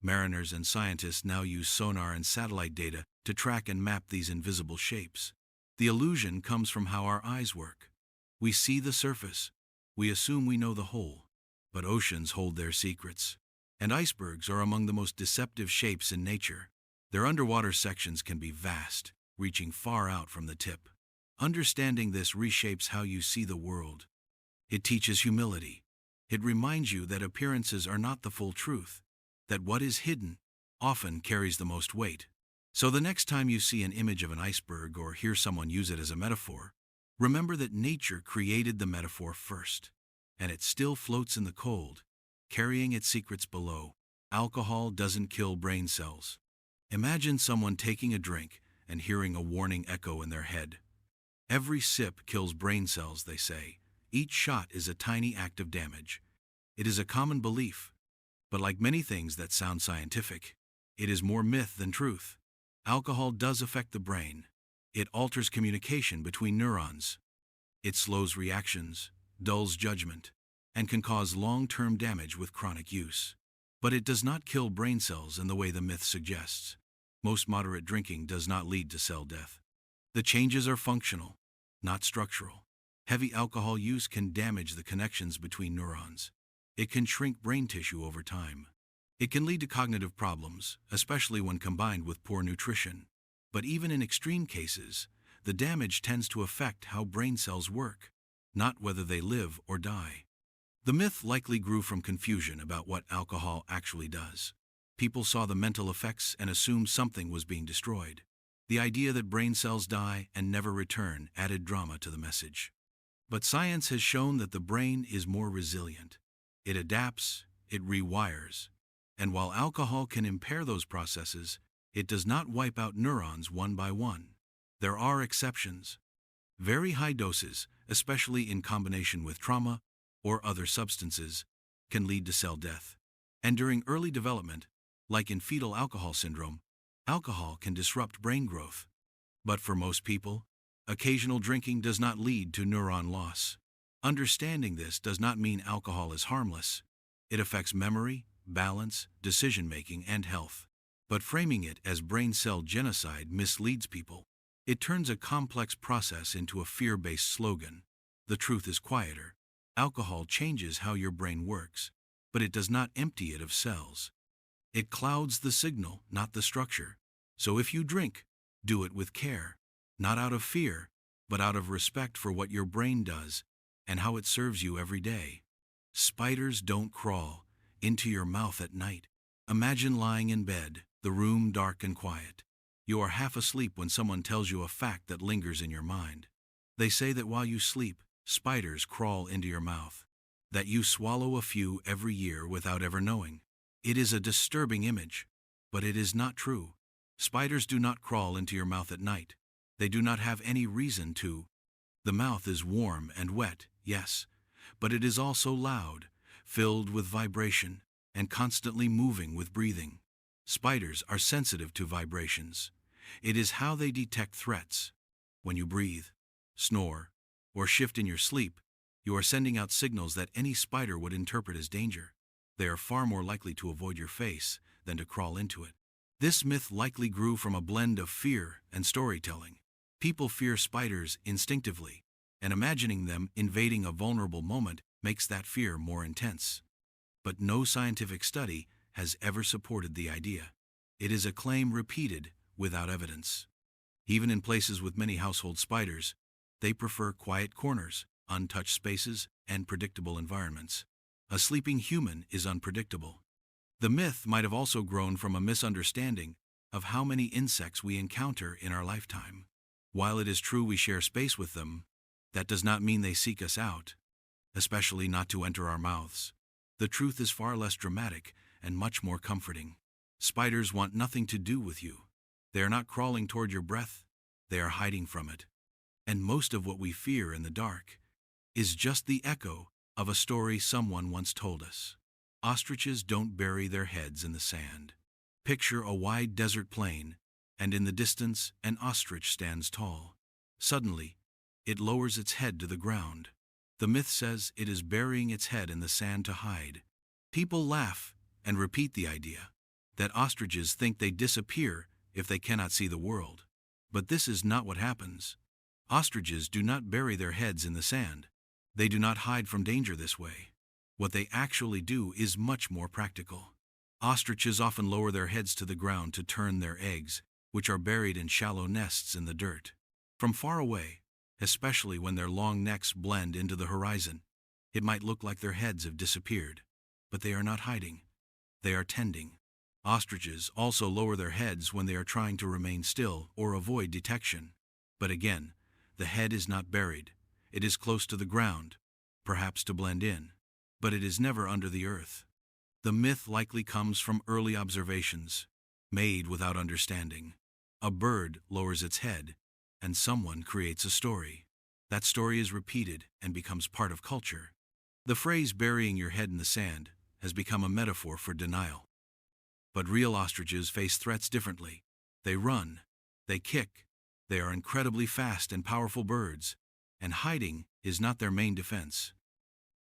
Mariners and scientists now use sonar and satellite data to track and map these invisible shapes. The illusion comes from how our eyes work. We see the surface. We assume we know the whole. But oceans hold their secrets. And icebergs are among the most deceptive shapes in nature. Their underwater sections can be vast, reaching far out from the tip. Understanding this reshapes how you see the world. It teaches humility. It reminds you that appearances are not the full truth, that what is hidden often carries the most weight. So the next time you see an image of an iceberg or hear someone use it as a metaphor, remember that nature created the metaphor first, and it still floats in the cold, carrying its secrets below. Alcohol doesn't kill brain cells. Imagine someone taking a drink and hearing a warning echo in their head. Every sip kills brain cells, they say. Each shot is a tiny act of damage. It is a common belief. But like many things that sound scientific, it is more myth than truth. Alcohol does affect the brain. It alters communication between neurons. It slows reactions, dulls judgment, and can cause long-term damage with chronic use. But it does not kill brain cells in the way the myth suggests. Most moderate drinking does not lead to cell death. The changes are functional, not structural. Heavy alcohol use can damage the connections between neurons. It can shrink brain tissue over time. It can lead to cognitive problems, especially when combined with poor nutrition. But even in extreme cases, the damage tends to affect how brain cells work, not whether they live or die. The myth likely grew from confusion about what alcohol actually does. People saw the mental effects and assumed something was being destroyed. The idea that brain cells die and never return added drama to the message. But science has shown that the brain is more resilient. It adapts, it rewires. And while alcohol can impair those processes, it does not wipe out neurons one by one. There are exceptions. Very high doses, especially in combination with trauma or other substances, can lead to cell death. And during early development, like in fetal alcohol syndrome, alcohol can disrupt brain growth. But for most people, occasional drinking does not lead to neuron loss. Understanding this does not mean alcohol is harmless. It affects memory, balance, decision-making, and health. But framing it as brain cell genocide misleads people. It turns a complex process into a fear-based slogan. The truth is quieter. Alcohol changes how your brain works, but it does not empty it of cells. It clouds the signal, not the structure. So if you drink, do it with care, not out of fear, but out of respect for what your brain does and how it serves you every day. Spiders don't crawl into your mouth at night. Imagine lying in bed, the room dark and quiet. You are half asleep when someone tells you a fact that lingers in your mind. They say that while you sleep, spiders crawl into your mouth, that you swallow a few every year without ever knowing. It is a disturbing image, but it is not true. Spiders do not crawl into your mouth at night. They do not have any reason to. The mouth is warm and wet, yes, but it is also loud, filled with vibration, and constantly moving with breathing. Spiders are sensitive to vibrations. It is how they detect threats. When you breathe, snore, or shift in your sleep, you are sending out signals that any spider would interpret as danger. They are far more likely to avoid your face than to crawl into it. This myth likely grew from a blend of fear and storytelling. People fear spiders instinctively, and imagining them invading a vulnerable moment makes that fear more intense. But no scientific study has ever supported the idea. It is a claim repeated without evidence. Even in places with many household spiders, they prefer quiet corners, untouched spaces, and predictable environments. A sleeping human is unpredictable. The myth might have also grown from a misunderstanding of how many insects we encounter in our lifetime. While it is true we share space with them, that does not mean they seek us out, especially not to enter our mouths. The truth is far less dramatic and much more comforting. Spiders want nothing to do with you. They are not crawling toward your breath, they are hiding from it. And most of what we fear in the dark is just the echo of a story someone once told us. Ostriches don't bury their heads in the sand. Picture a wide desert plain, and in the distance an ostrich stands tall. Suddenly, it lowers its head to the ground. The myth says it is burying its head in the sand to hide. People laugh and repeat the idea that ostriches think they disappear if they cannot see the world. But this is not what happens. Ostriches do not bury their heads in the sand. They do not hide from danger this way. What they actually do is much more practical. Ostriches often lower their heads to the ground to turn their eggs, which are buried in shallow nests in the dirt. From far away, especially when their long necks blend into the horizon, it might look like their heads have disappeared. But they are not hiding. They are tending. Ostriches also lower their heads when they are trying to remain still or avoid detection. But again, the head is not buried. It is close to the ground, perhaps to blend in, but it is never under the earth. The myth likely comes from early observations, made without understanding. A bird lowers its head, and someone creates a story. That story is repeated and becomes part of culture. The phrase burying your head in the sand has become a metaphor for denial. But real ostriches face threats differently. They run, they kick, they are incredibly fast and powerful birds, and hiding is not their main defense.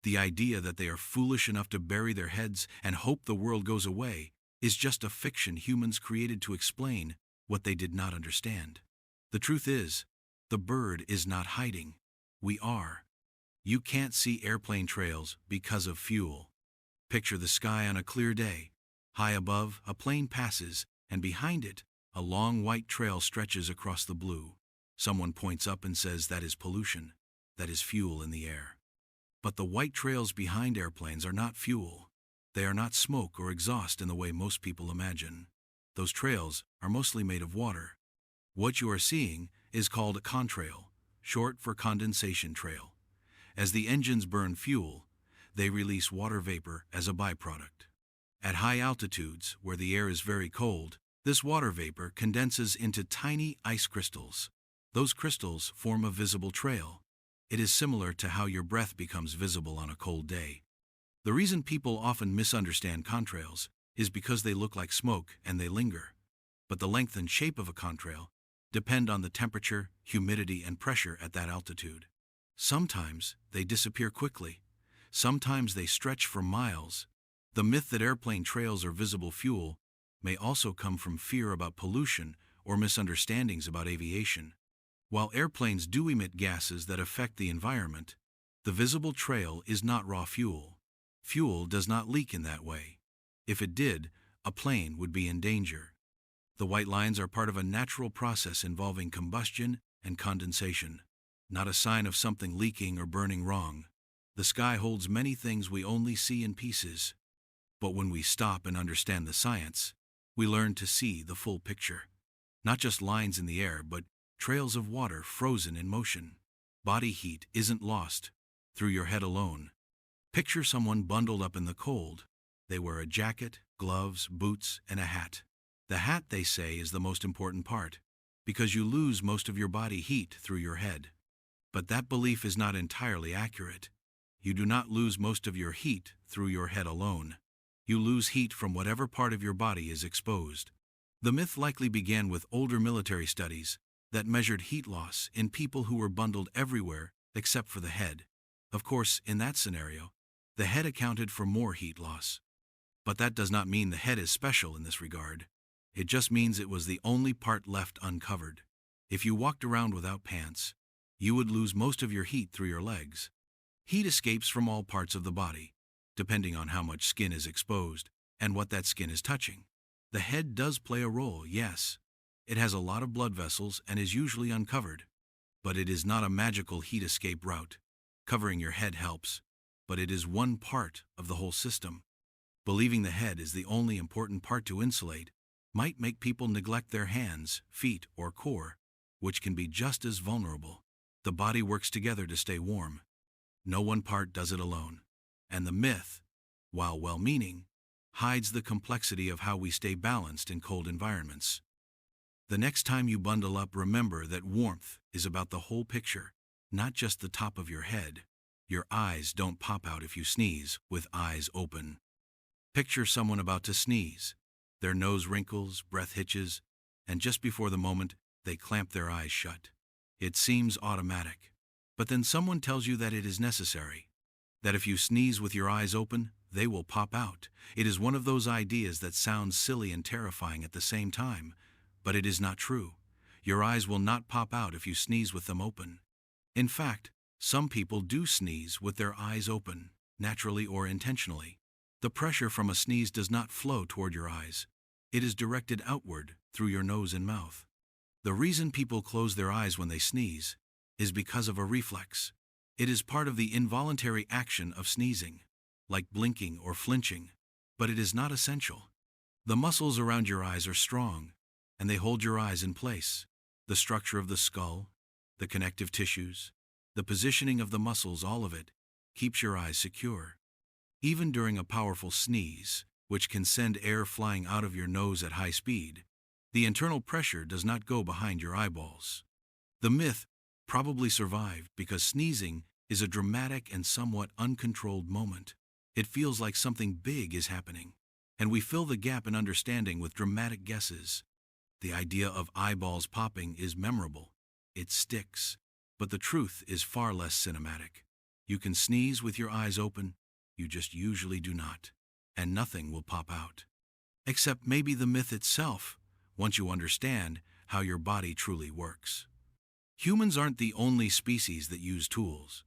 The idea that they are foolish enough to bury their heads and hope the world goes away is just a fiction humans created to explain what they did not understand. The truth is, the bird is not hiding. We are. You can't see airplane trails because of fuel. Picture the sky on a clear day. High above, a plane passes, and behind it, a long white trail stretches across the blue. Someone points up and says that is pollution. That is fuel in the air. But the white trails behind airplanes are not fuel. They are not smoke or exhaust in the way most people imagine. Those trails are mostly made of water. What you are seeing is called a contrail, short for condensation trail. As the engines burn fuel, they release water vapor as a byproduct. At high altitudes, where the air is very cold, this water vapor condenses into tiny ice crystals. Those crystals form a visible trail. It is similar to how your breath becomes visible on a cold day. The reason people often misunderstand contrails is because they look like smoke and they linger. But the length and shape of a contrail depend on the temperature, humidity, and pressure at that altitude. Sometimes they disappear quickly. Sometimes they stretch for miles. The myth that airplane trails are visible fuel may also come from fear about pollution or misunderstandings about aviation. While airplanes do emit gases that affect the environment, the visible trail is not raw fuel. Fuel does not leak in that way. If it did, a plane would be in danger. The white lines are part of a natural process involving combustion and condensation, not a sign of something leaking or burning wrong. The sky holds many things we only see in pieces. But when we stop and understand the science, we learn to see the full picture. Not just lines in the air, but trails of water frozen in motion. Body heat isn't lost through your head alone. Picture someone bundled up in the cold. They wear a jacket, gloves, boots, and a hat. The hat, they say, is the most important part, because you lose most of your body heat through your head. But that belief is not entirely accurate. You do not lose most of your heat through your head alone. You lose heat from whatever part of your body is exposed. The myth likely began with older military studies that measured heat loss in people who were bundled everywhere except for the head. Of course, in that scenario, the head accounted for more heat loss. But that does not mean the head is special in this regard. It just means it was the only part left uncovered. If you walked around without pants, you would lose most of your heat through your legs. Heat escapes from all parts of the body, depending on how much skin is exposed and what that skin is touching. The head does play a role, yes. It has a lot of blood vessels and is usually uncovered. But it is not a magical heat escape route. Covering your head helps, but it is one part of the whole system. Believing the head is the only important part to insulate might make people neglect their hands, feet, or core, which can be just as vulnerable. The body works together to stay warm. No one part does it alone. And the myth, while well-meaning, hides the complexity of how we stay balanced in cold environments. The next time you bundle up, remember that warmth is about the whole picture, not just the top of your head. Your eyes don't pop out if you sneeze with eyes open. Picture someone about to sneeze. Their nose wrinkles, breath hitches, and just before the moment, they clamp their eyes shut. It seems automatic. But then someone tells you that it is necessary. That if you sneeze with your eyes open, they will pop out. It is one of those ideas that sounds silly and terrifying at the same time, but it is not true. Your eyes will not pop out if you sneeze with them open. In fact, some people do sneeze with their eyes open, naturally or intentionally. The pressure from a sneeze does not flow toward your eyes. It is directed outward through your nose and mouth. The reason people close their eyes when they sneeze is because of a reflex. It is part of the involuntary action of sneezing, like blinking or flinching, but it is not essential. The muscles around your eyes are strong, and they hold your eyes in place. The structure of the skull, the connective tissues, the positioning of the muscles, all of it keeps your eyes secure. Even during a powerful sneeze, which can send air flying out of your nose at high speed, the internal pressure does not go behind your eyeballs. The myth probably survived because sneezing is a dramatic and somewhat uncontrolled moment. It feels like something big is happening, and we fill the gap in understanding with dramatic guesses. The idea of eyeballs popping is memorable. It sticks, but the truth is far less cinematic. You can sneeze with your eyes open, you just usually do not, and nothing will pop out. Except maybe the myth itself, once you understand how your body truly works. Humans aren't the only species that use tools.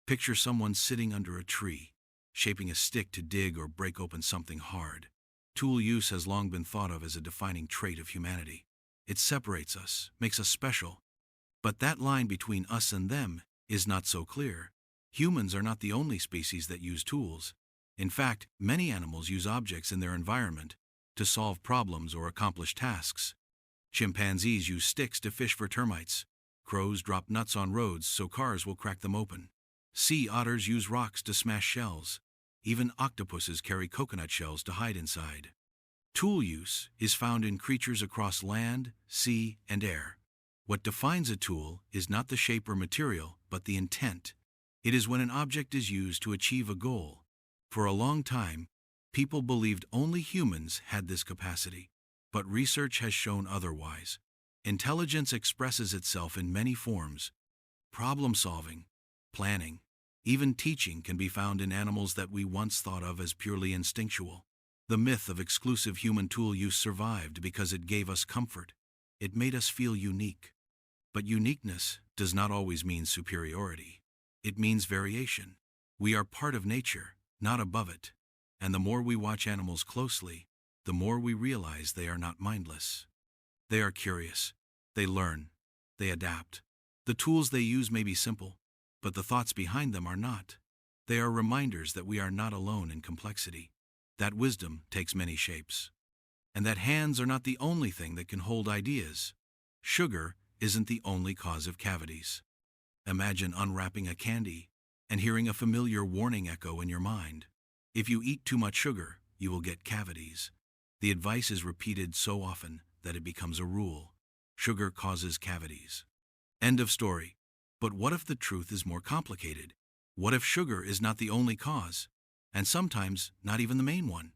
Picture someone sitting under a tree, shaping a stick to dig or break open something hard. Tool use has long been thought of as a defining trait of humanity. It separates us, makes us special. But that line between us and them is not so clear. Humans are not the only species that use tools. In fact, many animals use objects in their environment to solve problems or accomplish tasks. Chimpanzees use sticks to fish for termites. Crows drop nuts on roads so cars will crack them open. Sea otters use rocks to smash shells. Even octopuses carry coconut shells to hide inside. Tool use is found in creatures across land, sea, and air. What defines a tool is not the shape or material, but the intent. It is when an object is used to achieve a goal. For a long time, people believed only humans had this capacity, but research has shown otherwise. Intelligence expresses itself in many forms. Problem-solving, planning, even teaching can be found in animals that we once thought of as purely instinctual. The myth of exclusive human tool use survived because it gave us comfort. It made us feel unique. But uniqueness does not always mean superiority. It means variation. We are part of nature, not above it. And the more we watch animals closely, the more we realize they are not mindless. They are curious. They learn. They adapt. The tools they use may be simple, but the thoughts behind them are not. They are reminders that we are not alone in complexity, that wisdom takes many shapes, and that hands are not the only thing that can hold ideas. Sugar isn't the only cause of cavities. Imagine unwrapping a candy and hearing a familiar warning echo in your mind. If you eat too much sugar, you will get cavities. The advice is repeated so often that it becomes a rule. Sugar causes cavities. End of story. But what if the truth is more complicated? What if sugar is not the only cause, and sometimes not even the main one?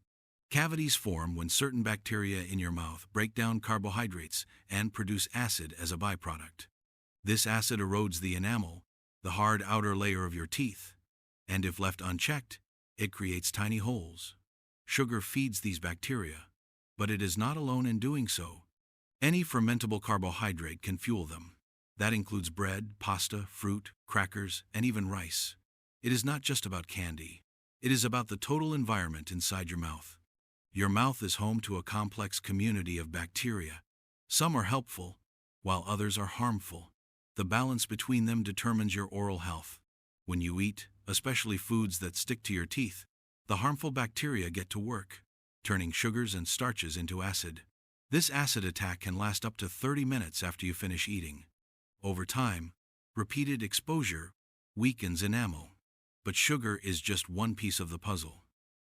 Cavities form when certain bacteria in your mouth break down carbohydrates and produce acid as a byproduct. This acid erodes the enamel, the hard outer layer of your teeth, and if left unchecked, it creates tiny holes. Sugar feeds these bacteria, but it is not alone in doing so. Any fermentable carbohydrate can fuel them. That includes bread, pasta, fruit, crackers, and even rice. It is not just about candy. It is about the total environment inside your mouth. Your mouth is home to a complex community of bacteria. Some are helpful, while others are harmful. The balance between them determines your oral health. When you eat, especially foods that stick to your teeth, the harmful bacteria get to work, turning sugars and starches into acid. This acid attack can last up to 30 minutes after you finish eating. Over time, repeated exposure weakens enamel. But sugar is just one piece of the puzzle.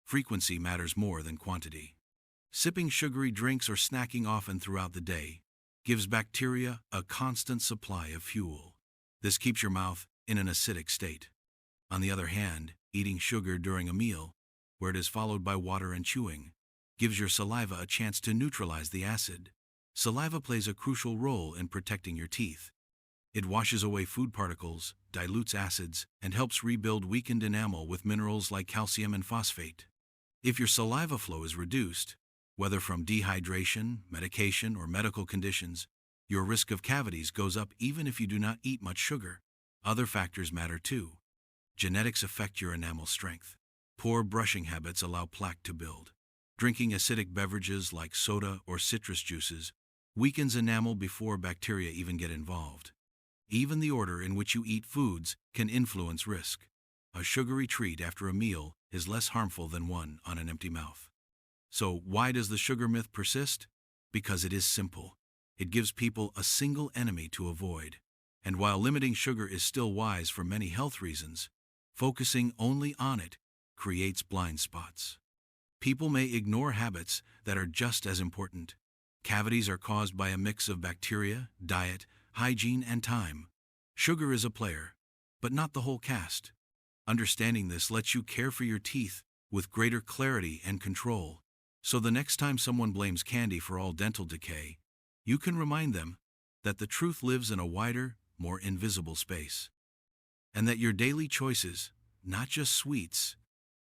Frequency matters more than quantity. Sipping sugary drinks or snacking often throughout the day gives bacteria a constant supply of fuel. This keeps your mouth in an acidic state. On the other hand, eating sugar during a meal, where it is followed by water and chewing, gives your saliva a chance to neutralize the acid. Saliva plays a crucial role in protecting your teeth. It washes away food particles, dilutes acids, and helps rebuild weakened enamel with minerals like calcium and phosphate. If your saliva flow is reduced, whether from dehydration, medication, or medical conditions, your risk of cavities goes up even if you do not eat much sugar. Other factors matter too. Genetics affect your enamel strength. Poor brushing habits allow plaque to build. Drinking acidic beverages like soda or citrus juices weakens enamel before bacteria even get involved. Even the order in which you eat foods can influence risk. A sugary treat after a meal is less harmful than one on an empty mouth. So why does the sugar myth persist? Because it is simple. It gives people a single enemy to avoid. And while limiting sugar is still wise for many health reasons, focusing only on it creates blind spots. People may ignore habits that are just as important. Cavities are caused by a mix of bacteria, diet, hygiene, and time. Sugar is a player, but not the whole cast. Understanding this lets you care for your teeth with greater clarity and control. So the next time someone blames candy for all dental decay, you can remind them that the truth lives in a wider, more invisible space. And that your daily choices, not just sweets,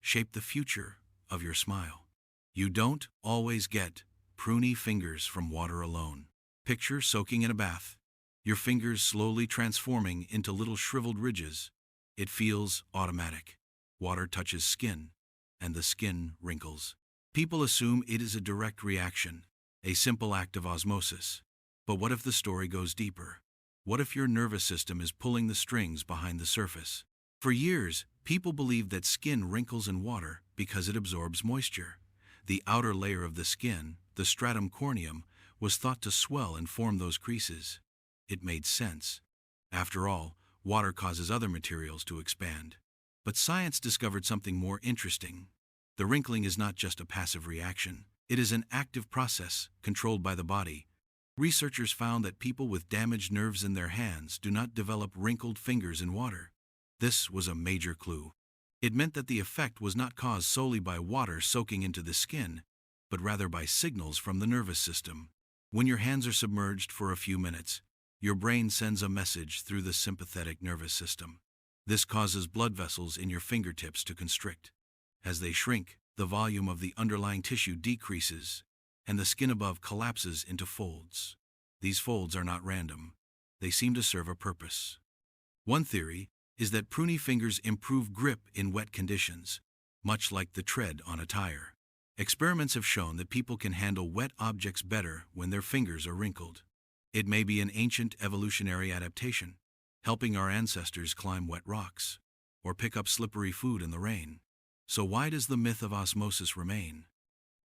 shape the future of your smile. You don't always get pruny fingers from water alone. Picture soaking in a bath. Your fingers slowly transforming into little shriveled ridges. It feels automatic. Water touches skin, and the skin wrinkles. People assume it is a direct reaction, a simple act of osmosis. But what if the story goes deeper? What if your nervous system is pulling the strings behind the surface? For years, people believed that skin wrinkles in water because it absorbs moisture. The outer layer of the skin, the stratum corneum, was thought to swell and form those creases. It made sense. After all, water causes other materials to expand. But science discovered something more interesting. The wrinkling is not just a passive reaction. It is an active process controlled by the body. Researchers found that people with damaged nerves in their hands do not develop wrinkled fingers in water. This was a major clue. It meant that the effect was not caused solely by water soaking into the skin, but rather by signals from the nervous system. When your hands are submerged for a few minutes, your brain sends a message through the sympathetic nervous system. This causes blood vessels in your fingertips to constrict. As they shrink, the volume of the underlying tissue decreases, and the skin above collapses into folds. These folds are not random. They seem to serve a purpose. One theory is that Pruney fingers improve grip in wet conditions, much like the tread on a tire. Experiments have shown that people can handle wet objects better when their fingers are wrinkled. It may be an ancient evolutionary adaptation, helping our ancestors climb wet rocks or pick up slippery food in the rain. So why does the myth of osmosis remain?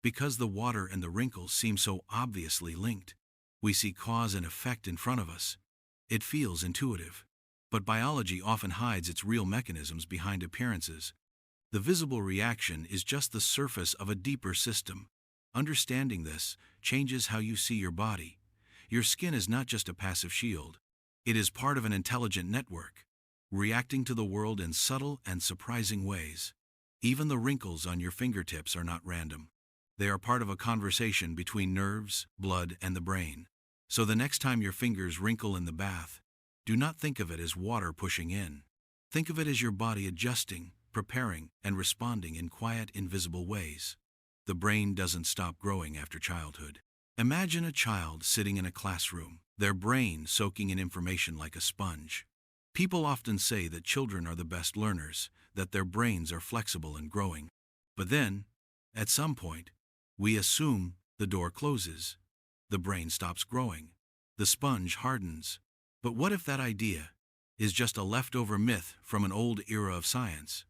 Because the water and the wrinkles seem so obviously linked. We see cause and effect in front of us. It feels intuitive. But biology often hides its real mechanisms behind appearances. The visible reaction is just the surface of a deeper system. Understanding this changes how you see your body. Your skin is not just a passive shield. It is part of an intelligent network, reacting to the world in subtle and surprising ways. Even the wrinkles on your fingertips are not random. They are part of a conversation between nerves, blood, and the brain. So the next time your fingers wrinkle in the bath, do not think of it as water pushing in. Think of it as your body adjusting, preparing, and responding in quiet, invisible ways. The brain doesn't stop growing after childhood. Imagine a child sitting in a classroom, their brain soaking in information like a sponge. People often say that children are the best learners, that their brains are flexible and growing. But then, at some point, we assume the door closes. The brain stops growing. The sponge hardens. But what if that idea is just a leftover myth from an old era of science?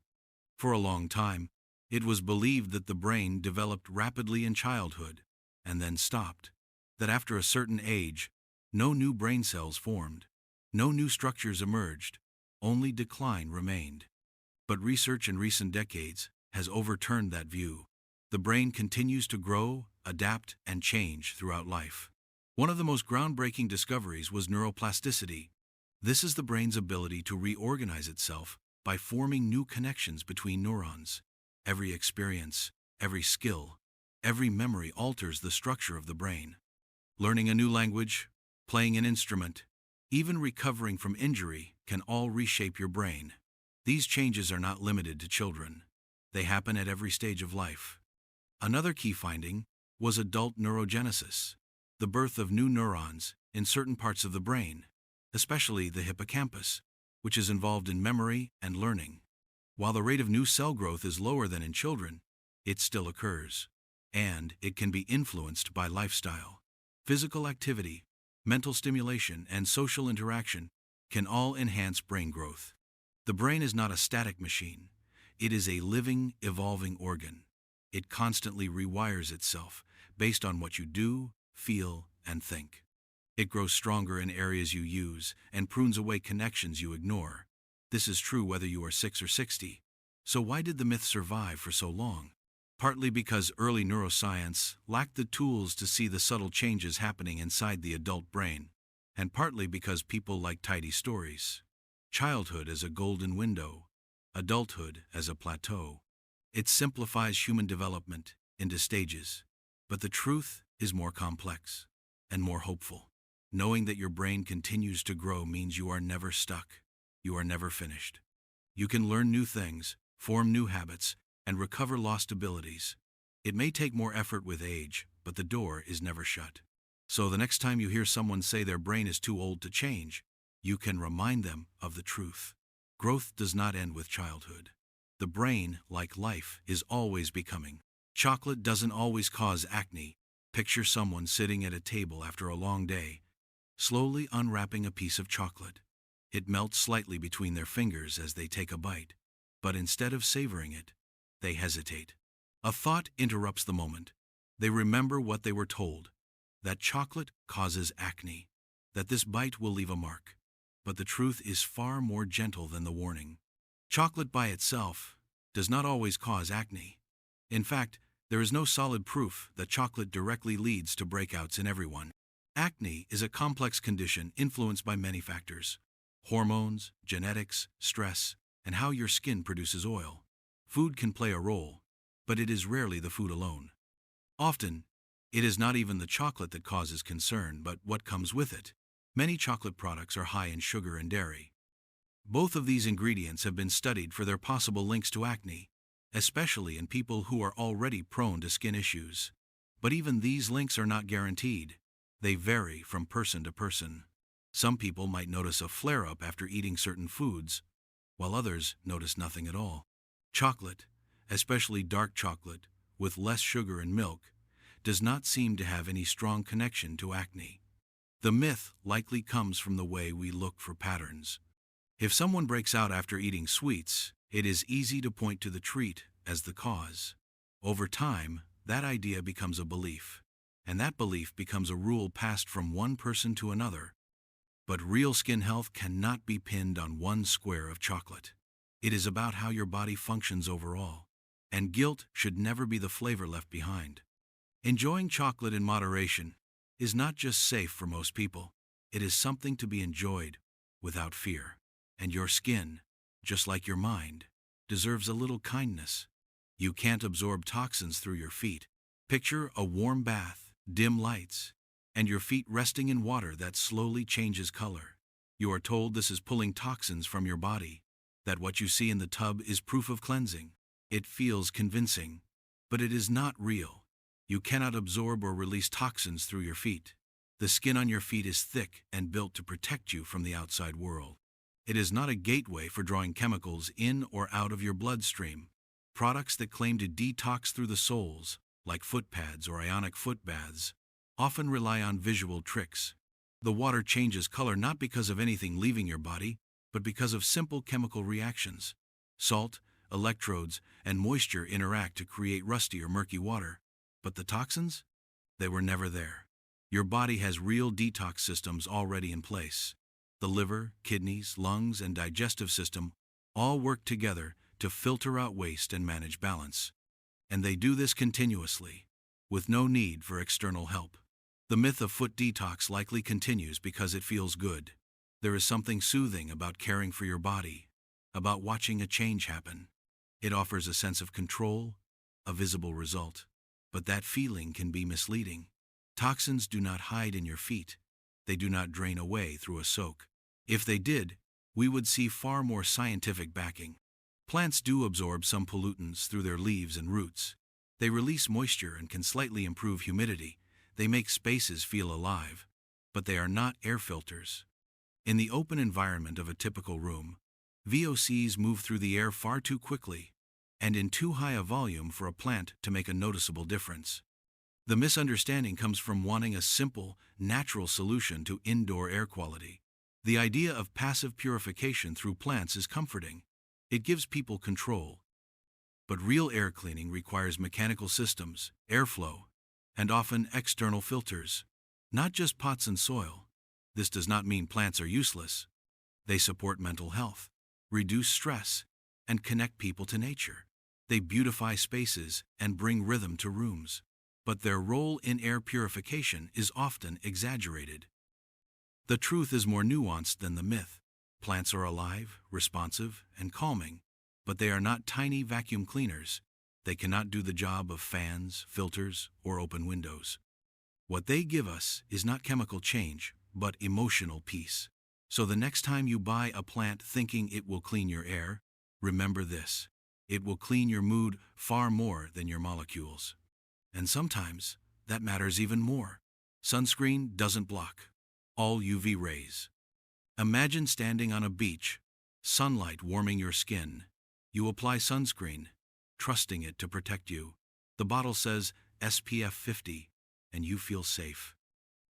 For a long time, it was believed that the brain developed rapidly in childhood and then stopped. That after a certain age, no new brain cells formed. No new structures emerged. Only decline remained. But research in recent decades has overturned that view. The brain continues to grow, adapt, and change throughout life. One of the most groundbreaking discoveries was neuroplasticity. This is the brain's ability to reorganize itself by forming new connections between neurons. Every experience, every skill, every memory alters the structure of the brain. Learning a new language, playing an instrument, even recovering from injury can all reshape your brain. These changes are not limited to children. They happen at every stage of life. Another key finding was adult neurogenesis, the birth of new neurons in certain parts of the brain, especially the hippocampus, which is involved in memory and learning. While the rate of new cell growth is lower than in children, it still occurs, and it can be influenced by lifestyle. Physical activity, mental stimulation, and social interaction can all enhance brain growth. The brain is not a static machine. It is a living, evolving organ. It constantly rewires itself based on what you do, feel, and think. It grows stronger in areas you use and prunes away connections you ignore. This is true whether you are 6 or 60. So why did the myth survive for so long? Partly because early neuroscience lacked the tools to see the subtle changes happening inside the adult brain, and partly because people like tidy stories. Childhood as a golden window, adulthood as a plateau. It simplifies human development into stages, but the truth is more complex and more hopeful. Knowing that your brain continues to grow means you are never stuck. You are never finished. You can learn new things, form new habits, and recover lost abilities. It may take more effort with age, but the door is never shut. So the next time you hear someone say their brain is too old to change, you can remind them of the truth. Growth does not end with childhood. The brain, like life, is always becoming. Chocolate doesn't always cause acne. Picture someone sitting at a table after a long day, slowly unwrapping a piece of chocolate. It melts slightly between their fingers as they take a bite, but instead of savoring it, they hesitate. A thought interrupts the moment. They remember what they were told, that chocolate causes acne, that this bite will leave a mark. But the truth is far more gentle than the warning. Chocolate by itself does not always cause acne. In fact, there is no solid proof that chocolate directly leads to breakouts in everyone. Acne is a complex condition influenced by many factors: hormones, genetics, stress, and how your skin produces oil. Food can play a role, but it is rarely the food alone. Often, it is not even the chocolate that causes concern, but what comes with it. Many chocolate products are high in sugar and dairy. Both of these ingredients have been studied for their possible links to acne, especially in people who are already prone to skin issues. But even these links are not guaranteed. They vary from person to person. Some people might notice a flare-up after eating certain foods, while others notice nothing at all. Chocolate, especially dark chocolate, with less sugar and milk, does not seem to have any strong connection to acne. The myth likely comes from the way we look for patterns. If someone breaks out after eating sweets, it is easy to point to the treat as the cause. Over time, that idea becomes a belief, and that belief becomes a rule passed from one person to another. But real skin health cannot be pinned on one square of chocolate. It is about how your body functions overall, and guilt should never be the flavor left behind. Enjoying chocolate in moderation is not just safe for most people, it is something to be enjoyed without fear. And your skin, just like your mind, deserves a little kindness. You can't absorb toxins through your feet. Picture a warm bath, dim lights, and your feet resting in water that slowly changes color. You are told this is pulling toxins from your body, that what you see in the tub is proof of cleansing. It feels convincing, but it is not real. You cannot absorb or release toxins through your feet. The skin on your feet is thick and built to protect you from the outside world. It is not a gateway for drawing chemicals in or out of your bloodstream. Products that claim to detox through the soles, like foot pads or ionic foot baths, often rely on visual tricks. The water changes color not because of anything leaving your body, but because of simple chemical reactions. Salt, electrodes, and moisture interact to create rusty or murky water. But the toxins? They were never there. Your body has real detox systems already in place. The liver, kidneys, lungs, and digestive system all work together to filter out waste and manage balance. And they do this continuously, with no need for external help. The myth of foot detox likely continues because it feels good. There is something soothing about caring for your body, about watching a change happen. It offers a sense of control, a visible result. But that feeling can be misleading. Toxins do not hide in your feet. They do not drain away through a soak. If they did, we would see far more scientific backing. Plants do absorb some pollutants through their leaves and roots. They release moisture and can slightly improve humidity. They make spaces feel alive. But they are not air filters. In the open environment of a typical room, VOCs move through the air far too quickly, and in too high a volume for a plant to make a noticeable difference. The misunderstanding comes from wanting a simple, natural solution to indoor air quality. The idea of passive purification through plants is comforting. It gives people control. But real air cleaning requires mechanical systems, airflow, and often external filters, not just pots and soil. This does not mean plants are useless. They support mental health, reduce stress, and connect people to nature. They beautify spaces and bring rhythm to rooms. But their role in air purification is often exaggerated. The truth is more nuanced than the myth. Plants are alive, responsive, and calming, but they are not tiny vacuum cleaners. They cannot do the job of fans, filters, or open windows. What they give us is not chemical change, but emotional peace. So the next time you buy a plant thinking it will clean your air, remember this: it will clean your mood far more than your molecules. And sometimes, that matters even more. Sunscreen doesn't block all UV rays. Imagine standing on a beach, sunlight warming your skin. You apply sunscreen, trusting it to protect you. The bottle says SPF 50, and you feel safe.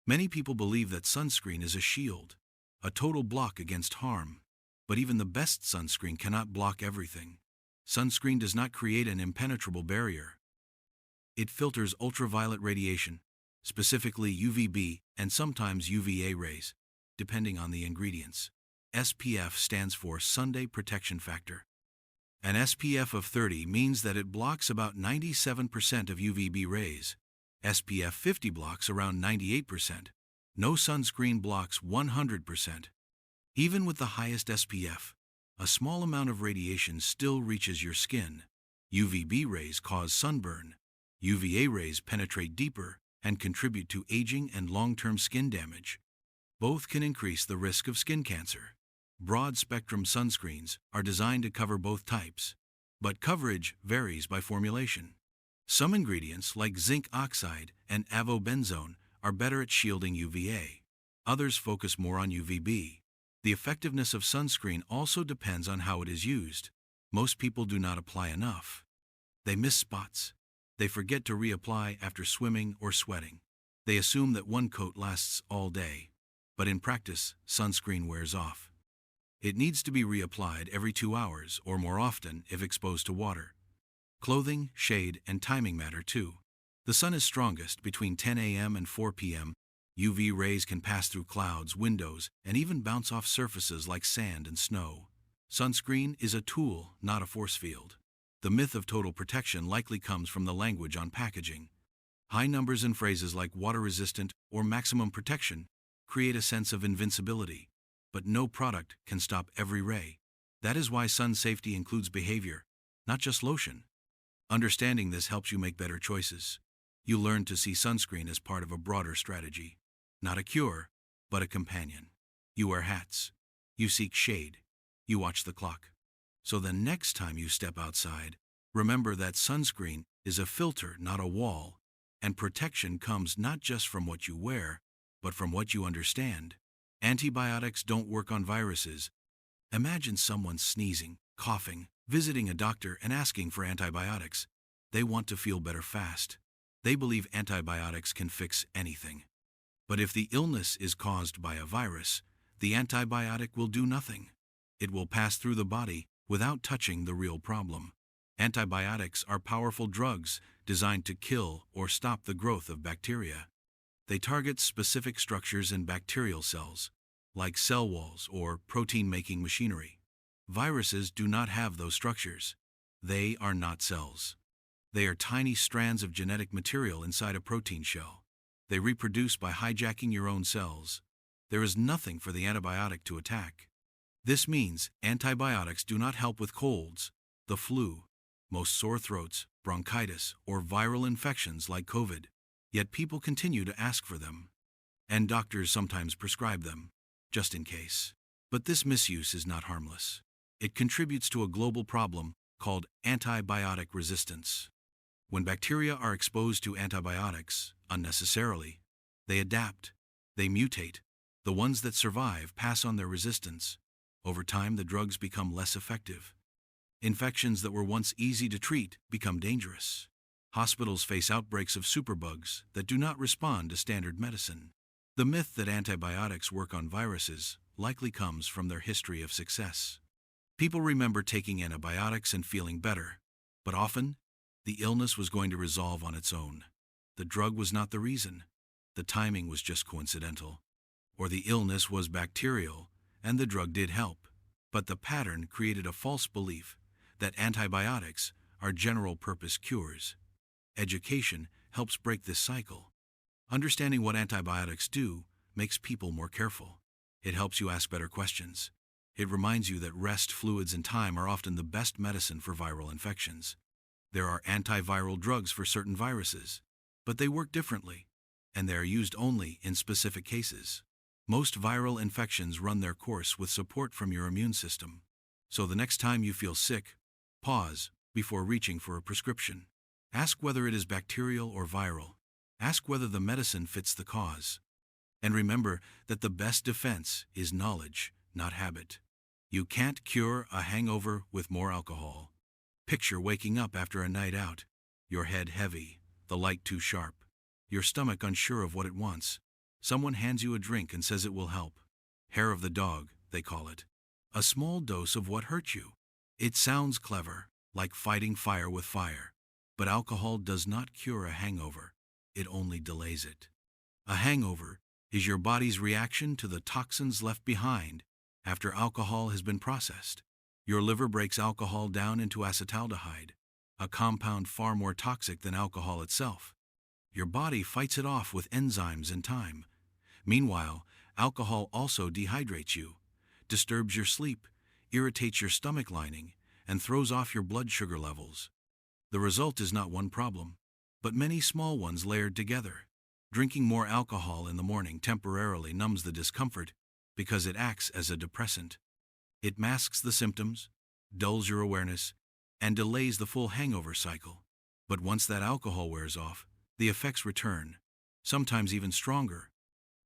Many people believe that sunscreen is a shield, a total block against harm. But even the best sunscreen cannot block everything. Sunscreen does not create an impenetrable barrier. It filters ultraviolet radiation, specifically UVB and sometimes UVA rays, depending on the ingredients. SPF stands for Sunday Protection Factor. An SPF of 30 means that it blocks about 97% of UVB rays. SPF 50 blocks around 98%. No sunscreen blocks 100%. Even with the highest SPF, a small amount of radiation still reaches your skin. UVB rays cause sunburn. UVA rays penetrate deeper and contribute to aging and long-term skin damage. Both can increase the risk of skin cancer. Broad-spectrum sunscreens are designed to cover both types, but coverage varies by formulation. Some ingredients, like zinc oxide and avobenzone, are better at shielding UVA. Others focus more on UVB. The effectiveness of sunscreen also depends on how it is used. Most people do not apply enough. They miss spots. They forget to reapply after swimming or sweating. They assume that one coat lasts all day. But in practice, sunscreen wears off. It needs to be reapplied every 2 hours or more often if exposed to water. Clothing, shade, and timing matter too. The sun is strongest between 10 a.m. and 4 p.m. UV rays can pass through clouds, windows, and even bounce off surfaces like sand and snow. Sunscreen is a tool, not a force field. The myth of total protection likely comes from the language on packaging. High numbers and phrases like water-resistant or maximum protection create a sense of invincibility. But no product can stop every ray. That is why sun safety includes behavior, not just lotion. Understanding this helps you make better choices. You learn to see sunscreen as part of a broader strategy. Not a cure, but a companion. You wear hats. You seek shade. You watch the clock. So the next time you step outside, remember that sunscreen is a filter, not a wall, and protection comes not just from what you wear, but from what you understand. Antibiotics don't work on viruses. Imagine someone sneezing, coughing, visiting a doctor and asking for antibiotics. They want to feel better fast. They believe antibiotics can fix anything. But if the illness is caused by a virus, the antibiotic will do nothing. It will pass through the body without touching the real problem. Antibiotics are powerful drugs designed to kill or stop the growth of bacteria. They target specific structures in bacterial cells, like cell walls or protein-making machinery. Viruses do not have those structures. They are not cells. They are tiny strands of genetic material inside a protein shell. They reproduce by hijacking your own cells. There is nothing for the antibiotic to attack. This means antibiotics do not help with colds, the flu, most sore throats, bronchitis, or viral infections like COVID. Yet people continue to ask for them. And doctors sometimes prescribe them, just in case. But this misuse is not harmless. It contributes to a global problem called antibiotic resistance. When bacteria are exposed to antibiotics unnecessarily, they adapt, they mutate. The ones that survive pass on their resistance. Over time, the drugs become less effective. Infections that were once easy to treat become dangerous. Hospitals face outbreaks of superbugs that do not respond to standard medicine. The myth that antibiotics work on viruses likely comes from their history of success. People remember taking antibiotics and feeling better, but often, the illness was going to resolve on its own. The drug was not the reason. The timing was just coincidental. Or the illness was bacterial, and the drug did help. But the pattern created a false belief that antibiotics are general-purpose cures. Education helps break this cycle. Understanding what antibiotics do makes people more careful. It helps you ask better questions. It reminds you that rest, fluids, and time are often the best medicine for viral infections. There are antiviral drugs for certain viruses, but they work differently, and they are used only in specific cases. Most viral infections run their course with support from your immune system. So the next time you feel sick, pause before reaching for a prescription. Ask whether it is bacterial or viral. Ask whether the medicine fits the cause. And remember that the best defense is knowledge, not habit. You can't cure a hangover with more alcohol. Picture waking up after a night out, your head heavy, the light too sharp, your stomach unsure of what it wants. Someone hands you a drink and says it will help. Hair of the dog, they call it. A small dose of what hurt you. It sounds clever, like fighting fire with fire. But alcohol does not cure a hangover. It only delays it. A hangover is your body's reaction to the toxins left behind after alcohol has been processed. Your liver breaks alcohol down into acetaldehyde, a compound far more toxic than alcohol itself. Your body fights it off with enzymes and time, Meanwhile, alcohol also dehydrates you, disturbs your sleep, irritates your stomach lining, and throws off your blood sugar levels. The result is not one problem, but many small ones layered together. Drinking more alcohol in the morning temporarily numbs the discomfort because it acts as a depressant. It masks the symptoms, dulls your awareness, and delays the full hangover cycle. But once that alcohol wears off, the effects return, sometimes even stronger.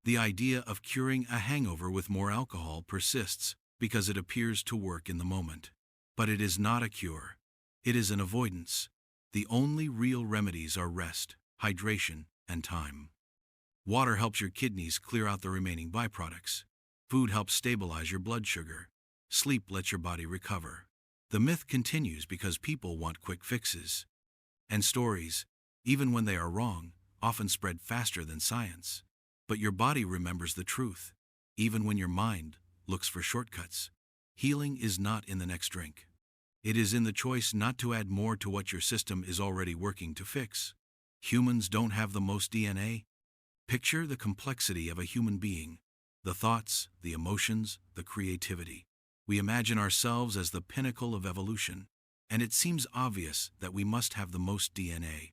The idea of curing a hangover with more alcohol persists because it appears to work in the moment. But it is not a cure. It is an avoidance. The only real remedies are rest, hydration, and time. Water helps your kidneys clear out the remaining byproducts. Food helps stabilize your blood sugar. Sleep lets your body recover. The myth continues because people want quick fixes. And stories, even when they are wrong, often spread faster than science. But your body remembers the truth, even when your mind looks for shortcuts. Healing is not in the next drink. It is in the choice not to add more to what your system is already working to fix. Humans don't have the most DNA. Picture the complexity of a human being, the thoughts, the emotions, the creativity. We imagine ourselves as the pinnacle of evolution, and it seems obvious that we must have the most DNA,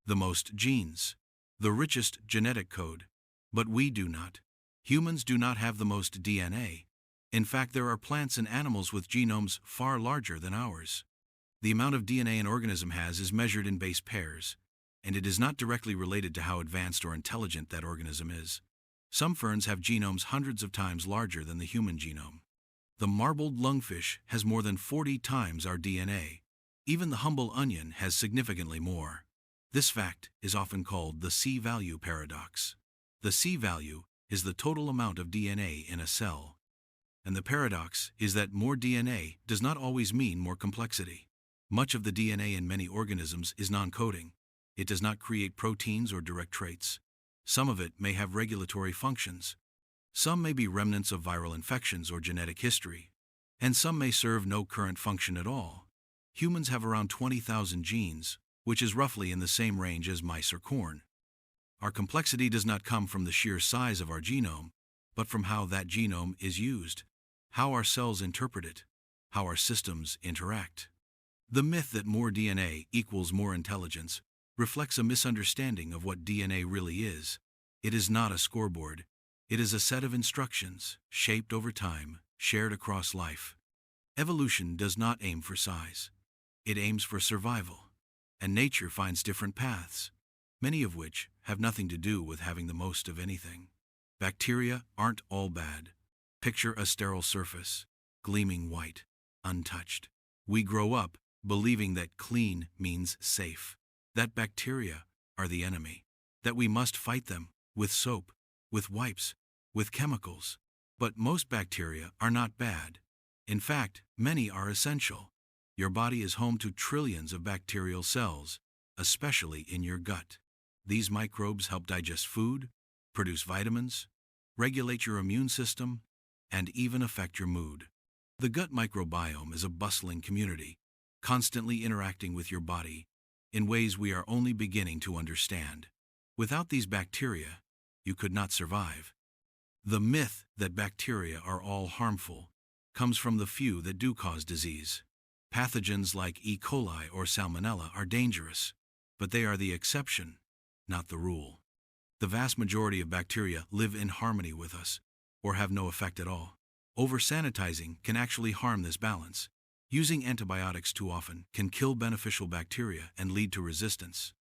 the most genes, the richest genetic code. But we do not. Humans do not have the most DNA. In fact, there are plants and animals with genomes far larger than ours. The amount of DNA an organism has is measured in base pairs, and it is not directly related to how advanced or intelligent that organism is. Some ferns have genomes hundreds of times larger than the human genome. The marbled lungfish has more than 40 times our DNA. Even the humble onion has significantly more. This fact is often called the C-value paradox. The C-value is the total amount of DNA in a cell. And the paradox is that more DNA does not always mean more complexity. Much of the DNA in many organisms is non-coding. It does not create proteins or direct traits. Some of it may have regulatory functions. Some may be remnants of viral infections or genetic history. And some may serve no current function at all. Humans have around 20,000 genes, which is roughly in the same range as mice or corn. Our complexity does not come from the sheer size of our genome, but from how that genome is used, how our cells interpret it, how our systems interact. The myth that more DNA equals more intelligence reflects a misunderstanding of what DNA really is. It is not a scoreboard. It is a set of instructions, shaped over time, shared across life. Evolution does not aim for size. It aims for survival. And nature finds different paths, many of which have nothing to do with having the most of anything. Bacteria aren't all bad. Picture a sterile surface, gleaming white, untouched. We grow up believing that clean means safe, that bacteria are the enemy, that we must fight them with soap, with wipes, with chemicals. But most bacteria are not bad. In fact, many are essential. Your body is home to trillions of bacterial cells, especially in your gut. These microbes help digest food, produce vitamins, regulate your immune system, and even affect your mood. The gut microbiome is a bustling community, constantly interacting with your body in ways we are only beginning to understand. Without these bacteria, you could not survive. The myth that bacteria are all harmful comes from the few that do cause disease. Pathogens like E. coli or Salmonella are dangerous, but they are the exception, not the rule. The vast majority of bacteria live in harmony with us, or have no effect at all. Over-sanitizing can actually harm this balance. Using antibiotics too often can kill beneficial bacteria and lead to resistance.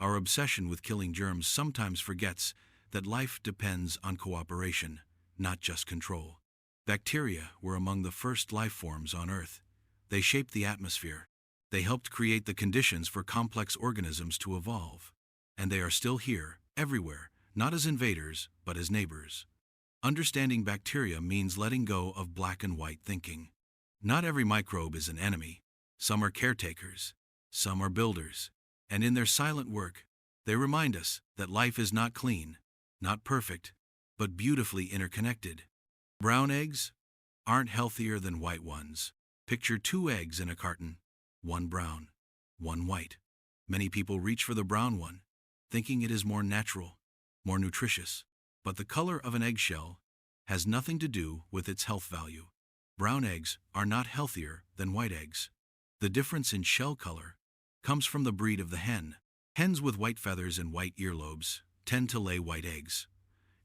Our obsession with killing germs sometimes forgets that life depends on cooperation, not just control. Bacteria were among the first life forms on Earth. They shaped the atmosphere. They helped create the conditions for complex organisms to evolve. And they are still here, everywhere, not as invaders, but as neighbors. Understanding bacteria means letting go of black and white thinking. Not every microbe is an enemy. Some are caretakers. Some are builders. And in their silent work, they remind us that life is not clean, not perfect, but beautifully interconnected. Brown eggs aren't healthier than white ones. Picture 2 eggs in a carton, one brown, one white. Many people reach for the brown one, thinking it is more natural, more nutritious. But the color of an eggshell has nothing to do with its health value. Brown eggs are not healthier than white eggs. The difference in shell color comes from the breed of the hen. Hens with white feathers and white earlobes tend to lay white eggs.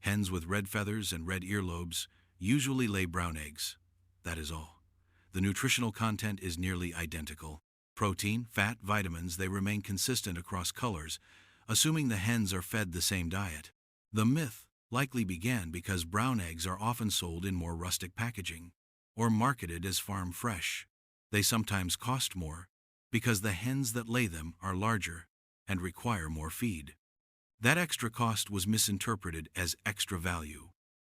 Hens with red feathers and red earlobes usually lay brown eggs. That is all. The nutritional content is nearly identical. Protein, fat, vitamins, they remain consistent across colors, assuming the hens are fed the same diet. The myth likely began because brown eggs are often sold in more rustic packaging or marketed as farm fresh. They sometimes cost more because the hens that lay them are larger and require more feed. That extra cost was misinterpreted as extra value.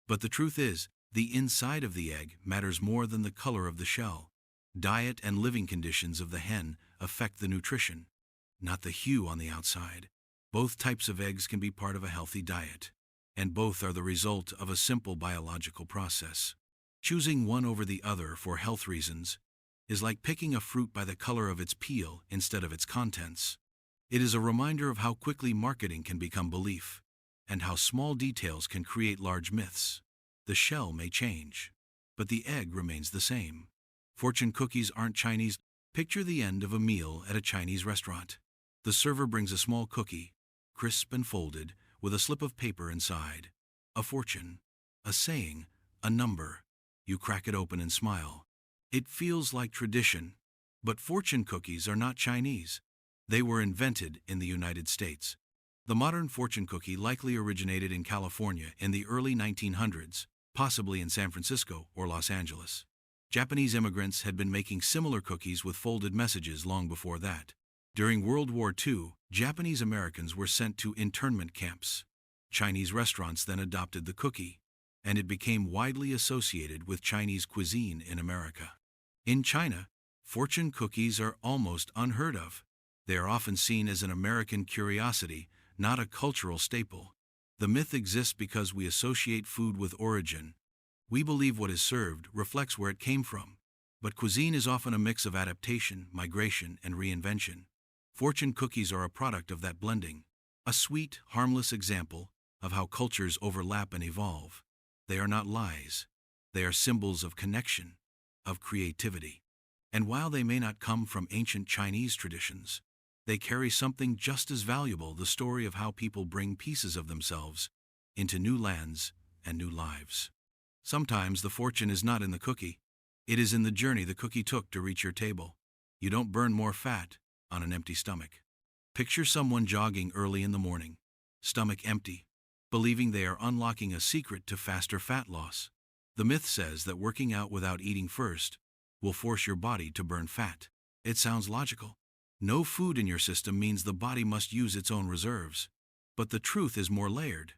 But the truth is, the inside of the egg matters more than the color of the shell. Diet and living conditions of the hen affect the nutrition, not the hue on the outside. Both types of eggs can be part of a healthy diet, and both are the result of a simple biological process. Choosing one over the other for health reasons is like picking a fruit by the color of its peel instead of its contents. It is a reminder of how quickly marketing can become belief, and how small details can create large myths. The shell may change, but the egg remains the same. Fortune cookies aren't Chinese. Picture the end of a meal at a Chinese restaurant. The server brings a small cookie, crisp and folded, with a slip of paper inside. A fortune, a saying, a number. You crack it open and smile. It feels like tradition, but fortune cookies are not Chinese. They were invented in the United States. The modern fortune cookie likely originated in California in the early 1900s, possibly in San Francisco or Los Angeles. Japanese immigrants had been making similar cookies with folded messages long before that. During World War II, Japanese Americans were sent to internment camps. Chinese restaurants then adopted the cookie, and it became widely associated with Chinese cuisine in America. In China, fortune cookies are almost unheard of. They are often seen as an American curiosity, not a cultural staple. The myth exists because we associate food with origin. We believe what is served reflects where it came from. But cuisine is often a mix of adaptation, migration, and reinvention. Fortune cookies are a product of that blending. A sweet, harmless example of how cultures overlap and evolve. They are not lies. They are symbols of connection, of creativity. And while they may not come from ancient Chinese traditions, they carry something just as valuable: the story of how people bring pieces of themselves into new lands and new lives. Sometimes the fortune is not in the cookie. It is in the journey the cookie took to reach your table. You don't burn more fat on an empty stomach. Picture someone jogging early in the morning, stomach empty, believing they are unlocking a secret to faster fat loss. The myth says that working out without eating first will force your body to burn fat. It sounds logical. No food in your system means the body must use its own reserves. But the truth is more layered,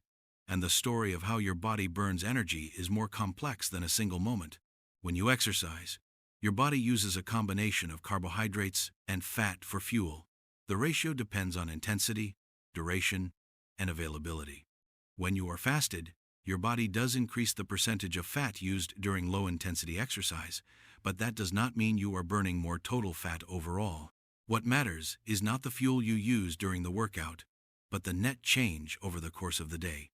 and the story of how your body burns energy is more complex than a single moment. When you exercise, your body uses a combination of carbohydrates and fat for fuel. The ratio depends on intensity, duration, and availability. When you are fasted, your body does increase the percentage of fat used during low-intensity exercise, but that does not mean you are burning more total fat overall. What matters is not the fuel you use during the workout, but the net change over the course of the day.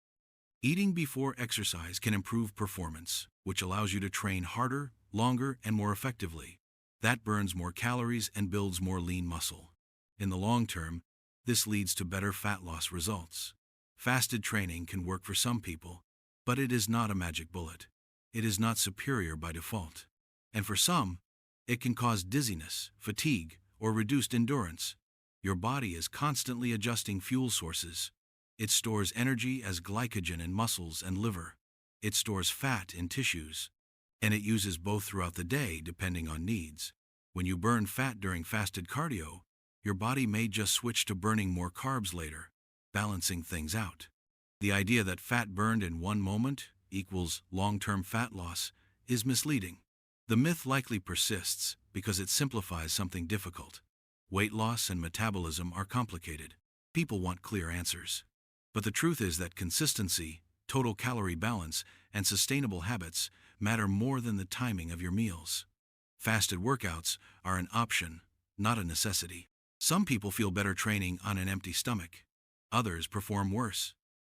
Eating before exercise can improve performance, which allows you to train harder, longer, and more effectively. That burns more calories and builds more lean muscle. In the long term, this leads to better fat loss results. Fasted training can work for some people, but it is not a magic bullet. It is not superior by default. And for some, it can cause dizziness, fatigue, or reduced endurance. Your body is constantly adjusting fuel sources. It stores energy as glycogen in muscles and liver. It stores fat in tissues. And it uses both throughout the day depending on needs. When you burn fat during fasted cardio, your body may just switch to burning more carbs later, balancing things out. The idea that fat burned in one moment equals long-term fat loss is misleading. The myth likely persists because it simplifies something difficult. Weight loss and metabolism are complicated. People want clear answers. But the truth is that consistency, total calorie balance, and sustainable habits matter more than the timing of your meals. Fasted workouts are an option, not a necessity. Some people feel better training on an empty stomach. Others perform worse.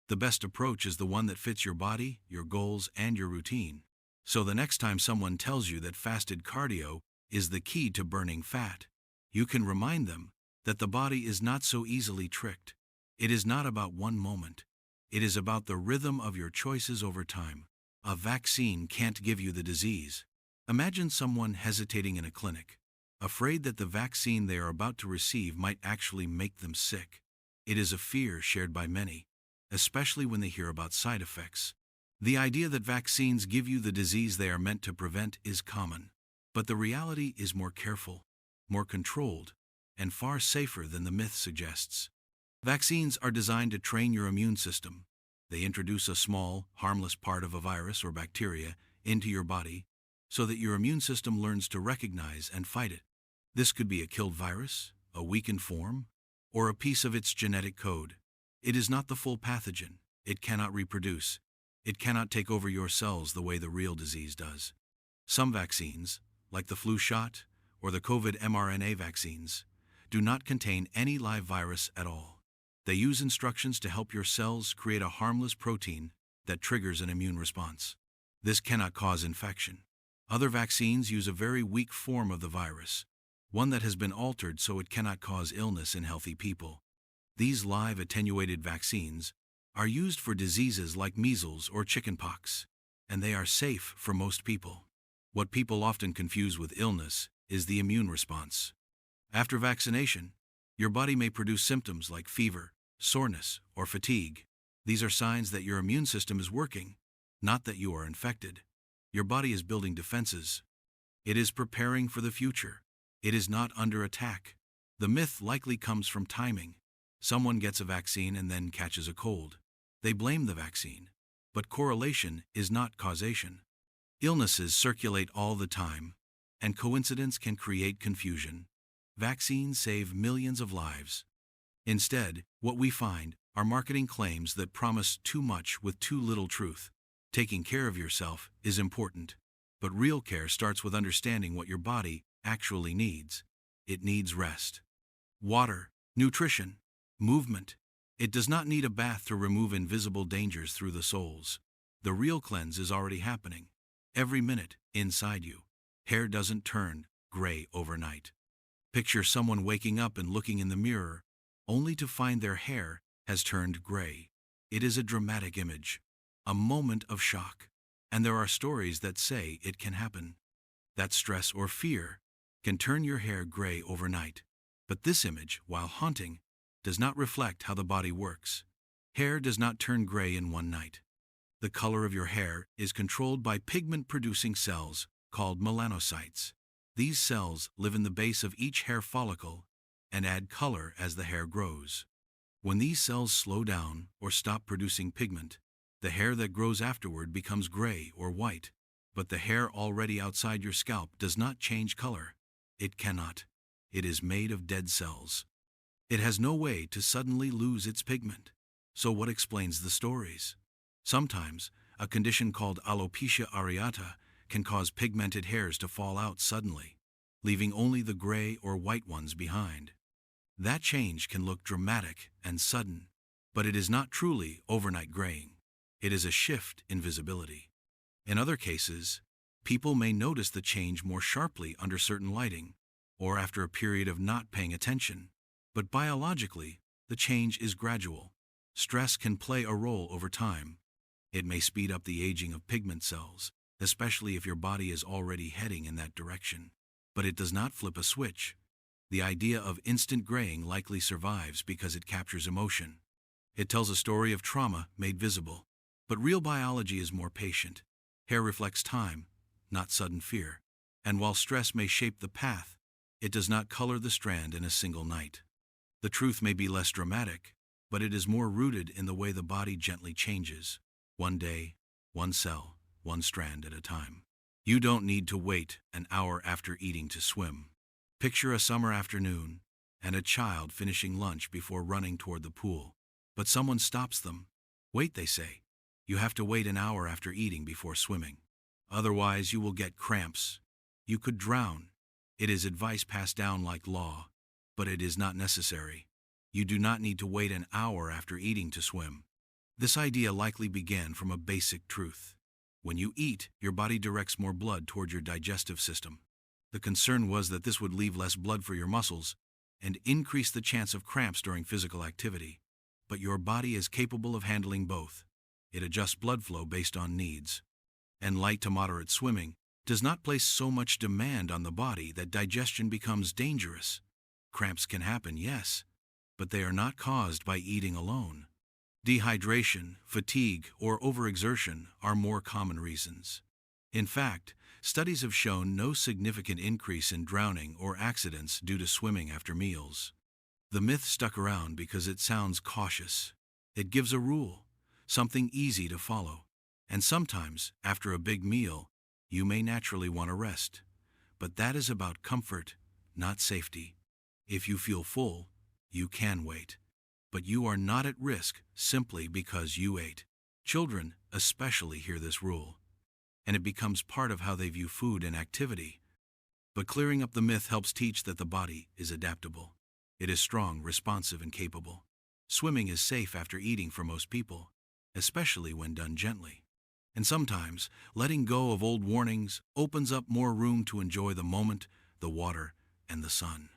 The best approach is the one that fits your body, your goals, and your routine. So the next time someone tells you that fasted cardio is the key to burning fat, you can remind them that the body is not so easily tricked. It is not about one moment. It is about the rhythm of your choices over time. A vaccine can't give you the disease. Imagine someone hesitating in a clinic, afraid that the vaccine they are about to receive might actually make them sick. It is a fear shared by many, especially when they hear about side effects. The idea that vaccines give you the disease they are meant to prevent is common, but the reality is more careful, more controlled, and far safer than the myth suggests. Vaccines are designed to train your immune system. They introduce a small, harmless part of a virus or bacteria into your body so that your immune system learns to recognize and fight it. This could be a killed virus, a weakened form, or a piece of its genetic code. It is not the full pathogen. It cannot reproduce. It cannot take over your cells the way the real disease does. Some vaccines, like the flu shot or the COVID mRNA vaccines, do not contain any live virus at all. They use instructions to help your cells create a harmless protein that triggers an immune response. This cannot cause infection. Other vaccines use a very weak form of the virus, one that has been altered so it cannot cause illness in healthy people. These live attenuated vaccines are used for diseases like measles or chickenpox, and they are safe for most people. What people often confuse with illness is the immune response. After vaccination, your body may produce symptoms like fever, soreness, or fatigue. These are signs that your immune system is working, not that you are infected. Your body is building defenses. It is preparing for the future. It is not under attack. The myth likely comes from timing. Someone gets a vaccine and then catches a cold. They blame the vaccine. But correlation is not causation. Illnesses circulate all the time, and coincidence can create confusion. Vaccines save millions of lives. Instead, what we find are marketing claims that promise too much with too little truth. Taking care of yourself is important, but real care starts with understanding what your body actually needs. It needs rest, water, nutrition, movement. It does not need a bath to remove invisible dangers through the soles. The real cleanse is already happening, every minute, inside you. Hair doesn't turn gray overnight. Picture someone waking up and looking in the mirror, only to find their hair has turned gray. It is a dramatic image, a moment of shock, and there are stories that say it can happen. That stress or fear can turn your hair gray overnight. But this image, while haunting, does not reflect how the body works. Hair does not turn gray in one night. The color of your hair is controlled by pigment-producing cells called melanocytes. These cells live in the base of each hair follicle and add color as the hair grows. When these cells slow down or stop producing pigment, the hair that grows afterward becomes gray or white. But the hair already outside your scalp does not change color. It cannot. It is made of dead cells. It has no way to suddenly lose its pigment. So what explains the stories? Sometimes, a condition called alopecia areata can cause pigmented hairs to fall out suddenly, leaving only the gray or white ones behind. That change can look dramatic and sudden, but it is not truly overnight graying. It is a shift in visibility. In other cases, people may notice the change more sharply under certain lighting, or after a period of not paying attention. But biologically, the change is gradual. Stress can play a role over time. It may speed up the aging of pigment cells, especially if your body is already heading in that direction. But it does not flip a switch. The idea of instant graying likely survives because it captures emotion. It tells a story of trauma made visible. But real biology is more patient. Hair reflects time, not sudden fear. And while stress may shape the path, it does not color the strand in a single night. The truth may be less dramatic, but it is more rooted in the way the body gently changes. One day, one cell, one strand at a time. You don't need to wait an hour after eating to swim. Picture a summer afternoon and a child finishing lunch before running toward the pool. But someone stops them. Wait, they say. You have to wait an hour after eating before swimming. Otherwise, you will get cramps. You could drown. It is advice passed down like law, but it is not necessary. You do not need to wait an hour after eating to swim. This idea likely began from a basic truth. When you eat, your body directs more blood toward your digestive system. The concern was that this would leave less blood for your muscles and increase the chance of cramps during physical activity. But your body is capable of handling both. It adjusts blood flow based on needs. And light to moderate swimming does not place so much demand on the body that digestion becomes dangerous. Cramps can happen, yes, but they are not caused by eating alone. Dehydration, fatigue, or overexertion are more common reasons. In fact, studies have shown no significant increase in drowning or accidents due to swimming after meals. The myth stuck around because it sounds cautious. It gives a rule, something easy to follow. And sometimes, after a big meal, you may naturally want to rest. But that is about comfort, not safety. If you feel full, you can wait. But you are not at risk simply because you ate. Children especially hear this rule, and it becomes part of how they view food and activity. But clearing up the myth helps teach that the body is adaptable. It is strong, responsive, and capable. Swimming is safe after eating for most people, especially when done gently. And sometimes, letting go of old warnings opens up more room to enjoy the moment, the water, and the sun.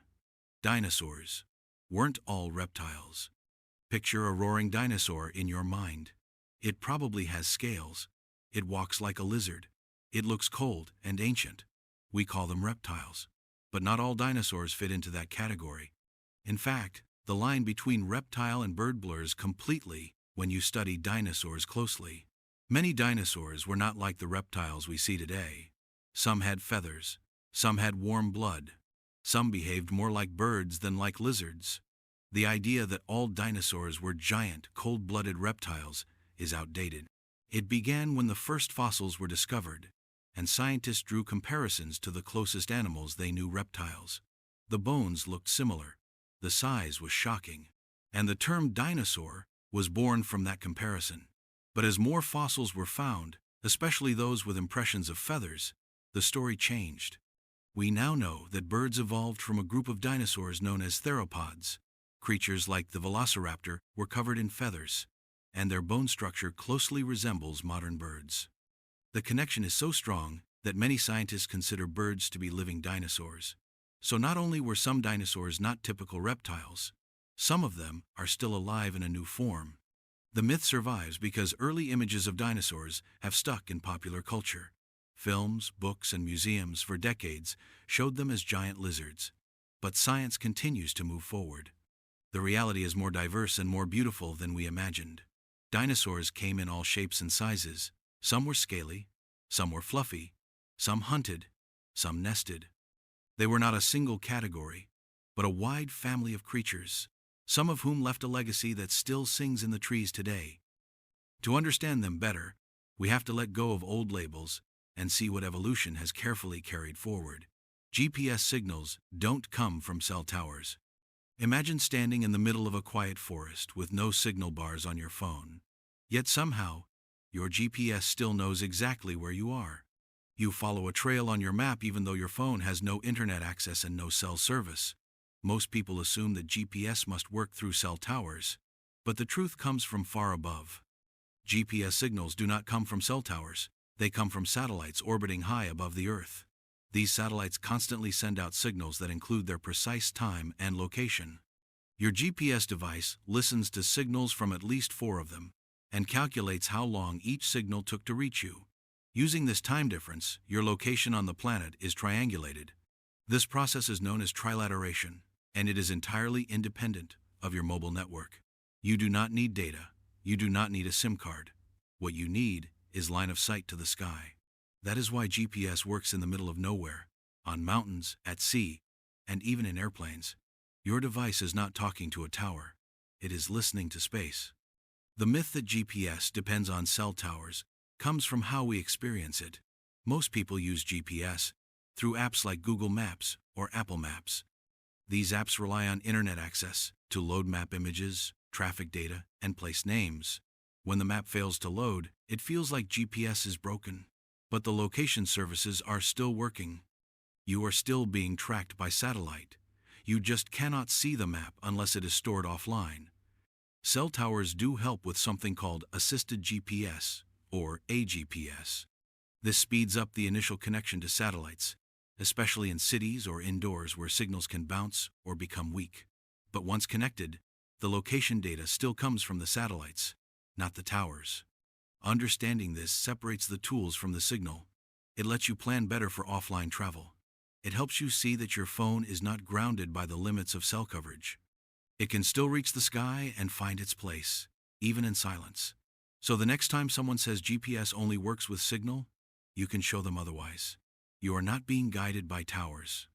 Dinosaurs weren't all reptiles. Picture a roaring dinosaur in your mind. It probably has scales. It walks like a lizard. It looks cold and ancient. We call them reptiles. But not all dinosaurs fit into that category. In fact, the line between reptile and bird blurs completely when you study dinosaurs closely. Many dinosaurs were not like the reptiles we see today. Some had feathers. Some had warm blood. Some behaved more like birds than like lizards. The idea that all dinosaurs were giant, cold-blooded reptiles is outdated. It began when the first fossils were discovered, and scientists drew comparisons to the closest animals they knew, reptiles. The bones looked similar. The size was shocking. And the term dinosaur was born from that comparison. But as more fossils were found, especially those with impressions of feathers, the story changed. We now know that birds evolved from a group of dinosaurs known as theropods. Creatures like the velociraptor were covered in feathers, and their bone structure closely resembles modern birds. The connection is so strong that many scientists consider birds to be living dinosaurs. So not only were some dinosaurs not typical reptiles, some of them are still alive in a new form. The myth survives because early images of dinosaurs have stuck in popular culture. Films, books, and museums for decades showed them as giant lizards. But science continues to move forward. The reality is more diverse and more beautiful than we imagined. Dinosaurs came in all shapes and sizes. Some were scaly, some were fluffy, some hunted, some nested. They were not a single category, but a wide family of creatures, some of whom left a legacy that still sings in the trees today. To understand them better, we have to let go of old labels and see what evolution has carefully carried forward. GPS signals don't come from cell towers. Imagine standing in the middle of a quiet forest with no signal bars on your phone. Yet somehow, your GPS still knows exactly where you are. You follow a trail on your map even though your phone has no internet access and no cell service. Most people assume that GPS must work through cell towers, but the truth comes from far above. GPS signals do not come from cell towers. They come from satellites orbiting high above the Earth. These satellites constantly send out signals that include their precise time and location. Your GPS device listens to signals from at least 4 of them and calculates how long each signal took to reach you. Using this time difference, your location on the planet is triangulated. This process is known as trilateration, and it is entirely independent of your mobile network. You do not need data. You do not need a SIM card. What you need is line of sight to the sky. That is why GPS works in the middle of nowhere, on mountains, at sea, and even in airplanes. Your device is not talking to a tower. It is listening to space. The myth that GPS depends on cell towers comes from how we experience it. Most people use GPS through apps like Google Maps or Apple Maps. These apps rely on internet access to load map images, traffic data, and place names. When the map fails to load, it feels like GPS is broken. But the location services are still working. You are still being tracked by satellite. You just cannot see the map unless it is stored offline. Cell towers do help with something called assisted GPS, or AGPS. This speeds up the initial connection to satellites, especially in cities or indoors where signals can bounce or become weak. But once connected, the location data still comes from the satellites, not the towers. Understanding this separates the tools from the signal. It lets you plan better for offline travel. It helps you see that your phone is not grounded by the limits of cell coverage. It can still reach the sky and find its place, even in silence. So the next time someone says GPS only works with signal, you can show them otherwise. You are not being guided by towers.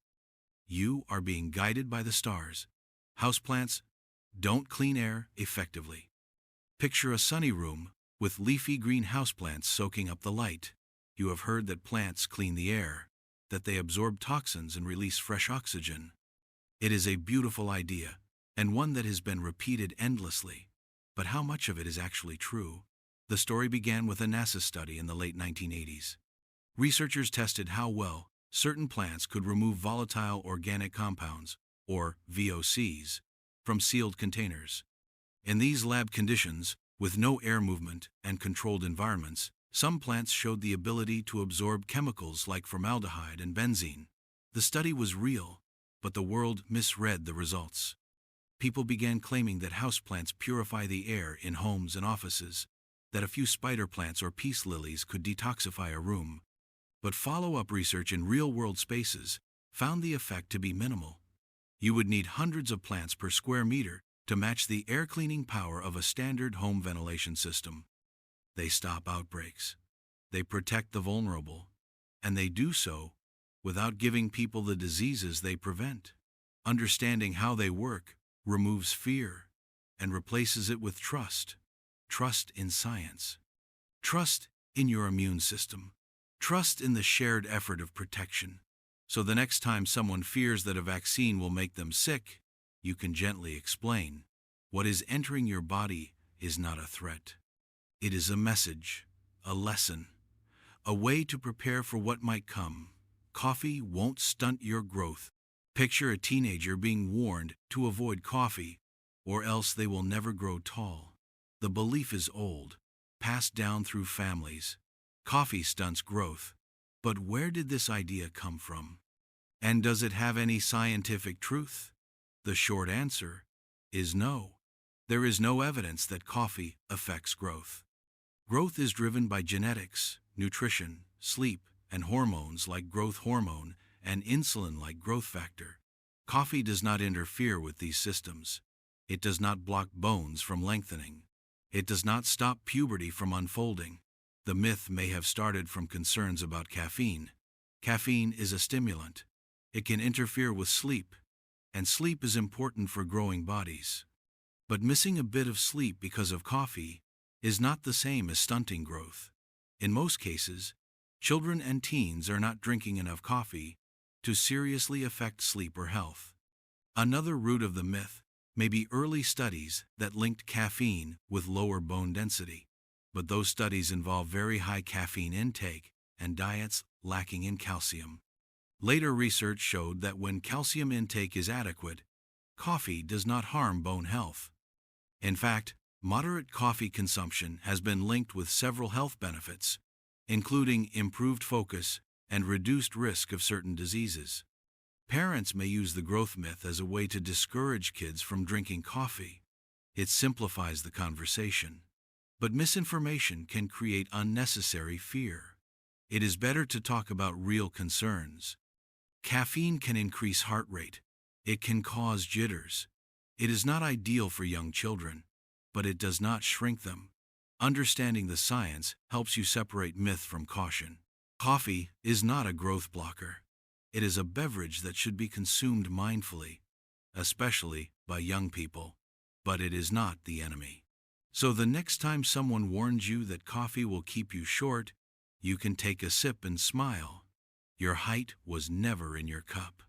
You are being guided by the stars. Houseplants don't clean air effectively. Picture a sunny room with leafy green houseplants soaking up the light. You have heard that plants clean the air, that they absorb toxins and release fresh oxygen. It is a beautiful idea, and one that has been repeated endlessly. But how much of it is actually true? The story began with a NASA study in the late 1980s. Researchers tested how well certain plants could remove volatile organic compounds, or VOCs, from sealed containers. In these lab conditions, with no air movement and controlled environments, some plants showed the ability to absorb chemicals like formaldehyde and benzene. The study was real, but the world misread the results. People began claiming that houseplants purify the air in homes and offices, that a few spider plants or peace lilies could detoxify a room. But follow-up research in real-world spaces found the effect to be minimal. You would need hundreds of plants per square meter to match the air-cleaning power of a standard home ventilation system. They stop outbreaks, they protect the vulnerable, and they do so without giving people the diseases they prevent. Understanding how they work removes fear and replaces it with trust. Trust in science. Trust in your immune system. Trust in the shared effort of protection. So the next time someone fears that a vaccine will make them sick, you can gently explain, what is entering your body is not a threat. It is a message, a lesson, a way to prepare for what might come. Coffee won't stunt your growth. Picture a teenager being warned to avoid coffee, or else they will never grow tall. The belief is old, passed down through families. Coffee stunts growth. But where did this idea come from? And does it have any scientific truth? The short answer is no. There is no evidence that coffee affects growth. Growth is driven by genetics, nutrition, sleep, and hormones like growth hormone and insulin like growth factor. Coffee does not interfere with these systems. It does not block bones from lengthening. It does not stop puberty from unfolding. The myth may have started from concerns about caffeine. Caffeine is a stimulant. It can interfere with sleep, and sleep is important for growing bodies. But missing a bit of sleep because of coffee is not the same as stunting growth. In most cases, children and teens are not drinking enough coffee to seriously affect sleep or health. Another root of the myth may be early studies that linked caffeine with lower bone density. But those studies involve very high caffeine intake and diets lacking in calcium. Later research showed that when calcium intake is adequate, coffee does not harm bone health. In fact, moderate coffee consumption has been linked with several health benefits, including improved focus and reduced risk of certain diseases. Parents may use the growth myth as a way to discourage kids from drinking coffee. It simplifies the conversation. But misinformation can create unnecessary fear. It is better to talk about real concerns. Caffeine can increase heart rate. It can cause jitters. It is not ideal for young children, but it does not shrink them. Understanding the science helps you separate myth from caution. Coffee is not a growth blocker. It is a beverage that should be consumed mindfully, especially by young people. But it is not the enemy. So the next time someone warns you that coffee will keep you short, you can take a sip and smile. Your height was never in your cup.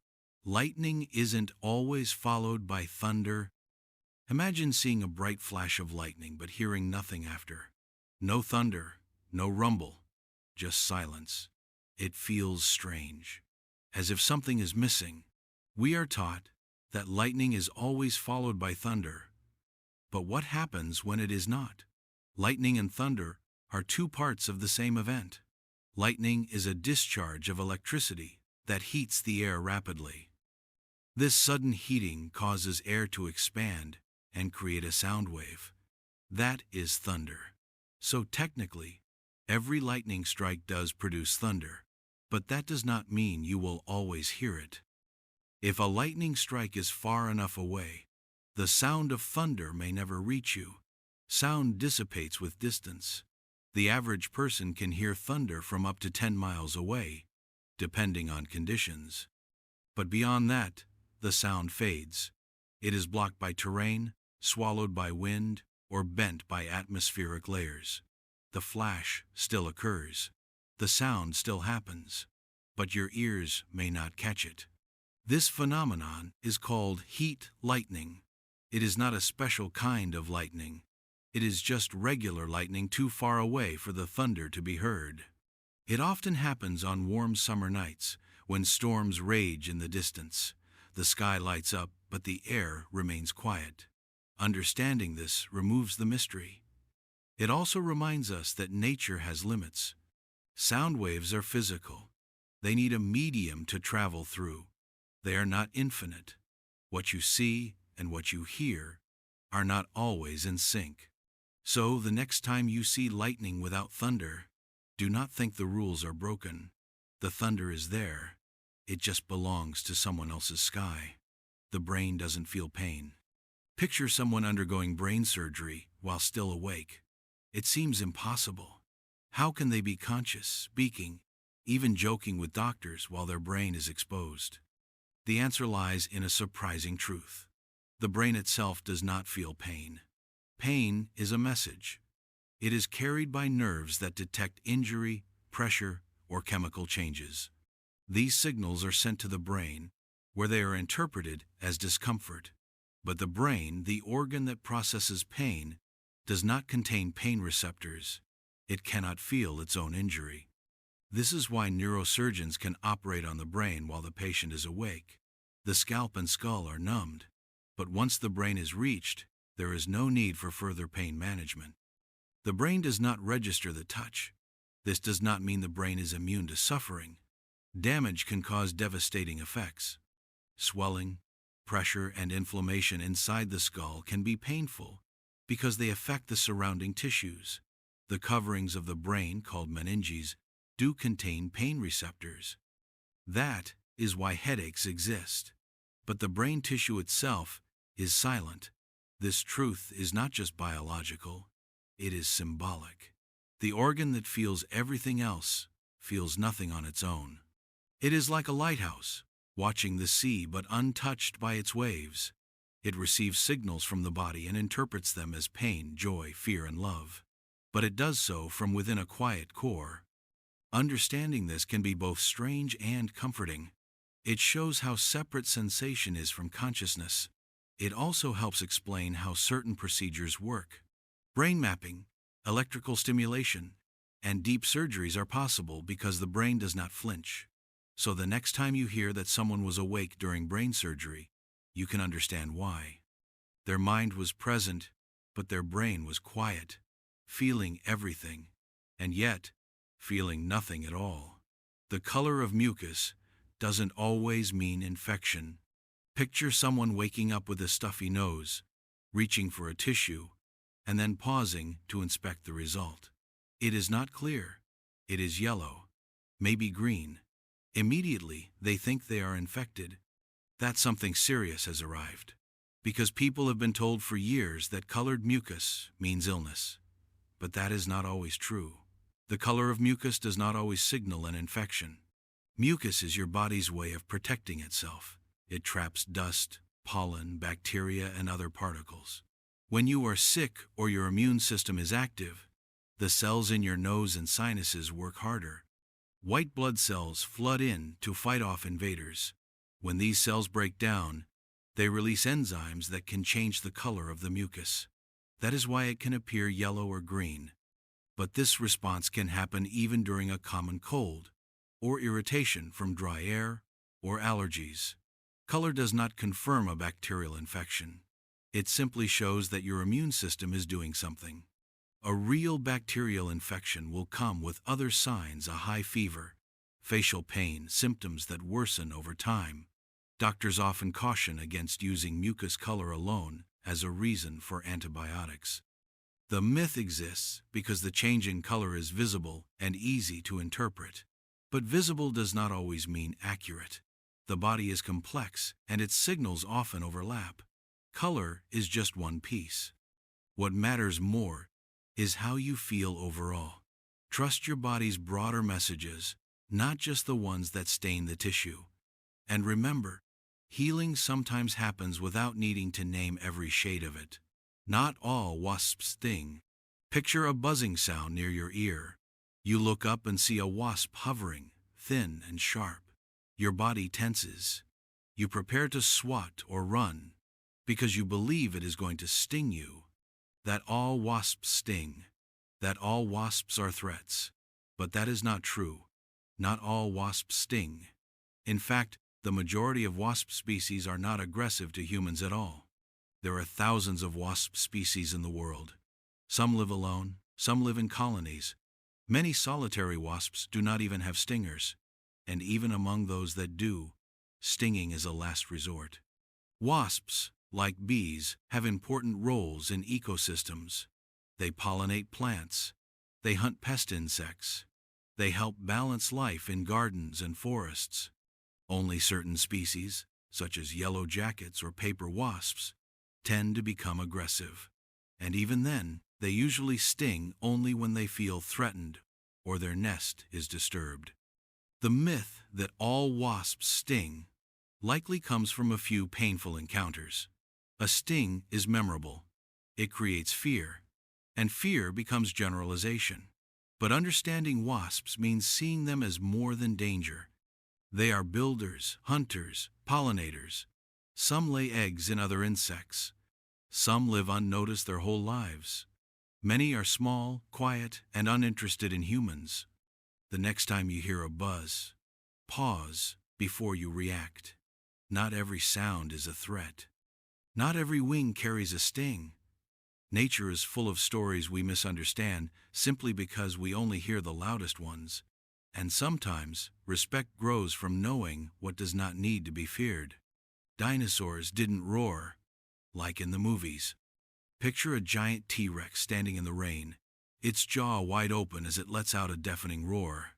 Lightning isn't always followed by thunder. Imagine seeing a bright flash of lightning but hearing nothing after. No thunder, no rumble, just silence. It feels strange, as if something is missing. We are taught that lightning is always followed by thunder, But what happens when it is not? Lightning and thunder are two parts of the same event. Lightning is a discharge of electricity that heats the air rapidly. This sudden heating causes air to expand and create a sound wave. That is thunder. So technically, every lightning strike does produce thunder, but that does not mean you will always hear it. If a lightning strike is far enough away, the sound of thunder may never reach you. Sound dissipates with distance. The average person can hear thunder from up to 10 miles away, depending on conditions. But beyond that, the sound fades. It is blocked by terrain, swallowed by wind, or bent by atmospheric layers. The flash still occurs. The sound still happens, but your ears may not catch it. This phenomenon is called heat lightning. It is not a special kind of lightning. It is just regular lightning too far away for the thunder to be heard. It often happens on warm summer nights when storms rage in the distance. The sky lights up, but the air remains quiet. Understanding this removes the mystery. It also reminds us that nature has limits. Sound waves are physical. They need a medium to travel through. They are not infinite. What you see and what you hear are not always in sync. So the next time you see lightning without thunder, do not think the rules are broken. The thunder is there. It just belongs to someone else's sky. The brain doesn't feel pain. Picture someone undergoing brain surgery while still awake. It seems impossible. How can they be conscious, speaking, even joking with doctors while their brain is exposed? The answer lies in a surprising truth. The brain itself does not feel pain. Pain is a message. It is carried by nerves that detect injury, pressure, or chemical changes. These signals are sent to the brain, where they are interpreted as discomfort. But the brain, the organ that processes pain, does not contain pain receptors. It cannot feel its own injury. This is why neurosurgeons can operate on the brain while the patient is awake. The scalp and skull are numbed, but once the brain is reached, there is no need for further pain management. The brain does not register the touch. This does not mean the brain is immune to suffering. Damage can cause devastating effects. Swelling, pressure, and inflammation inside the skull can be painful because they affect the surrounding tissues. The coverings of the brain, called meninges, do contain pain receptors. That is why headaches exist. But the brain tissue itself is silent. This truth is not just biological, it is symbolic. The organ that feels everything else feels nothing on its own. It is like a lighthouse, watching the sea but untouched by its waves. It receives signals from the body and interprets them as pain, joy, fear, and love. But it does so from within a quiet core. Understanding this can be both strange and comforting. It shows how separate sensation is from consciousness. It also helps explain how certain procedures work. Brain mapping, electrical stimulation, and deep surgeries are possible because the brain does not flinch. So the next time you hear that someone was awake during brain surgery, you can understand why. Their mind was present, but their brain was quiet, feeling everything, and yet feeling nothing at all. The color of mucus doesn't always mean infection. Picture someone waking up with a stuffy nose, reaching for a tissue, and then pausing to inspect the result. It is not clear. It is yellow, maybe green. Immediately, they think they are infected. That something serious has arrived. Because people have been told for years that colored mucus means illness. But that is not always true. The color of mucus does not always signal an infection. Mucus is your body's way of protecting itself. It traps dust, pollen, bacteria, and other particles. When you are sick or your immune system is active, the cells in your nose and sinuses work harder. White blood cells flood in to fight off invaders. When these cells break down, they release enzymes that can change the color of the mucus. That is why it can appear yellow or green. But this response can happen even during a common cold, or irritation from dry air, or allergies. Color does not confirm a bacterial infection. It simply shows that your immune system is doing something. A real bacterial infection will come with other signs: a high fever, facial pain, symptoms that worsen over time. Doctors often caution against using mucus color alone as a reason for antibiotics. The myth exists because the change in color is visible and easy to interpret. But visible does not always mean accurate. The body is complex, and its signals often overlap. Color is just one piece. What matters more is how you feel overall. Trust your body's broader messages, not just the ones that stain the tissue. And remember, healing sometimes happens without needing to name every shade of it. Not all wasps sting. Picture a buzzing sound near your ear. You look up and see a wasp hovering, thin and sharp. Your body tenses. You prepare to swat or run because you believe it is going to sting you. That all wasps sting. That all wasps are threats. But that is not true. Not all wasps sting. In fact, the majority of wasp species are not aggressive to humans at all. There are thousands of wasp species in the world. Some live alone, some live in colonies. Many solitary wasps do not even have stingers. And even among those that do, stinging is a last resort. Wasps, like bees, have important roles in ecosystems. They pollinate plants. They hunt pest insects. They help balance life in gardens and forests. Only certain species, such as yellow jackets or paper wasps, tend to become aggressive. And even then, they usually sting only when they feel threatened or their nest is disturbed. The myth that all wasps sting likely comes from a few painful encounters. A sting is memorable. It creates fear, and fear becomes generalization. But understanding wasps means seeing them as more than danger. They are builders, hunters, pollinators. Some lay eggs in other insects. Some live unnoticed their whole lives. Many are small, quiet, and uninterested in humans. The next time you hear a buzz, pause before you react. Not every sound is a threat. Not every wing carries a sting. Nature is full of stories we misunderstand simply because we only hear the loudest ones. And sometimes, respect grows from knowing what does not need to be feared. Dinosaurs didn't roar, like in the movies. Picture a giant T-Rex standing in the rain, its jaw wide open as it lets out a deafening roar.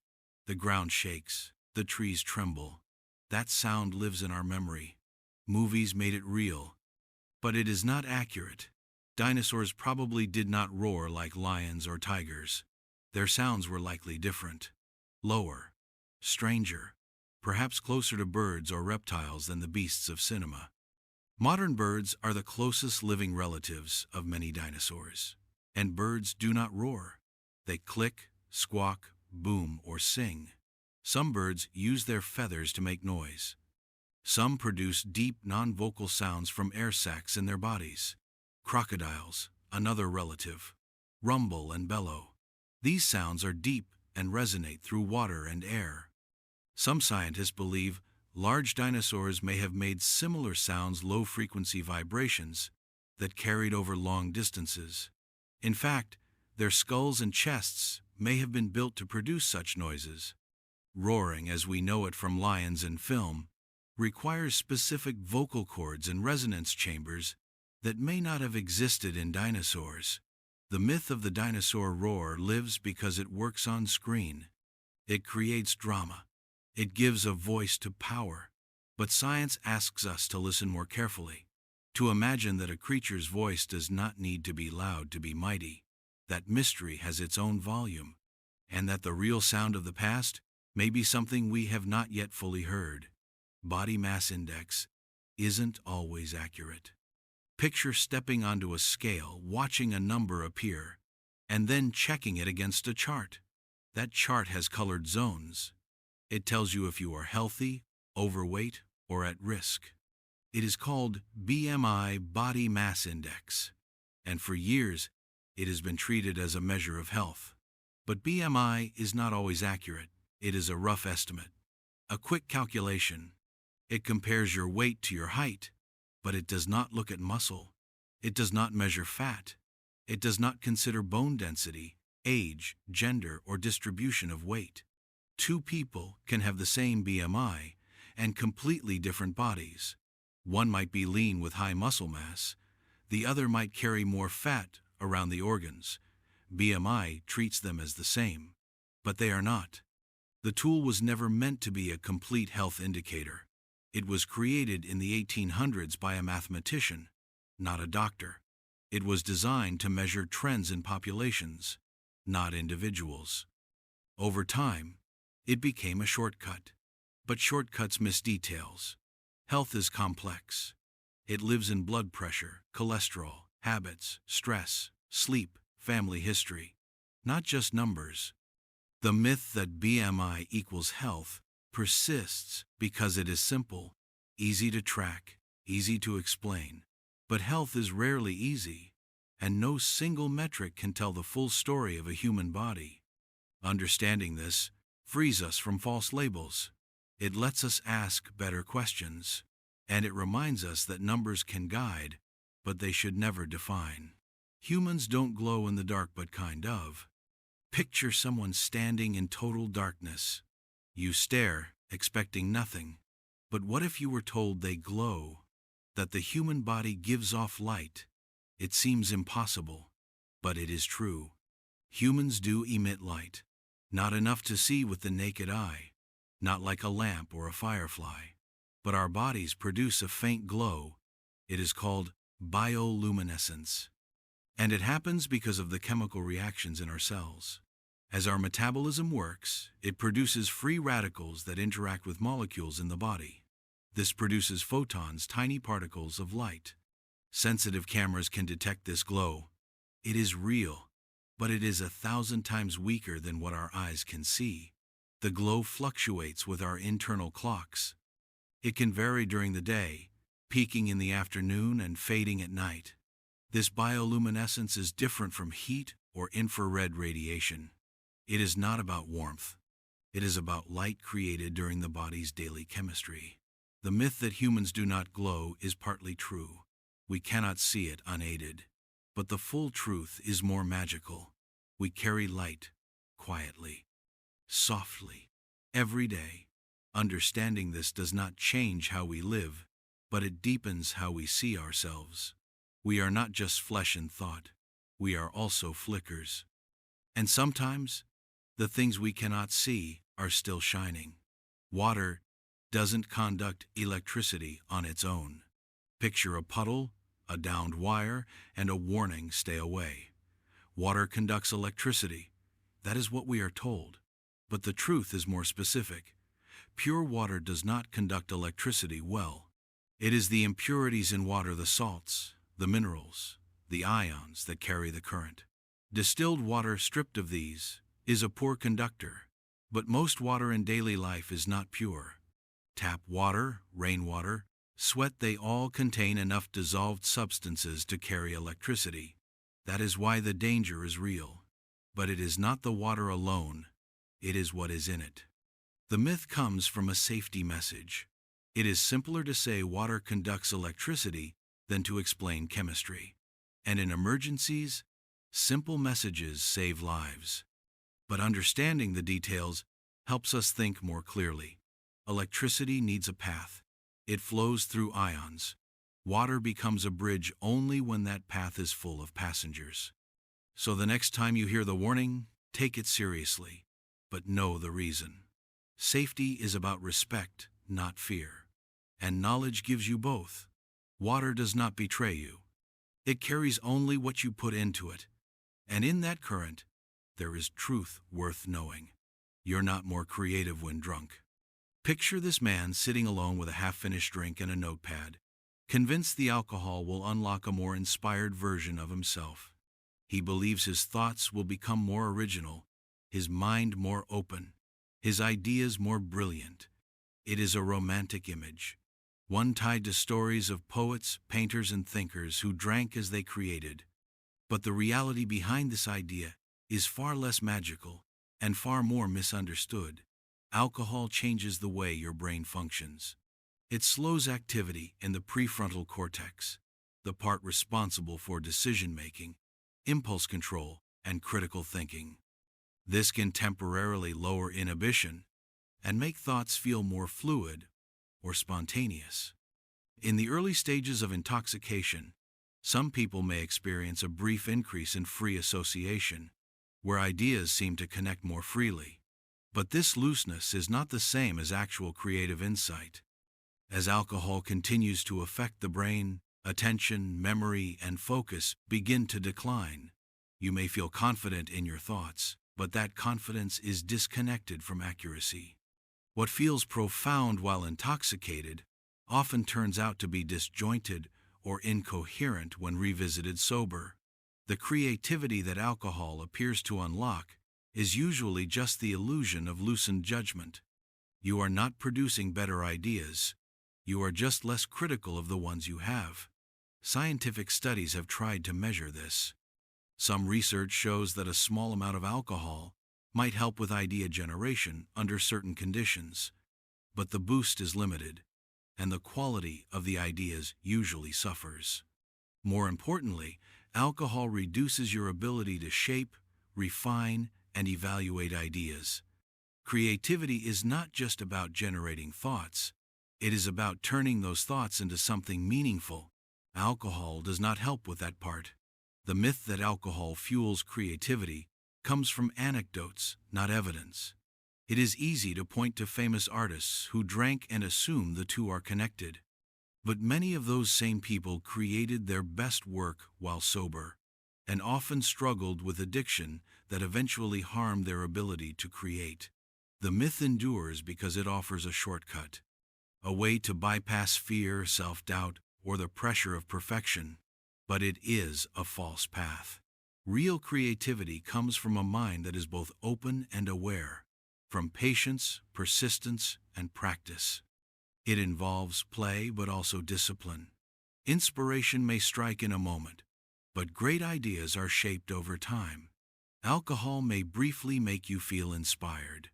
The ground shakes, the trees tremble. That sound lives in our memory. Movies made it real. But it is not accurate. Dinosaurs probably did not roar like lions or tigers. Their sounds were likely different. Lower, stranger, perhaps closer to birds or reptiles than the beasts of cinema. Modern birds are the closest living relatives of many dinosaurs. And birds do not roar. They click, squawk, boom, or sing. Some birds use their feathers to make noise. Some produce deep, non-vocal sounds from air sacs in their bodies. Crocodiles, another relative, rumble and bellow. These sounds are deep and resonate through water and air. Some scientists believe large dinosaurs may have made similar sounds, low-frequency vibrations, that carried over long distances. In fact, their skulls and chests may have been built to produce such noises. Roaring, as we know it from lions in film, requires specific vocal cords and resonance chambers that may not have existed in dinosaurs. The myth of the dinosaur roar lives because it works on screen. It creates drama. It gives a voice to power. But science asks us to listen more carefully, to imagine that a creature's voice does not need to be loud to be mighty, that mystery has its own volume, and that the real sound of the past may be something we have not yet fully heard. Body mass index isn't always accurate. Picture stepping onto a scale, watching a number appear, and then checking it against a chart. That chart has colored zones. It tells you if you are healthy, overweight, or at risk. It is called BMI, Body Mass Index, and for years it has been treated as a measure of health. But BMI is not always accurate. It is a rough estimate, a quick calculation. It compares your weight to your height, but it does not look at muscle. It does not measure fat. It does not consider bone density, age, gender, or distribution of weight. Two people can have the same BMI and completely different bodies. One might be lean with high muscle mass. The other might carry more fat around the organs. BMI treats them as the same, but they are not. The tool was never meant to be a complete health indicator. It was created in the 1800s by a mathematician, not a doctor. It was designed to measure trends in populations, not individuals. Over time, it became a shortcut. But shortcuts miss details. Health is complex. It lives in blood pressure, cholesterol, habits, stress, sleep, family history, not just numbers. The myth that BMI equals health persists because it is simple, easy to track, easy to explain. But health is rarely easy, and no single metric can tell the full story of a human body. Understanding this frees us from false labels. It lets us ask better questions, and it reminds us that numbers can guide, but they should never define. Humans don't glow in the dark, but kind of. Picture someone standing in total darkness. You stare, expecting nothing. But what if you were told they glow? That the human body gives off light? It seems impossible, but it is true. Humans do emit light. Not enough to see with the naked eye, not like a lamp or a firefly. But our bodies produce a faint glow. It is called bioluminescence. And it happens because of the chemical reactions in our cells. As our metabolism works, it produces free radicals that interact with molecules in the body. This produces photons, tiny particles of light. Sensitive cameras can detect this glow. It is real, but it is 1,000 times weaker than what our eyes can see. The glow fluctuates with our internal clocks. It can vary during the day, peaking in the afternoon and fading at night. This bioluminescence is different from heat or infrared radiation. It is not about warmth. It is about light created during the body's daily chemistry. The myth that humans do not glow is partly true. We cannot see it unaided. But the full truth is more magical. We carry light, quietly, softly, every day. Understanding this does not change how we live, but it deepens how we see ourselves. We are not just flesh and thought. We are also flickers. And sometimes, the things we cannot see are still shining. Water doesn't conduct electricity on its own. Picture a puddle, a downed wire, and a warning, stay away. Water conducts electricity. That is what we are told. But the truth is more specific. Pure water does not conduct electricity well. It is the impurities in water, the salts, the minerals, the ions that carry the current. Distilled water stripped of these is a poor conductor. But most water in daily life is not pure. Tap water, rainwater, sweat, they all contain enough dissolved substances to carry electricity. That is why the danger is real. But it is not the water alone. It is what is in it. The myth comes from a safety message. It is simpler to say water conducts electricity than to explain chemistry. And in emergencies, simple messages save lives. But understanding the details helps us think more clearly. Electricity needs a path. It flows through ions. Water becomes a bridge only when that path is full of passengers. So the next time you hear the warning, take it seriously, but know the reason. Safety is about respect, not fear. And knowledge gives you both. Water does not betray you. It carries only what you put into it. And in that current, there is truth worth knowing. You're not more creative when drunk. Picture this man sitting alone with a half-finished drink and a notepad, convinced the alcohol will unlock a more inspired version of himself. He believes his thoughts will become more original, his mind more open, his ideas more brilliant. It is a romantic image, one tied to stories of poets, painters, and thinkers who drank as they created. But the reality behind this idea is far less magical and far more misunderstood. Alcohol changes the way your brain functions. It slows activity in the prefrontal cortex, the part responsible for decision-making, impulse control, and critical thinking. This can temporarily lower inhibition and make thoughts feel more fluid or spontaneous. In the early stages of intoxication, some people may experience a brief increase in free association, where ideas seem to connect more freely. But this looseness is not the same as actual creative insight. As alcohol continues to affect the brain, attention, memory, and focus begin to decline. You may feel confident in your thoughts, but that confidence is disconnected from accuracy. What feels profound while intoxicated often turns out to be disjointed or incoherent when revisited sober. The creativity that alcohol appears to unlock is usually just the illusion of loosened judgment. You are not producing better ideas. You are just less critical of the ones you have. Scientific studies have tried to measure this. Some research shows that a small amount of alcohol might help with idea generation under certain conditions, but the boost is limited, and the quality of the ideas usually suffers. More importantly, alcohol reduces your ability to shape, refine, and evaluate ideas. Creativity is not just about generating thoughts. It is about turning those thoughts into something meaningful. Alcohol does not help with that part. The myth that alcohol fuels creativity comes from anecdotes, not evidence. It is easy to point to famous artists who drank and assume the two are connected. But many of those same people created their best work while sober, and often struggled with addiction that eventually harmed their ability to create. The myth endures because it offers a shortcut, a way to bypass fear, self-doubt, or the pressure of perfection. But it is a false path. Real creativity comes from a mind that is both open and aware, from patience, persistence, and practice. It involves play but also discipline. Inspiration may strike in a moment, but great ideas are shaped over time. Alcohol may briefly make you feel inspired,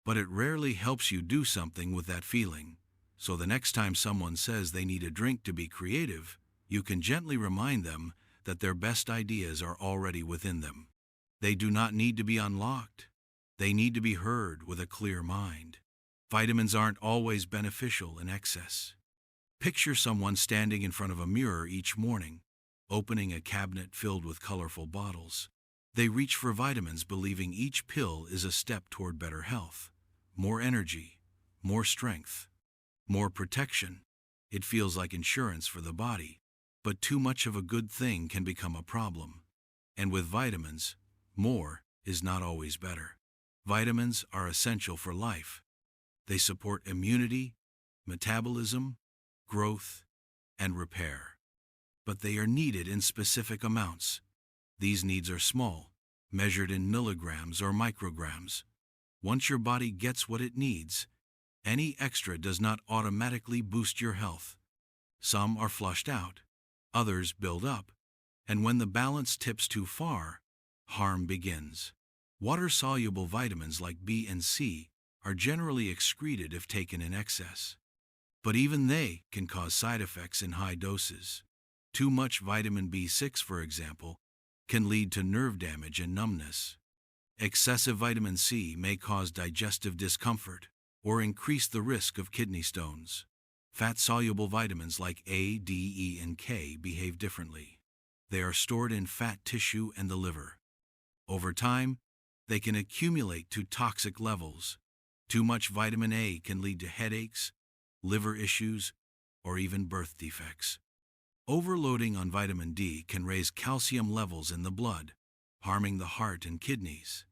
but it rarely helps you do something with that feeling. So the next time someone says they need a drink to be creative, you can gently remind them that their best ideas are already within them. They do not need to be unlocked. They need to be heard with a clear mind. Vitamins aren't always beneficial in excess. Picture someone standing in front of a mirror each morning, opening a cabinet filled with colorful bottles. They reach for vitamins believing each pill is a step toward better health, more energy, more strength, more protection. It feels like insurance for the body, but too much of a good thing can become a problem. And with vitamins, more is not always better. Vitamins are essential for life. They support immunity, metabolism, growth, and repair. But they are needed in specific amounts. These needs are small, measured in milligrams or micrograms. Once your body gets what it needs, any extra does not automatically boost your health. Some are flushed out, others build up, and when the balance tips too far, harm begins. Water-soluble vitamins like B and C are generally excreted if taken in excess. But even they can cause side effects in high doses. Too much vitamin B6, for example, can lead to nerve damage and numbness. Excessive vitamin C may cause digestive discomfort or increase the risk of kidney stones. Fat-soluble vitamins like A, D, E, and K behave differently. They are stored in fat tissue and the liver. Over time, they can accumulate to toxic levels. Too much vitamin A can lead to headaches, liver issues, or even birth defects. Overloading on vitamin D can raise calcium levels in the blood, harming the heart and kidneys.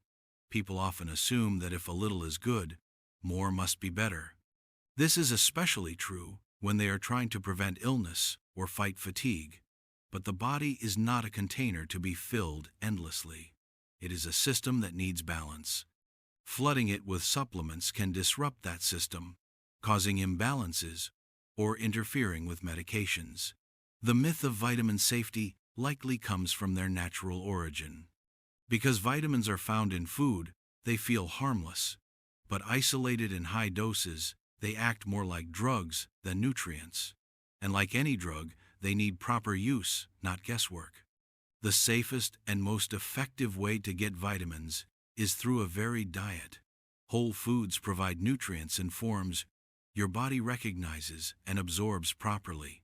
People often assume that if a little is good, more must be better. This is especially true when they are trying to prevent illness or fight fatigue. But the body is not a container to be filled endlessly. It is a system that needs balance. Flooding it with supplements can disrupt that system, causing imbalances or interfering with medications. The myth of vitamin safety likely comes from their natural origin. Because vitamins are found in food, they feel harmless. But isolated in high doses, they act more like drugs than nutrients. And like any drug, they need proper use, not guesswork. The safest and most effective way to get vitamins is through a varied diet. Whole foods provide nutrients in forms your body recognizes and absorbs properly.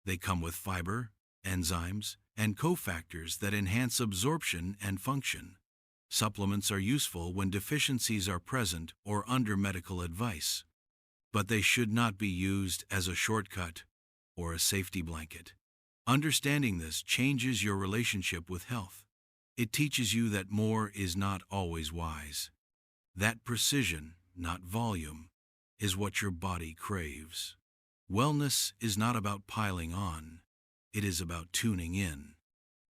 They come with fiber, enzymes, and cofactors that enhance absorption and function. Supplements are useful when deficiencies are present or under medical advice, but they should not be used as a shortcut or a safety blanket. Understanding this changes your relationship with health. It teaches you that more is not always wise. That precision, not volume, is what your body craves. Wellness is not about piling on. It is about tuning in.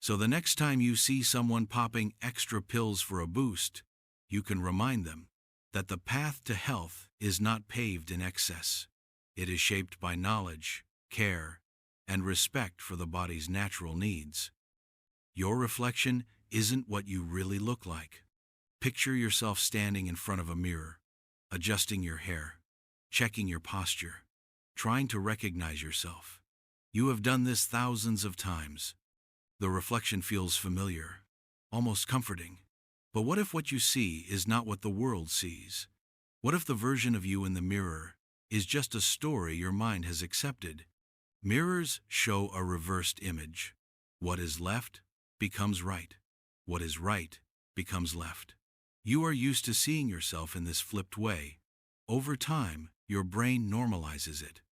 So the next time you see someone popping extra pills for a boost, you can remind them that the path to health is not paved in excess. It is shaped by knowledge, care, and respect for the body's natural needs. Your reflection isn't what you really look like. Picture yourself standing in front of a mirror, adjusting your hair, checking your posture, trying to recognize yourself. You have done this thousands of times. The reflection feels familiar, almost comforting. But what if what you see is not what the world sees? What if the version of you in the mirror is just a story your mind has accepted? Mirrors show a reversed image. What is left becomes right. What is right becomes left. You are used to seeing yourself in this flipped way. Over time, your brain normalizes it.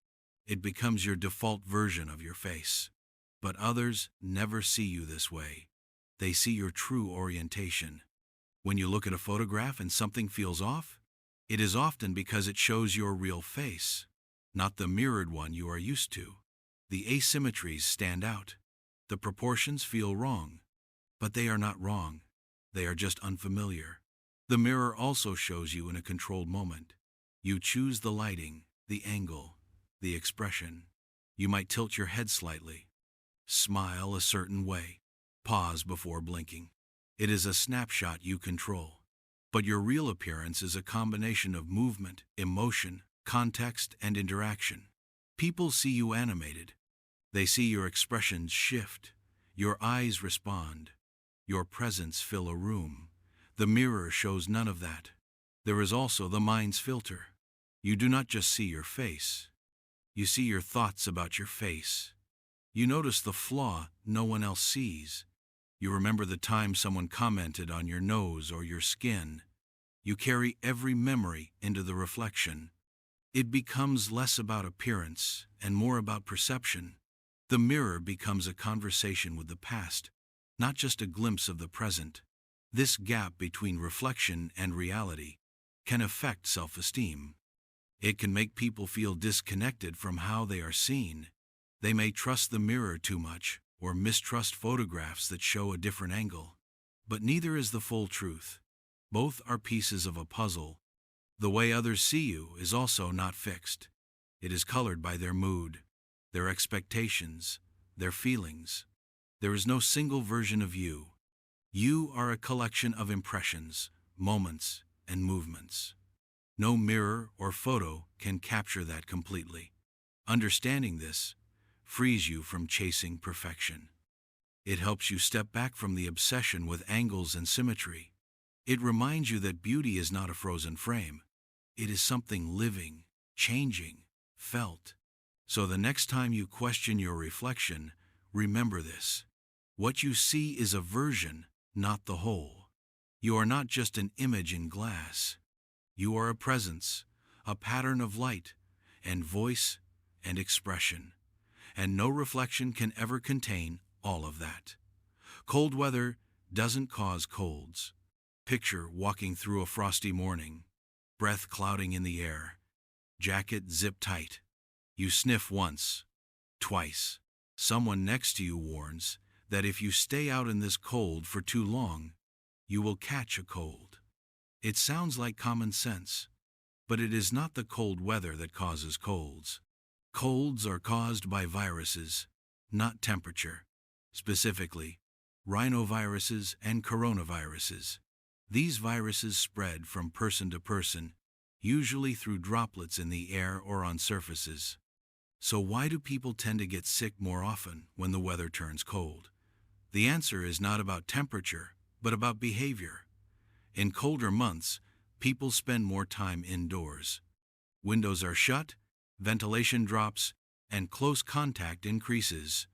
It becomes your default version of your face. But others never see you this way. They see your true orientation. When you look at a photograph and something feels off, it is often because it shows your real face, not the mirrored one you are used to. The asymmetries stand out. The proportions feel wrong. But they are not wrong. They are just unfamiliar. The mirror also shows you in a controlled moment. You choose the lighting, the angle, the expression. You might tilt your head slightly, smile a certain way, pause before blinking. It is a snapshot you control. But your real appearance is a combination of movement, emotion, context, and interaction. People see you animated. They see your expressions shift, your eyes respond, your presence fill a room. The mirror shows none of that. There is also the mind's filter. You do not just see your face. You see your thoughts about your face. You notice the flaw no one else sees. You remember the time someone commented on your nose or your skin. You carry every memory into the reflection. It becomes less about appearance and more about perception. The mirror becomes a conversation with the past, not just a glimpse of the present. This gap between reflection and reality can affect self-esteem. It can make people feel disconnected from how they are seen. They may trust the mirror too much or mistrust photographs that show a different angle. But neither is the full truth. Both are pieces of a puzzle. The way others see you is also not fixed. It is colored by their mood, their expectations, their feelings. There is no single version of you. You are a collection of impressions, moments, and movements. No mirror or photo can capture that completely. Understanding this frees you from chasing perfection. It helps you step back from the obsession with angles and symmetry. It reminds you that beauty is not a frozen frame. It is something living, changing, felt. So the next time you question your reflection, remember this. What you see is a version, not the whole. You are not just an image in glass. You are a presence, a pattern of light and voice and expression. And no reflection can ever contain all of that. Cold weather doesn't cause colds. Picture walking through a frosty morning, breath clouding in the air, jacket zipped tight. You sniff once, twice. Someone next to you warns that if you stay out in this cold for too long, you will catch a cold. It sounds like common sense, but it is not the cold weather that causes colds. Colds are caused by viruses, not temperature. Specifically, rhinoviruses and coronaviruses. These viruses spread from person to person, usually through droplets in the air or on surfaces. So why do people tend to get sick more often when the weather turns cold? The answer is not about temperature, but about behavior. In colder months, people spend more time indoors. Windows are shut, ventilation drops, and close contact increases.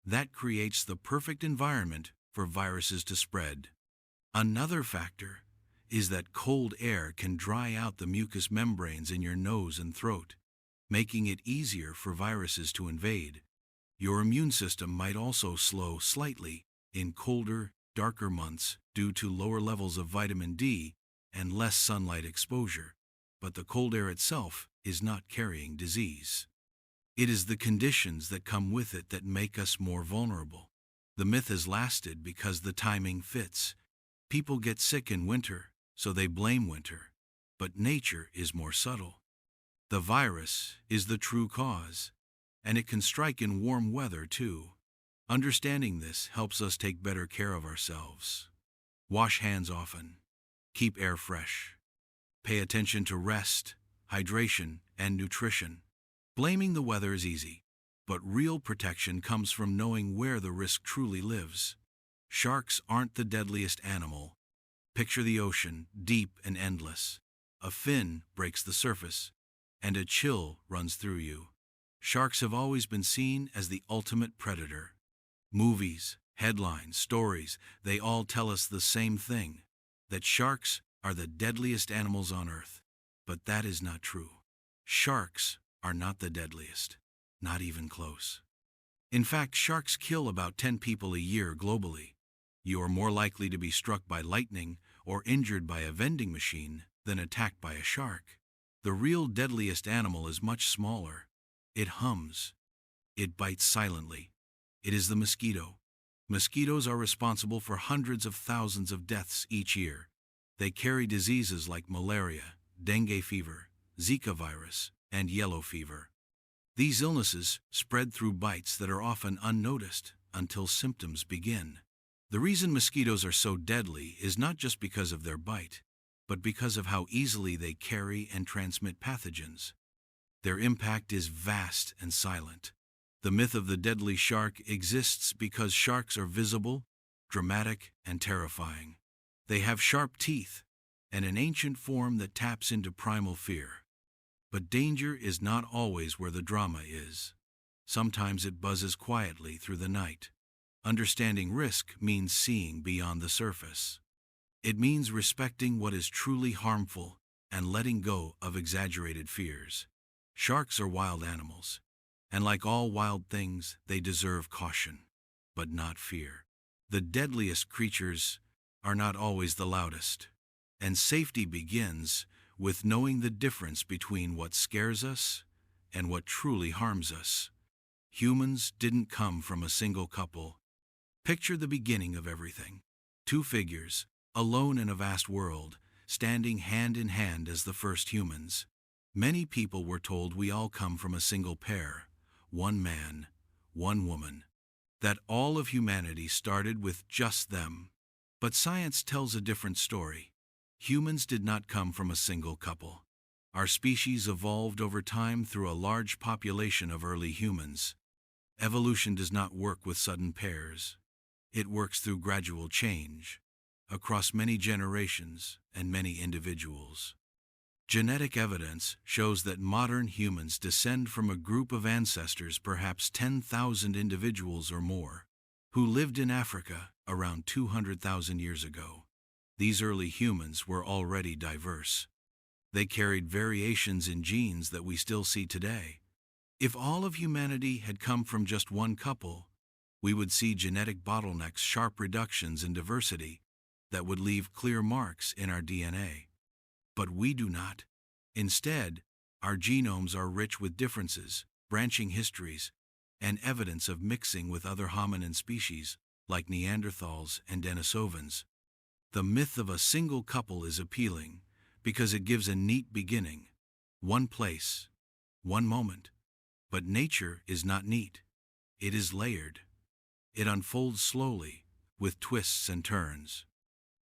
That creates the perfect environment for viruses to spread. Another factor is that cold air can dry out the mucous membranes in your nose and throat, making it easier for viruses to invade. Your immune system might also slow slightly in colder, darker months due to lower levels of vitamin D and less sunlight exposure, but the cold air itself is not carrying disease. It is the conditions that come with it that make us more vulnerable. The myth has lasted because the timing fits. People get sick in winter, so they blame winter, but nature is more subtle. The virus is the true cause, and it can strike in warm weather too. Understanding this helps us take better care of ourselves. Wash hands often. Keep air fresh. Pay attention to rest, hydration, and nutrition. Blaming the weather is easy, but real protection comes from knowing where the risk truly lives. Sharks aren't the deadliest animal. Picture the ocean, deep and endless. A fin breaks the surface, and a chill runs through you. Sharks have always been seen as the ultimate predator. Movies, headlines, stories, they all tell us the same thing, that sharks are the deadliest animals on Earth. But that is not true. Sharks are not the deadliest, not even close. In fact, sharks kill about 10 people a year globally. You are more likely to be struck by lightning or injured by a vending machine than attacked by a shark. The real deadliest animal is much smaller. It hums. It bites silently. It is the mosquito. Mosquitoes are responsible for hundreds of thousands of deaths each year. They carry diseases like malaria, dengue fever, Zika virus, and yellow fever. These illnesses spread through bites that are often unnoticed until symptoms begin. The reason mosquitoes are so deadly is not just because of their bite, but because of how easily they carry and transmit pathogens. Their impact is vast and silent. The myth of the deadly shark exists because sharks are visible, dramatic, and terrifying. They have sharp teeth and an ancient form that taps into primal fear. But danger is not always where the drama is. Sometimes it buzzes quietly through the night. Understanding risk means seeing beyond the surface. It means respecting what is truly harmful and letting go of exaggerated fears. Sharks are wild animals, and like all wild things, they deserve caution, but not fear. The deadliest creatures are not always the loudest, and safety begins with knowing the difference between what scares us and what truly harms us. Humans didn't come from a single couple. Picture the beginning of everything. Two figures, alone in a vast world, standing hand in hand as the first humans. Many people were told we all come from a single pair, one man, one woman, that all of humanity started with just them. But science tells a different story. Humans did not come from a single couple. Our species evolved over time through a large population of early humans. Evolution does not work with sudden pairs. It works through gradual change, across many generations and many individuals. Genetic evidence shows that modern humans descend from a group of ancestors, perhaps 10,000 individuals or more, who lived in Africa around 200,000 years ago. These early humans were already diverse. They carried variations in genes that we still see today. If all of humanity had come from just one couple, we would see genetic bottlenecks, sharp reductions in diversity that would leave clear marks in our DNA. But we do not. Instead, our genomes are rich with differences, branching histories, and evidence of mixing with other hominin species like Neanderthals and Denisovans. The myth of a single couple is appealing because it gives a neat beginning, one place, one moment. But nature is not neat. It is layered. It unfolds slowly, with twists and turns.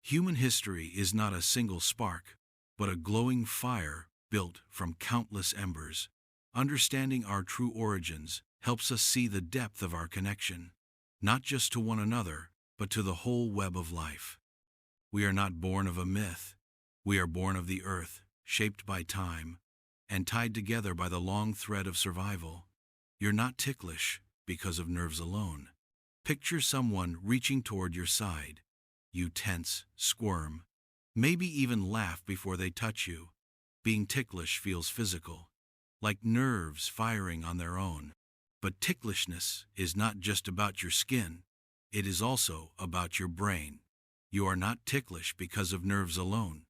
Human history is not a single spark, but a glowing fire built from countless embers. Understanding our true origins helps us see the depth of our connection, not just to one another, but to the whole web of life. We are not born of a myth. We are born of the earth, shaped by time, and tied together by the long thread of survival. You're not ticklish because of nerves alone. Picture someone reaching toward your side. You tense, squirm, maybe even laugh before they touch you. Being ticklish feels physical, like nerves firing on their own. But ticklishness is not just about your skin. It is also about your brain. You are not ticklish because of nerves alone.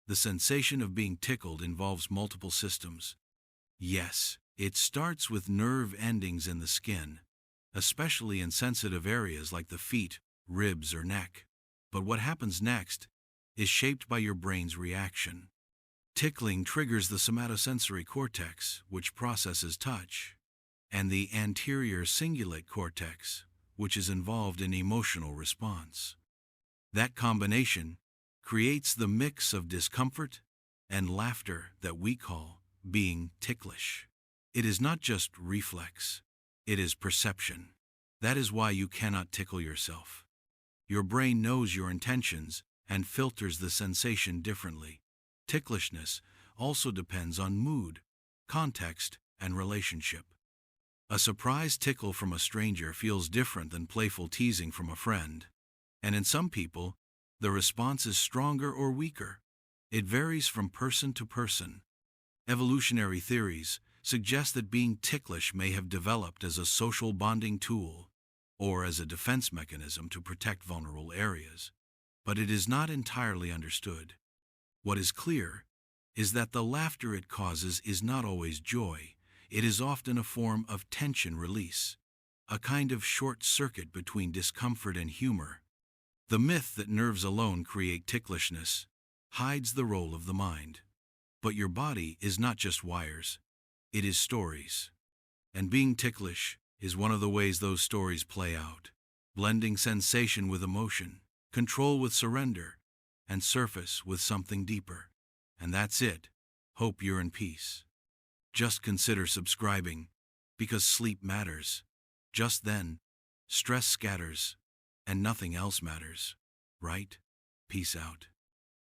The sensation of being tickled involves multiple systems. Yes, it starts with nerve endings in the skin, especially in sensitive areas like the feet, ribs, or neck. But what happens next is shaped by your brain's reaction. Tickling triggers the somatosensory cortex, which processes touch, and the anterior cingulate cortex, which is involved in emotional response. That combination creates the mix of discomfort and laughter that we call being ticklish. It is not just reflex, it is perception. That is why you cannot tickle yourself. Your brain knows your intentions and filters the sensation differently. Ticklishness also depends on mood, context, and relationship. A surprise tickle from a stranger feels different than playful teasing from a friend. And in some people, the response is stronger or weaker. It varies from person to person. Evolutionary theories suggest that being ticklish may have developed as a social bonding tool or as a defense mechanism to protect vulnerable areas. But it is not entirely understood. What is clear is that the laughter it causes is not always joy. It is often a form of tension release, a kind of short circuit between discomfort and humor. The myth that nerves alone create ticklishness hides the role of the mind. But your body is not just wires, it is stories. And being ticklish is one of the ways those stories play out, blending sensation with emotion, control with surrender, and surface with something deeper. And that's it. Hope you're in peace. Just consider subscribing, because sleep matters. Just then, stress scatters, and nothing else matters, right? Peace out.